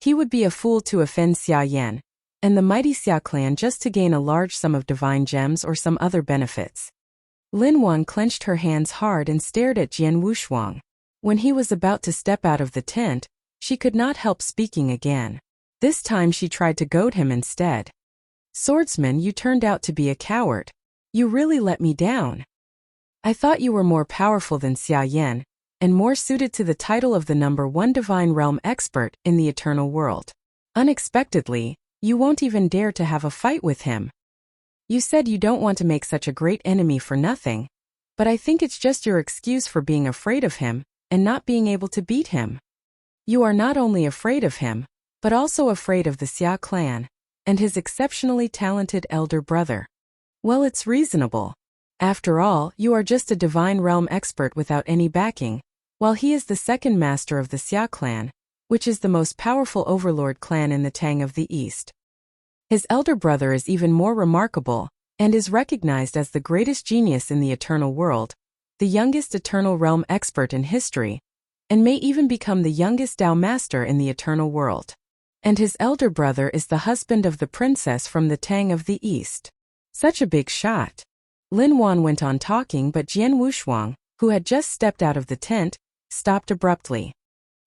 He would be a fool to offend Xia Yan and the mighty Xia clan just to gain a large sum of divine gems or some other benefits. Lin Wan clenched her hands hard and stared at Jian Wushuang. When he was about to step out of the tent, she could not help speaking again. This time she tried to goad him instead. Swordsman, you turned out to be a coward. You really let me down. I thought you were more powerful than Xia Yan, and more suited to the title of the #1 divine realm expert in the eternal world. Unexpectedly, you won't even dare to have a fight with him. You said you don't want to make such a great enemy for nothing, but I think it's just your excuse for being afraid of him and not being able to beat him. You are not only afraid of him, but also afraid of the Xia clan and his exceptionally talented elder brother. Well, it's reasonable. After all, you are just a divine realm expert without any backing, while he is the second master of the Xia clan, which is the most powerful overlord clan in the Tang of the East. His elder brother is even more remarkable, and is recognized as the greatest genius in the eternal world, the youngest eternal realm expert in history, and may even become the youngest Dao master in the eternal world. And his elder brother is the husband of the princess from the Tang of the East. Such a big shot. Lin Wan went on talking, but Jian Wushuang, who had just stepped out of the tent, stopped abruptly.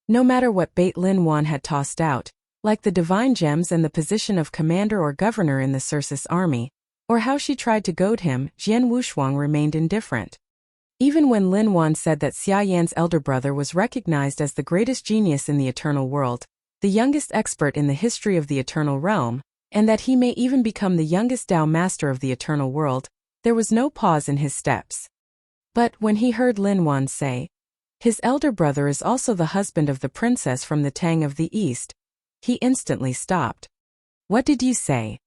No matter what bait Lin Wan had tossed out, like the divine gems and the position of commander or governor in the Circe's army, or how she tried to goad him, Jian Wushuang remained indifferent. Even when Lin Wan said that Xia Yan's elder brother was recognized as the greatest genius in the eternal world, the youngest expert in the history of the eternal realm, and that he may even become the youngest Dao master of the eternal world, there was no pause in his steps. But when he heard Lin Wan say, his elder brother is also the husband of the princess from the Tang of the East, he instantly stopped. What did you say?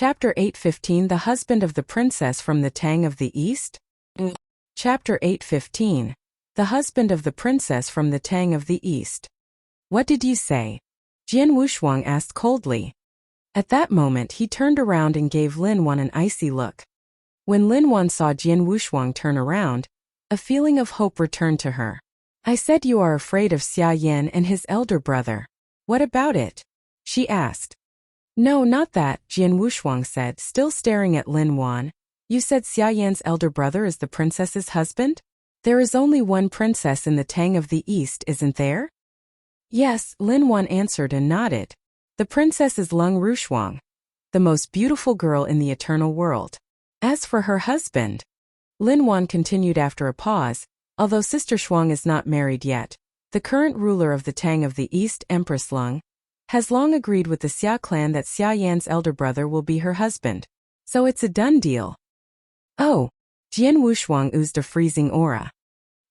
Chapter 8:15 The husband of the princess from the Tang of the East? Chapter 8:15 The husband of the princess from the Tang of the East. What did you say? Jian Wushuang asked coldly. At that moment he turned around and gave Lin Wan an icy look. When Lin Wan saw Jian Wushuang turn around, a feeling of hope returned to her. I said you are afraid of Xia Yan and his elder brother. What about it? She asked. No, not that, Jian Wushuang said, still staring at Lin Wan. You said Xia Yan's elder brother is the princess's husband? There is only one princess in the Tang of the East, isn't there? Yes, Lin Wan answered and nodded. The princess is Lung Rushuang, the most beautiful girl in the eternal world. As for her husband, Lin Wan continued after a pause, although Sister Shuang is not married yet, the current ruler of the Tang of the East, Empress Lung, has long agreed with the Xia clan that Xia Yan's elder brother will be her husband. So it's a done deal. Oh, Jian Wushuang oozed a freezing aura.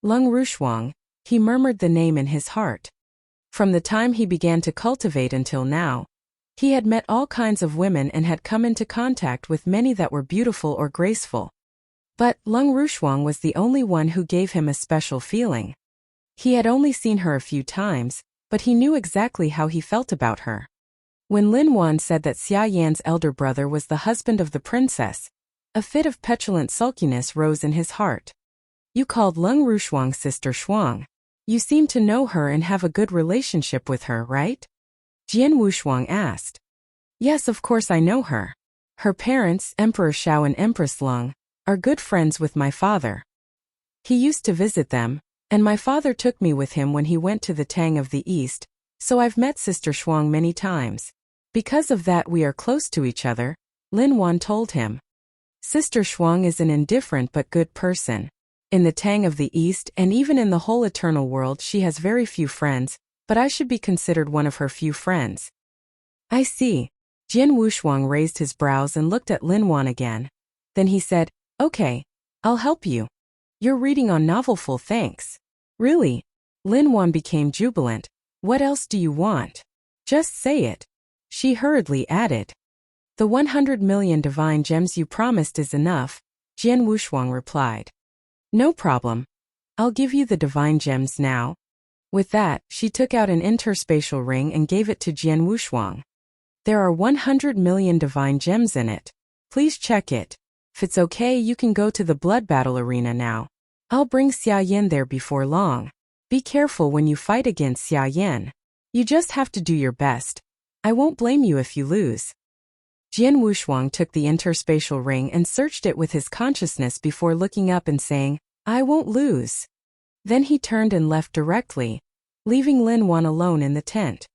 Lung Rushuang, he murmured the name in his heart. From the time he began to cultivate until now, he had met all kinds of women and had come into contact with many that were beautiful or graceful. But Lung Rushuang was the only one who gave him a special feeling. He had only seen her a few times, but he knew exactly how he felt about her. When Lin Wan said that Xia Yan's elder brother was the husband of the princess, a fit of petulant sulkiness rose in his heart. You called Lung Rushuang Sister Shuang. You seem to know her and have a good relationship with her, right? Jian Wushuang asked. Yes, of course I know her. Her parents, Emperor Shao and Empress Lung, are good friends with my father. He used to visit them, and my father took me with him when he went to the Tang of the East, so I've met Sister Shuang many times. Because of that we are close to each other, Lin Wan told him. Sister Shuang is an indifferent but good person. In the Tang of the East and even in the whole eternal world she has very few friends, but I should be considered one of her few friends. I see. Jian Wushuang raised his brows and looked at Lin Wan again. Then he said, Okay, I'll help you. You're reading on novelful, thanks. Really? Lin Wan became jubilant. What else do you want? Just say it. She hurriedly added. The 100 million divine gems you promised is enough, Jian Wushuang replied. No problem. I'll give you the divine gems now. With that, she took out an interspatial ring and gave it to Jian Wushuang. There are 100 million divine gems in it. Please check it. If it's okay, you can go to the blood battle arena now. I'll bring Xia Yan there before long. Be careful when you fight against Xia Yan. You just have to do your best. I won't blame you if you lose. Jian Wushuang took the interspatial ring and searched it with his consciousness before looking up and saying, "I won't lose." Then he turned and left directly, leaving Lin Wan alone in the tent.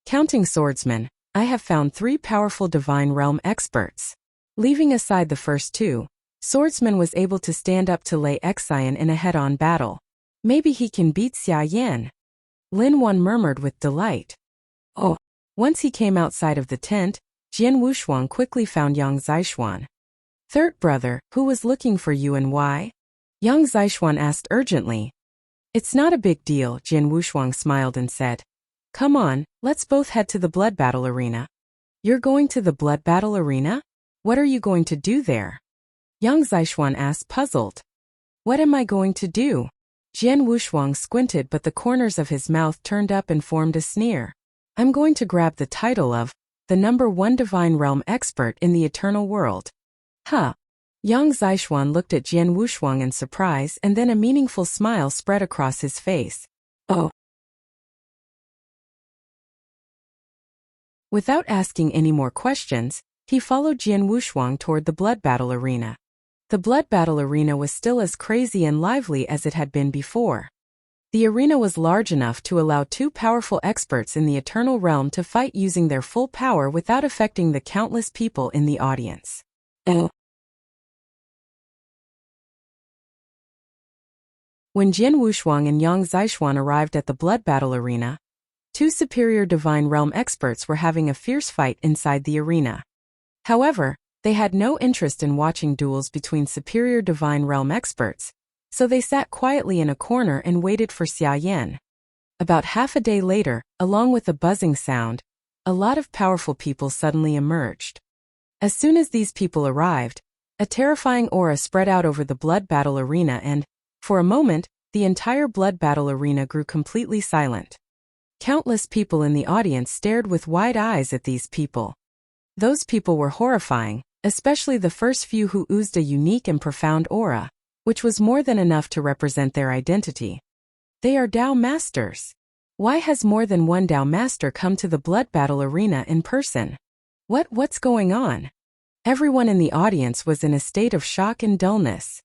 Counting Swordsman, I have found 3 powerful Divine Realm experts. Leaving aside the first 2, Swordsman was able to stand up to Lei Xian in a head-on battle. Maybe he can beat Xia Yan. Lin Wan murmured with delight. Oh. Once he came outside of the tent, Jian Wushuang quickly found Yang Zixuan. "Third brother, who was looking for you and why?" Yang Zixuan asked urgently. "It's not a big deal," Jian Wushuang smiled and said. "Come on, let's both head to the blood battle arena." "You're going to the blood battle arena? What are you going to do there?" Yang Zixuan asked, puzzled. "What am I going to do?" Jian Wushuang squinted, but the corners of his mouth turned up and formed a sneer. "I'm going to grab the title of the #1 Divine Realm expert in the Eternal World." Huh. Yang Zixuan looked at Jian Wushuang in surprise, and then a meaningful smile spread across his face. Oh. Without asking any more questions, he followed Jian Wushuang toward the blood battle arena. The blood battle arena was still as crazy and lively as it had been before. The arena was large enough to allow 2 powerful experts in the Eternal Realm to fight using their full power without affecting the countless people in the audience. When Jian Wushuang and Yang Zixuan arrived at the blood battle arena, 2 superior Divine Realm experts were having a fierce fight inside the arena. However, they had no interest in watching duels between superior Divine Realm experts, so they sat quietly in a corner and waited for Xia Yan. About half a day later, along with a buzzing sound, a lot of powerful people suddenly emerged. As soon as these people arrived, a terrifying aura spread out over the blood battle arena and, for a moment, the entire blood battle arena grew completely silent. Countless people in the audience stared with wide eyes at these people. Those people were horrifying, especially the first few who oozed a unique and profound aura, which was more than enough to represent their identity. They are Dao Masters. Why has more than one Dao Master come to the blood battle arena in person? What's going on? Everyone in the audience was in a state of shock and dullness.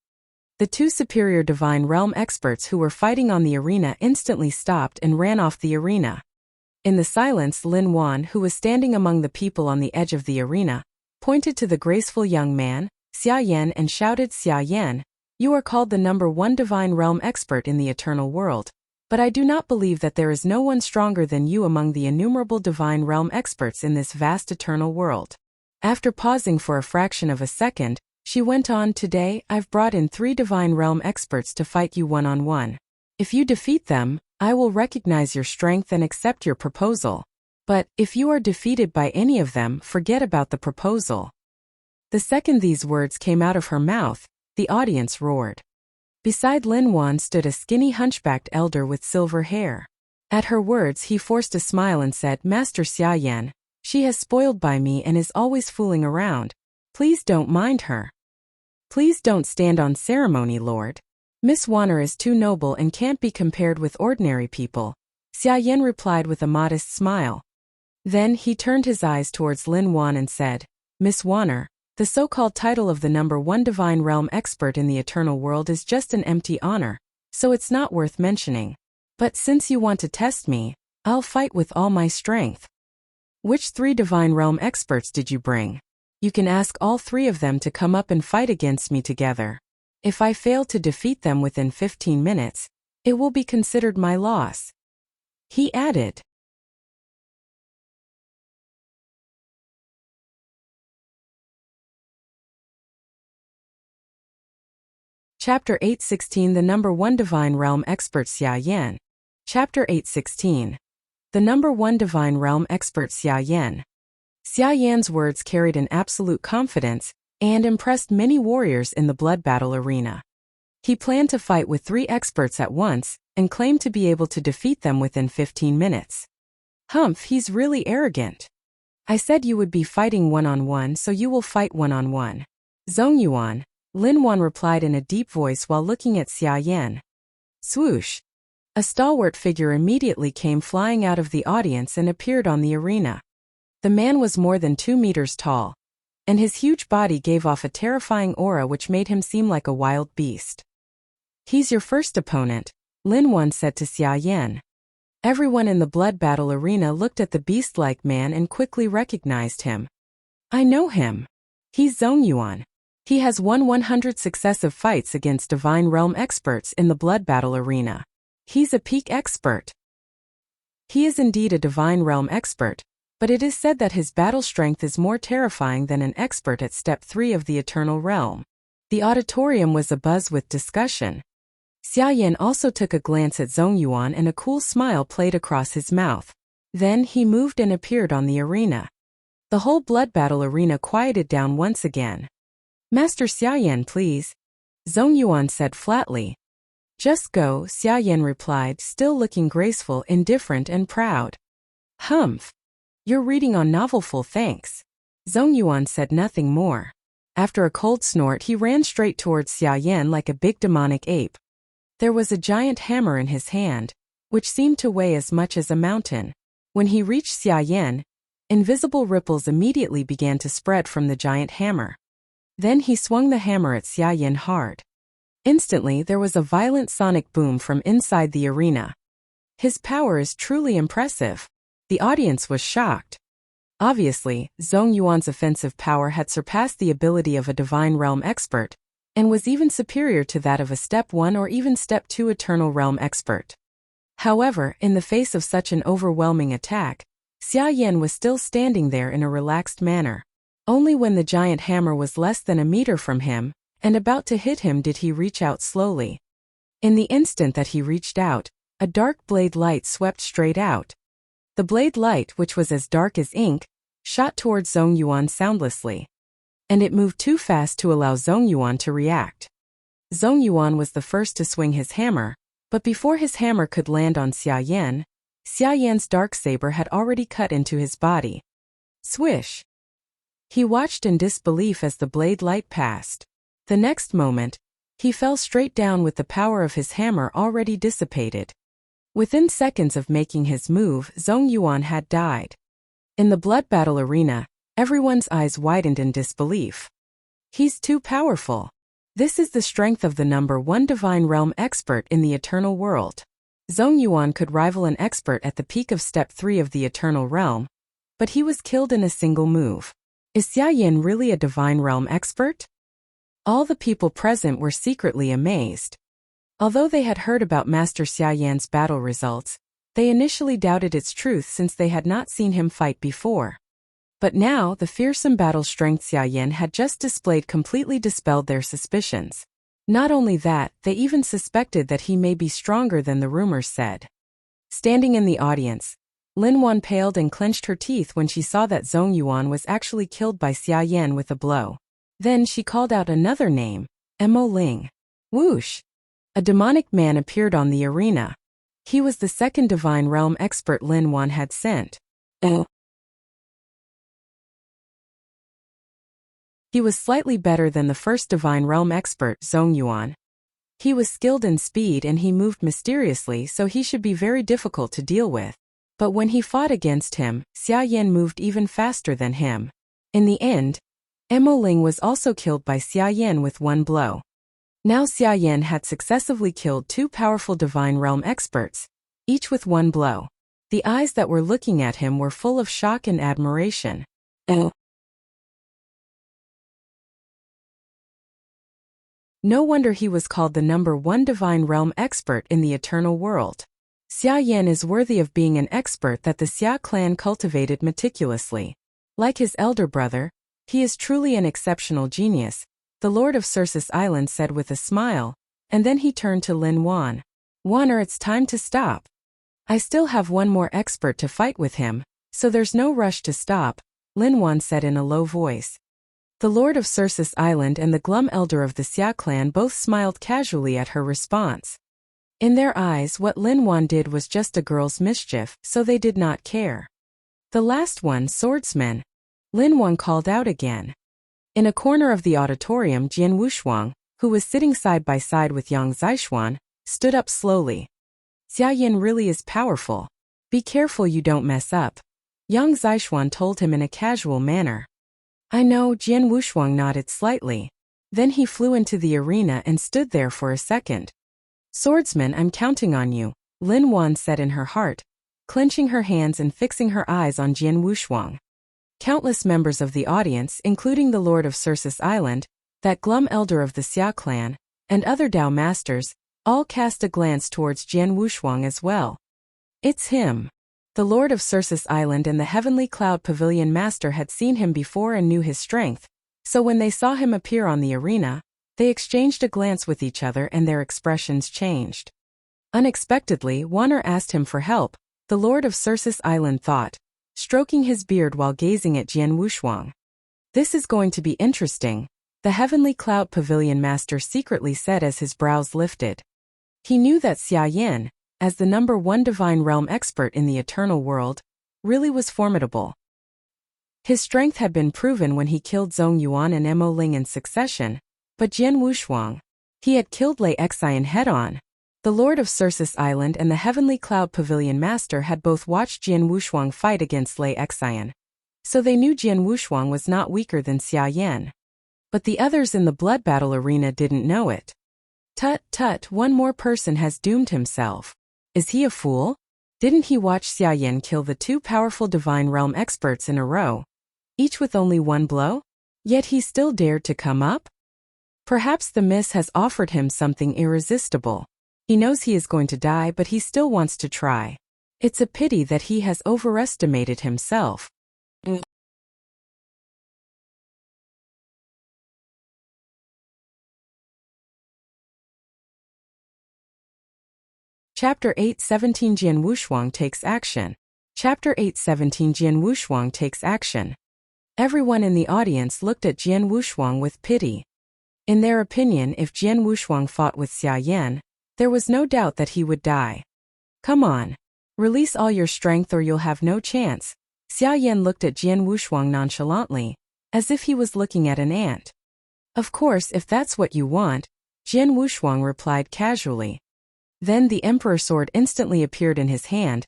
The 2 superior Divine Realm experts who were fighting on the arena instantly stopped and ran off the arena. In the silence, Lin Wan, who was standing among the people on the edge of the arena, pointed to the graceful young man, Xia Yan, and shouted, "Xia Yan, you are called the #1 Divine Realm expert in the Eternal World, but I do not believe that there is no one stronger than you among the innumerable Divine Realm experts in this vast Eternal World." After pausing for a fraction of a second, she went on, "Today, I've brought in 3 Divine Realm experts to fight you one-on-one. If you defeat them, I will recognize your strength and accept your proposal. But, if you are defeated by any of them, forget about the proposal." The second these words came out of her mouth, the audience roared. Beside Lin Wan stood a skinny hunchbacked elder with silver hair. At her words he forced a smile and said, "Master Xia Yan, she has spoiled by me and is always fooling around. Please don't mind her." "Please don't stand on ceremony, Lord. Miss Wanner is too noble and can't be compared with ordinary people," Xia Yan replied with a modest smile. Then he turned his eyes towards Lin Wan and said, "Miss Wanner, the so-called title of the #1 Divine Realm expert in the Eternal World is just an empty honor, so it's not worth mentioning. But since you want to test me, I'll fight with all my strength." "Which 3 Divine Realm experts did you bring? You can ask all 3 of them to come up and fight against me together. If I fail to defeat them within 15 minutes, it will be considered my loss," he added. Chapter 816 The #1 Divine Realm Expert Xia Yan. Chapter 816. The #1 Divine Realm Expert Xia Yan. Xia Yan's words carried an absolute confidence and impressed many warriors in the blood battle arena. He planned to fight with 3 experts at once and claimed to be able to defeat them within 15 minutes. Humph, he's really arrogant. "I said you would be fighting one-on-one, so you will fight one-on-one. Zongyuan," Lin Wan replied in a deep voice while looking at Xia Yan. Swoosh! A stalwart figure immediately came flying out of the audience and appeared on the arena. The man was more than 2 meters tall, and his huge body gave off a terrifying aura which made him seem like a wild beast. "He's your first opponent," Lin Wan said to Xia Yan. Everyone in the blood battle arena looked at the beast-like man and quickly recognized him. "I know him. He's Zhong Yuan. He has won 100 successive fights against Divine Realm experts in the blood battle arena. He's a peak expert." He is indeed a Divine Realm expert, but it is said that his battle strength is more terrifying than an expert at Step 3 of the Eternal Realm. The auditorium was abuzz with discussion. Xia Yan also took a glance at Zhong Yuan and a cool smile played across his mouth. Then he moved and appeared on the arena. The whole blood battle arena quieted down once again. "Master Xia Yan, please," Zhong Yuan said flatly. "Just go," Xia Yan replied, still looking graceful, indifferent and proud. "Humph. You're reading on novelful, thanks." Zhong Yuan said nothing more. After a cold snort, he ran straight towards Xia Yan like a big demonic ape. There was a giant hammer in his hand, which seemed to weigh as much as a mountain. When he reached Xia Yan, invisible ripples immediately began to spread from the giant hammer. Then he swung the hammer at Xia Yan hard. Instantly, there was a violent sonic boom from inside the arena. "His power is truly impressive." The audience was shocked. Obviously, Zhong Yuan's offensive power had surpassed the ability of a Divine Realm expert, and was even superior to that of a Step 1 or even Step 2 Eternal Realm expert. However, in the face of such an overwhelming attack, Xia Yan was still standing there in a relaxed manner. Only when the giant hammer was less than a meter from him, and about to hit him, did he reach out slowly. In the instant that he reached out, a dark blade light swept straight out. The blade light, which was as dark as ink, shot towards Zhong Yuan soundlessly. And it moved too fast to allow Zhong Yuan to react. Zhong Yuan was the first to swing his hammer, but before his hammer could land on Xia Yan's dark saber had already cut into his body. Swish! He watched in disbelief as the blade light passed. The next moment, he fell straight down with the power of his hammer already dissipated. Within seconds of making his move, Zhong Yuan had died. In the blood battle arena, everyone's eyes widened in disbelief. He's too powerful. This is the strength of the number 1 Divine Realm expert in the Eternal World. Zhong Yuan could rival an expert at the peak of Step 3 of the Eternal Realm, but he was killed in a single move. Is Xia Yan really a Divine Realm expert? All the people present were secretly amazed. Although they had heard about Master Xia Yan's battle results, they initially doubted its truth since they had not seen him fight before. But now, the fearsome battle strength Xia Yan had just displayed completely dispelled their suspicions. Not only that, they even suspected that he may be stronger than the rumors said. Standing in the audience, Lin Wan paled and clenched her teeth when she saw that Zhong Yuan was actually killed by Xia Yan with a blow. Then she called out another name, Mo Ling. Whoosh! A demonic man appeared on the arena. He was the second Divine Realm expert Lin Wan had sent. He was slightly better than the first Divine Realm expert, Zhong Yuan. He was skilled in speed and he moved mysteriously, so he should be very difficult to deal with. But when he fought against him, Xia Yan moved even faster than him. In the end, Mo Ling was also killed by Xia Yan with one blow. Now Xia Yan had successively killed 2 powerful Divine Realm experts, each with one blow. The eyes that were looking at him were full of shock and admiration. No wonder he was called the number 1 Divine Realm expert in the Eternal World. Xia Yan is worthy of being an expert that the Xia clan cultivated meticulously. Like his elder brother, he is truly an exceptional genius, the Lord of Circe's Island said with a smile, and then he turned to Lin Wan. "Wan, it's time to stop. I still have one more expert to fight with him, so there's no rush to stop," Lin Wan said in a low voice. The Lord of Circe's Island and the glum elder of the Xia clan both smiled casually at her response. In their eyes, what Lin Wan did was just a girl's mischief, so they did not care. "The last one, Swordsman," Lin Wan called out again. In a corner of the auditorium, Jian Wushuang, who was sitting side by side with Yang Zixuan, stood up slowly. "Xia Yan really is powerful. Be careful you don't mess up," Yang Zixuan told him in a casual manner. I know, Jian Wushuang nodded slightly. Then he flew into the arena and stood there for a second. Swordsman, I'm counting on you, Lin Wan said in her heart, clenching her hands and fixing her eyes on Jian Wushuang. Countless members of the audience, including the Lord of Circus Island, that glum elder of the Xia clan, and other Dao masters, all cast a glance towards Jian Wushuang as well. It's him. The Lord of Circus Island and the Heavenly Cloud Pavilion Master had seen him before and knew his strength, so when they saw him appear on the arena, they exchanged a glance with each other and their expressions changed. Unexpectedly, Wanner asked him for help, the Lord of Circus Island thought, stroking his beard while gazing at Jian Wushuang. This is going to be interesting, the Heavenly Cloud Pavilion Master secretly said as his brows lifted. He knew that Xia Yan, as the #1 Divine Realm expert in the Eternal World, really was formidable. His strength had been proven when he killed Zhong Yuan and Mo Ling in succession, but Jian Wushuang, he had killed Lei Xian head-on. The Lord of Circus Island and the Heavenly Cloud Pavilion Master had both watched Jian Wushuang fight against Lei Xian, so they knew Jian Wushuang was not weaker than Xia Yan. But the others in the blood battle arena didn't know it. Tut tut, one more person has doomed himself. Is he a fool? Didn't he watch Xia Yan kill the 2 powerful Divine Realm experts in a row, each with only 1 blow? Yet he still dared to come up? Perhaps the miss has offered him something irresistible. He knows he is going to die, but he still wants to try. It's a pity that he has overestimated himself. Chapter 8:17 Jian Wushuang takes action. Chapter 8:17 Jian Wushuang takes action. Everyone in the audience looked at Jian Wushuang with pity. In their opinion, if Jian Wushuang fought with Xia Yan, there was no doubt that he would die. Come on. Release all your strength or you'll have no chance. Xia Yan looked at Jian Wushuang nonchalantly, as if he was looking at an ant. Of course, if that's what you want, Jian Wushuang replied casually. Then the Emperor sword instantly appeared in his hand,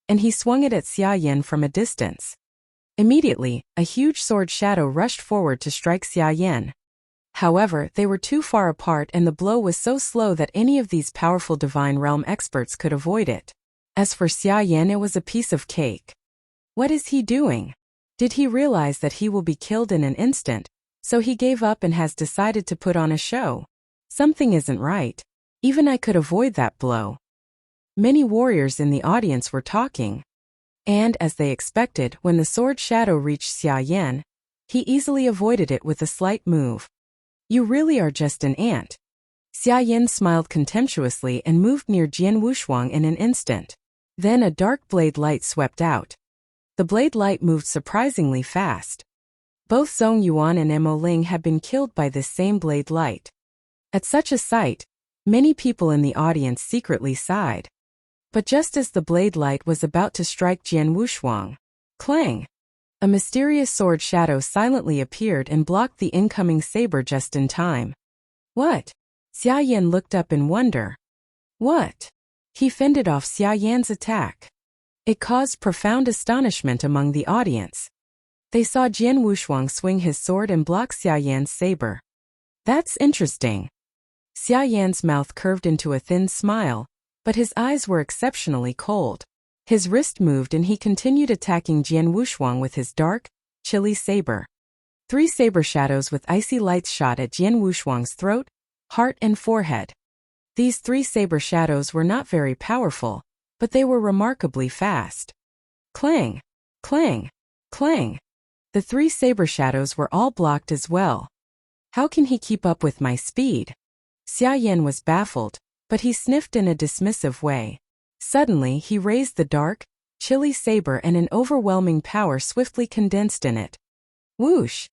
and he swung it at Xia Yan from a distance. Immediately, a huge sword shadow rushed forward to strike Xia Yan. However, they were too far apart and the blow was so slow that any of these powerful Divine Realm experts could avoid it. As for Xia Yan, it was a piece of cake. What is he doing? Did he realize that he will be killed in an instant, so he gave up and has decided to put on a show? Something isn't right. Even I could avoid that blow. Many warriors in the audience were talking. And, as they expected, when the sword shadow reached Xia Yan, he easily avoided it with a slight move. You really are just an ant. Xia Yan smiled contemptuously and moved near Jian Wushuang in an instant. Then a dark blade light swept out. The blade light moved surprisingly fast. Both Zhong Yuan and Mo Ling had been killed by this same blade light. At such a sight, many people in the audience secretly sighed. But just as the blade light was about to strike Jian Wushuang, clang! A mysterious sword shadow silently appeared and blocked the incoming saber just in time. What? Xia Yan looked up in wonder. What? He fended off Xia Yan's attack. It caused profound astonishment among the audience. They saw Jian Wushuang swing his sword and block Xia Yan's saber. That's interesting. Xia Yan's mouth curved into a thin smile, but his eyes were exceptionally cold. His wrist moved and he continued attacking Jian Wushuang with his dark, chilly saber. 3 saber shadows with icy lights shot at Jian Wushuang's throat, heart and forehead. These 3 saber shadows were not very powerful, but they were remarkably fast. Clang! Clang! Clang! The 3 saber shadows were all blocked as well. How can he keep up with my speed? Xia Yan was baffled, but he sniffed in a dismissive way. Suddenly he raised the dark, chilly saber and an overwhelming power swiftly condensed in it. Whoosh!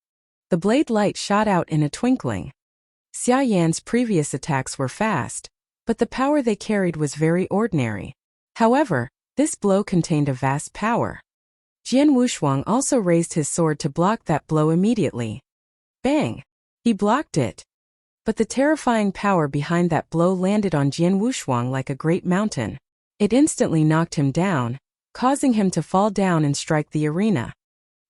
The blade light shot out in a twinkling. Xia Yan's previous attacks were fast, but the power they carried was very ordinary. However, this blow contained a vast power. Jian Wushuang also raised his sword to block that blow immediately. Bang! He blocked it. But the terrifying power behind that blow landed on Jian Wushuang like a great mountain. It instantly knocked him down, causing him to fall down and strike the arena.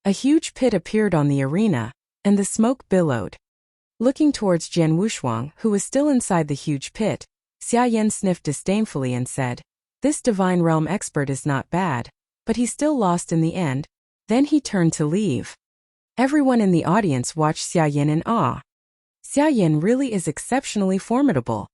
A huge pit appeared on the arena, and the smoke billowed. Looking towards Jian Wushuang, who was still inside the huge pit, Xia Yan sniffed disdainfully and said, "This divine realm expert is not bad, but he still lost in the end." Then he turned to leave. Everyone in the audience watched Xia Yan in awe. Xia Yan really is exceptionally formidable.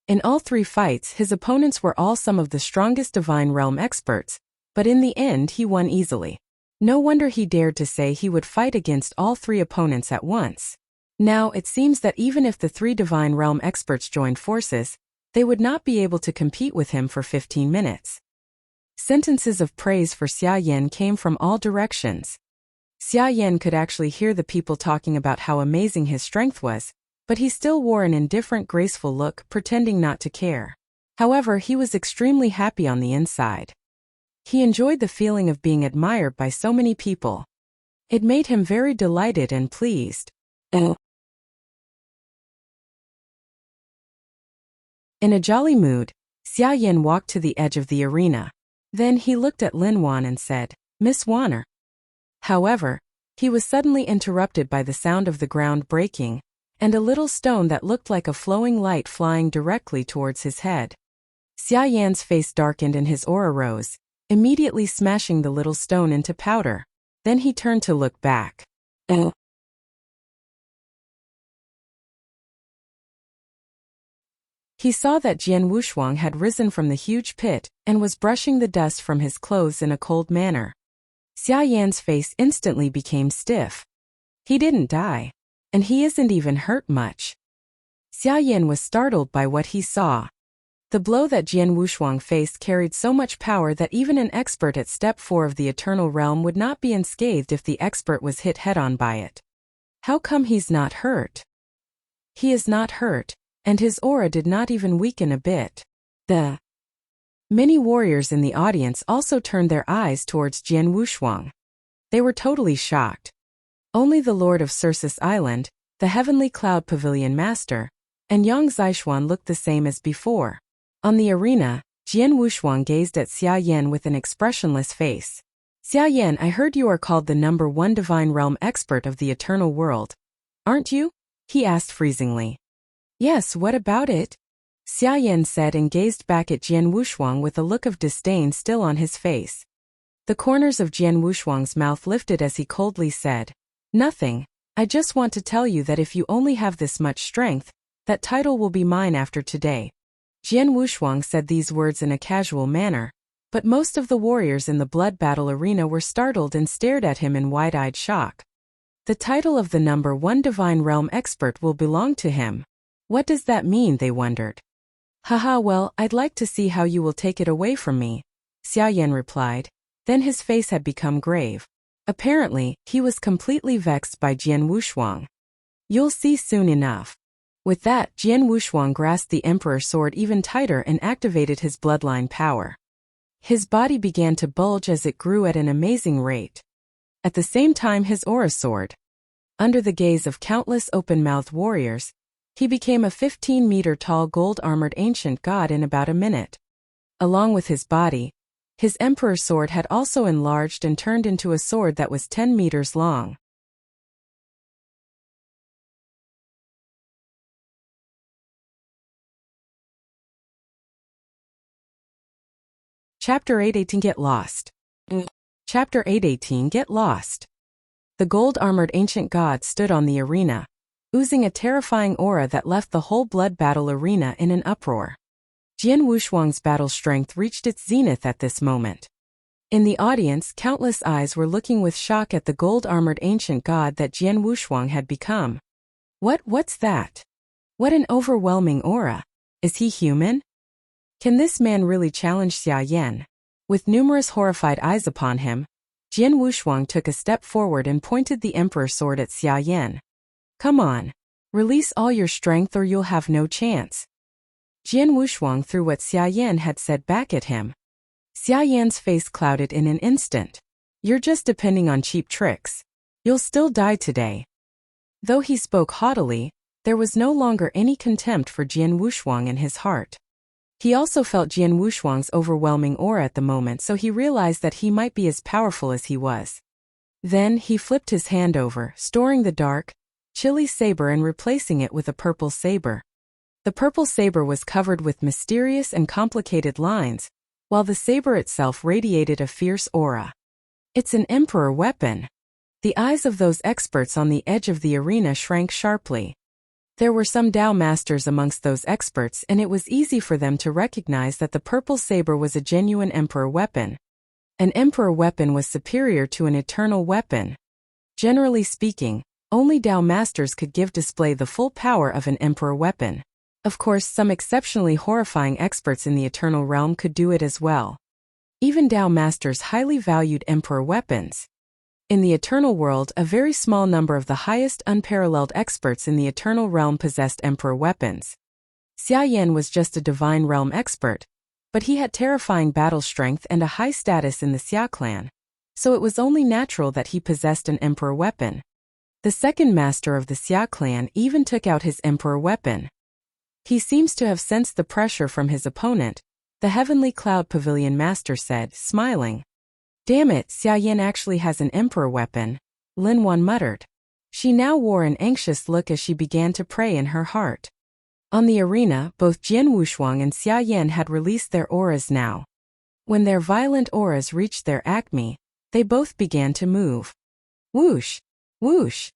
In all 3 fights, his opponents were all some of the strongest divine realm experts, but in the end he won easily. No wonder he dared to say he would fight against all 3 opponents at once. Now, it seems that even if the 3 divine realm experts joined forces, they would not be able to compete with him for 15 minutes. Sentences of praise for Xia Yan came from all directions. Xia Yan could actually hear the people talking about how amazing his strength was, but he still wore an indifferent, graceful look, pretending not to care. However, he was extremely happy on the inside. He enjoyed the feeling of being admired by so many people. It made him very delighted and pleased. In a jolly mood, Xia Yan walked to the edge of the arena. Then he looked at Lin Wan and said, "Miss Wanner." However, he was suddenly interrupted by the sound of the ground breaking, and a little stone that looked like a flowing light flying directly towards his head. Xia Yan's face darkened and his aura rose, immediately smashing the little stone into powder. Then he turned to look back. He saw that Jian Wushuang had risen from the huge pit and was brushing the dust from his clothes in a cold manner. Xia Yan's face instantly became stiff. He didn't die, and he isn't even hurt much. Xia Yan was startled by what he saw. The blow that Jian Wushuang faced carried so much power that even an expert at Step 4 of the Eternal Realm would not be unscathed if the expert was hit head-on by it. How come he's not hurt? He is not hurt, and his aura did not even weaken a bit. Many warriors in the audience also turned their eyes towards Jian Wushuang. They were totally shocked. Only the Lord of Circe's Island, the Heavenly Cloud Pavilion Master, and Yang Zixuan looked the same as before. On the arena, Jian Wushuang gazed at Xia Yan with an expressionless face. "Xia Yan, I heard you are called the #1 Divine Realm expert of the Eternal World. Aren't you?" he asked freezingly. "Yes, what about it?" Xia Yan said and gazed back at Jian Wushuang with a look of disdain still on his face. The corners of Jian Wushuang's mouth lifted as he coldly said, "Nothing. I just want to tell you that if you only have this much strength, that title will be mine after today." Jian Wushuang said these words in a casual manner, but most of the warriors in the blood battle arena were startled and stared at him in wide-eyed shock. The title of the #1 Divine Realm expert will belong to him. What does that mean, they wondered. "Haha, well, I'd like to see how you will take it away from me," Xia Yan replied. Then his face had become grave. Apparently, he was completely vexed by Jian Wushuang. "You'll see soon enough." With that, Jian Wushuang grasped the Emperor's sword even tighter and activated his bloodline power. His body began to bulge as it grew at an amazing rate. At the same time, his aura soared. Under the gaze of countless open-mouthed warriors, he became a 15-meter-tall gold-armored ancient god in about a minute. Along with his body, his Emperor's sword had also enlarged and turned into a sword that was 10 meters long. Chapter 818 Get Lost. Chapter 818 Get Lost. The gold-armored ancient god stood on the arena, oozing a terrifying aura that left the whole blood battle arena in an uproar. Jian Wushuang's battle strength reached its zenith at this moment. In the audience, countless eyes were looking with shock at the gold-armored ancient god that Jian Wushuang had become. What's that? What an overwhelming aura. Is he human? Can this man really challenge Xia Yan? With numerous horrified eyes upon him, Jian Wushuang took a step forward and pointed the Emperor's sword at Xia Yan. "Come on. Release all your strength or you'll have no chance." Jian Wushuang threw what Xia Yan had said back at him. Xia Yan's face clouded in an instant. "You're just depending on cheap tricks. You'll still die today." Though he spoke haughtily, there was no longer any contempt for Jian Wushuang in his heart. He also felt Jian Wushuang's overwhelming aura at the moment, so he realized that he might be as powerful as he was. Then he flipped his hand over, storing the dark, chilly saber and replacing it with a purple saber. The purple saber was covered with mysterious and complicated lines, while the saber itself radiated a fierce aura. It's an emperor weapon. The eyes of those experts on the edge of the arena shrank sharply. There were some Dao masters amongst those experts, and it was easy for them to recognize that the purple saber was a genuine emperor weapon. An emperor weapon was superior to an eternal weapon. Generally speaking, only Dao masters could display the full power of an emperor weapon. Of course, some exceptionally horrifying experts in the eternal realm could do it as well. Even Dao masters highly valued emperor weapons. In the eternal world, a very small number of the highest unparalleled experts in the eternal realm possessed emperor weapons. Xia Yan was just a divine realm expert, but he had terrifying battle strength and a high status in the Xia clan, so it was only natural that he possessed an emperor weapon. The second master of the Xia clan even took out his emperor weapon. He seems to have sensed the pressure from his opponent, the Heavenly Cloud Pavilion master said, smiling. Damn it, Xia Yan actually has an emperor weapon, Lin Wan muttered. She now wore an anxious look as she began to pray in her heart. On the arena, both Jian Wushuang and Xia Yan had released their auras now. When their violent auras reached their acme, they both began to move. Whoosh! Whoosh!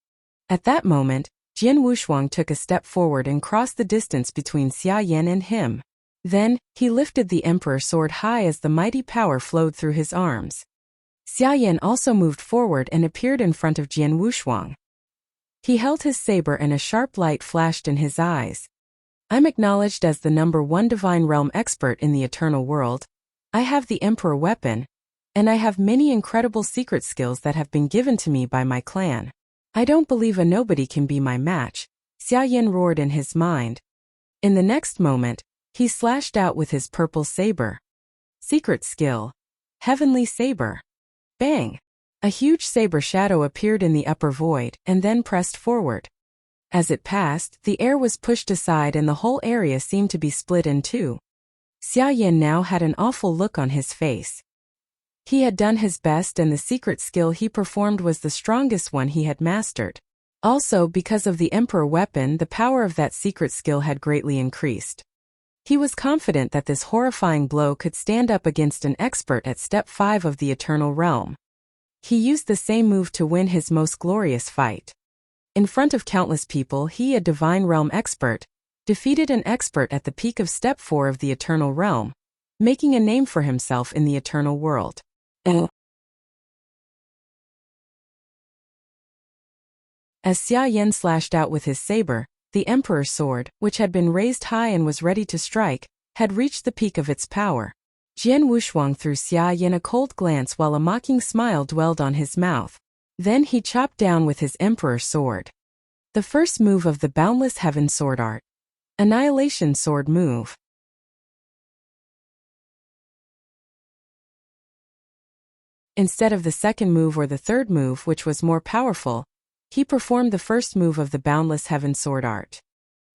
At that moment, Jian Wushuang took a step forward and crossed the distance between Xia Yan and him. Then, he lifted the emperor sword high as the mighty power flowed through his arms. Xia Yan also moved forward and appeared in front of Jian Wushuang. He held his saber and a sharp light flashed in his eyes. I'm acknowledged as the #1 divine realm expert in the eternal world. I have the emperor weapon, and I have many incredible secret skills that have been given to me by my clan. I don't believe a nobody can be my match, Xia Yan roared in his mind. In the next moment, he slashed out with his purple saber. Secret skill. Heavenly saber. Bang! A huge saber shadow appeared in the upper void and then pressed forward. As it passed, the air was pushed aside and the whole area seemed to be split in two. Xia Yan now had an awful look on his face. He had done his best and the secret skill he performed was the strongest one he had mastered. Also, because of the emperor weapon, the power of that secret skill had greatly increased. He was confident that this horrifying blow could stand up against an expert at step 5 of the eternal realm. He used the same move to win his most glorious fight. In front of countless people, he, a divine realm expert, defeated an expert at the peak of step 4 of the eternal realm, making a name for himself in the eternal world. As Xia Yan slashed out with his saber, the emperor's sword, which had been raised high and was ready to strike, had reached the peak of its power. Jian Wushuang threw Xia Yan a cold glance while a mocking smile dwelled on his mouth. Then he chopped down with his emperor's sword. The first move of the Boundless Heaven sword art. Annihilation sword move. Instead of the second move or the third move, which was more powerful, he performed the first move of the Boundless Heaven sword art.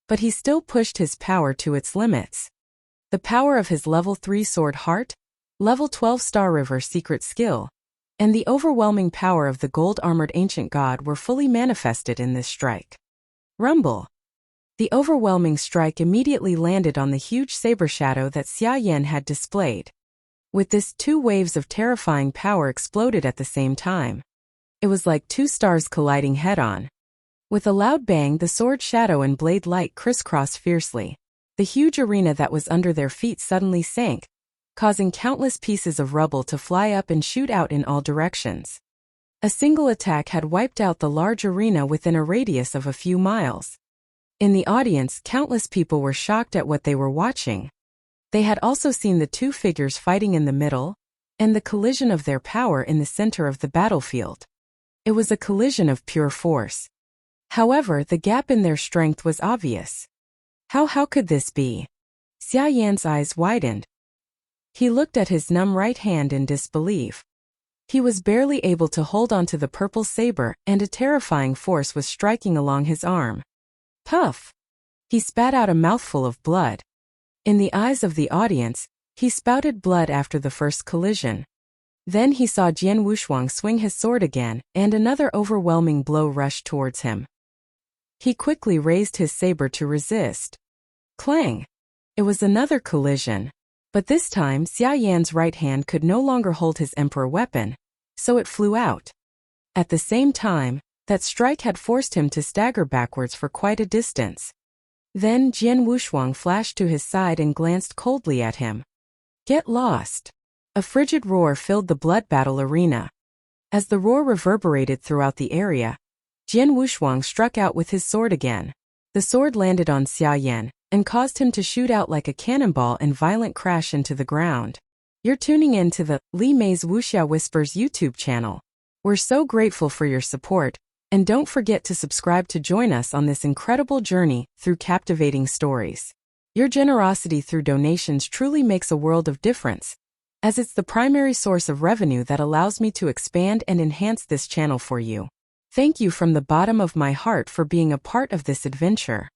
But he still pushed his power to its limits. The power of his level 3 sword heart, level 12 Star River secret skill, and the overwhelming power of the gold-armored ancient god were fully manifested in this strike. Rumble. The overwhelming strike immediately landed on the huge saber shadow that Xia Yan had displayed. With this, 2 waves of terrifying power exploded at the same time. It was like 2 stars colliding head-on. With a loud bang, the sword shadow and blade light crisscrossed fiercely. The huge arena that was under their feet suddenly sank, causing countless pieces of rubble to fly up and shoot out in all directions. A single attack had wiped out the large arena within a radius of a few miles. In the audience, countless people were shocked at what they were watching. They had also seen the 2 figures fighting in the middle, and the collision of their power in the center of the battlefield. It was a collision of pure force. However, the gap in their strength was obvious. How could this be? Xia Yan's eyes widened. He looked at his numb right hand in disbelief. He was barely able to hold onto the purple saber, and a terrifying force was striking along his arm. Puff! He spat out a mouthful of blood. In the eyes of the audience, he spouted blood after the first collision. Then he saw Jian Wushuang swing his sword again, and another overwhelming blow rushed towards him. He quickly raised his saber to resist. Clang! It was another collision. But this time Xia Yan's right hand could no longer hold his emperor weapon, so it flew out. At the same time, that strike had forced him to stagger backwards for quite a distance. Then Jian Wushuang flashed to his side and glanced coldly at him. Get lost! A frigid roar filled the blood battle arena. As the roar reverberated throughout the area, Jian Wushuang struck out with his sword again. The sword landed on Xia Yan and caused him to shoot out like a cannonball and violent crash into the ground. You're tuning in to the Li Mei's Wuxia Whispers YouTube channel. We're so grateful for your support, and don't forget to subscribe to join us on this incredible journey through captivating stories. Your generosity through donations truly makes a world of difference, as it's the primary source of revenue that allows me to expand and enhance this channel for you. Thank you from the bottom of my heart for being a part of this adventure.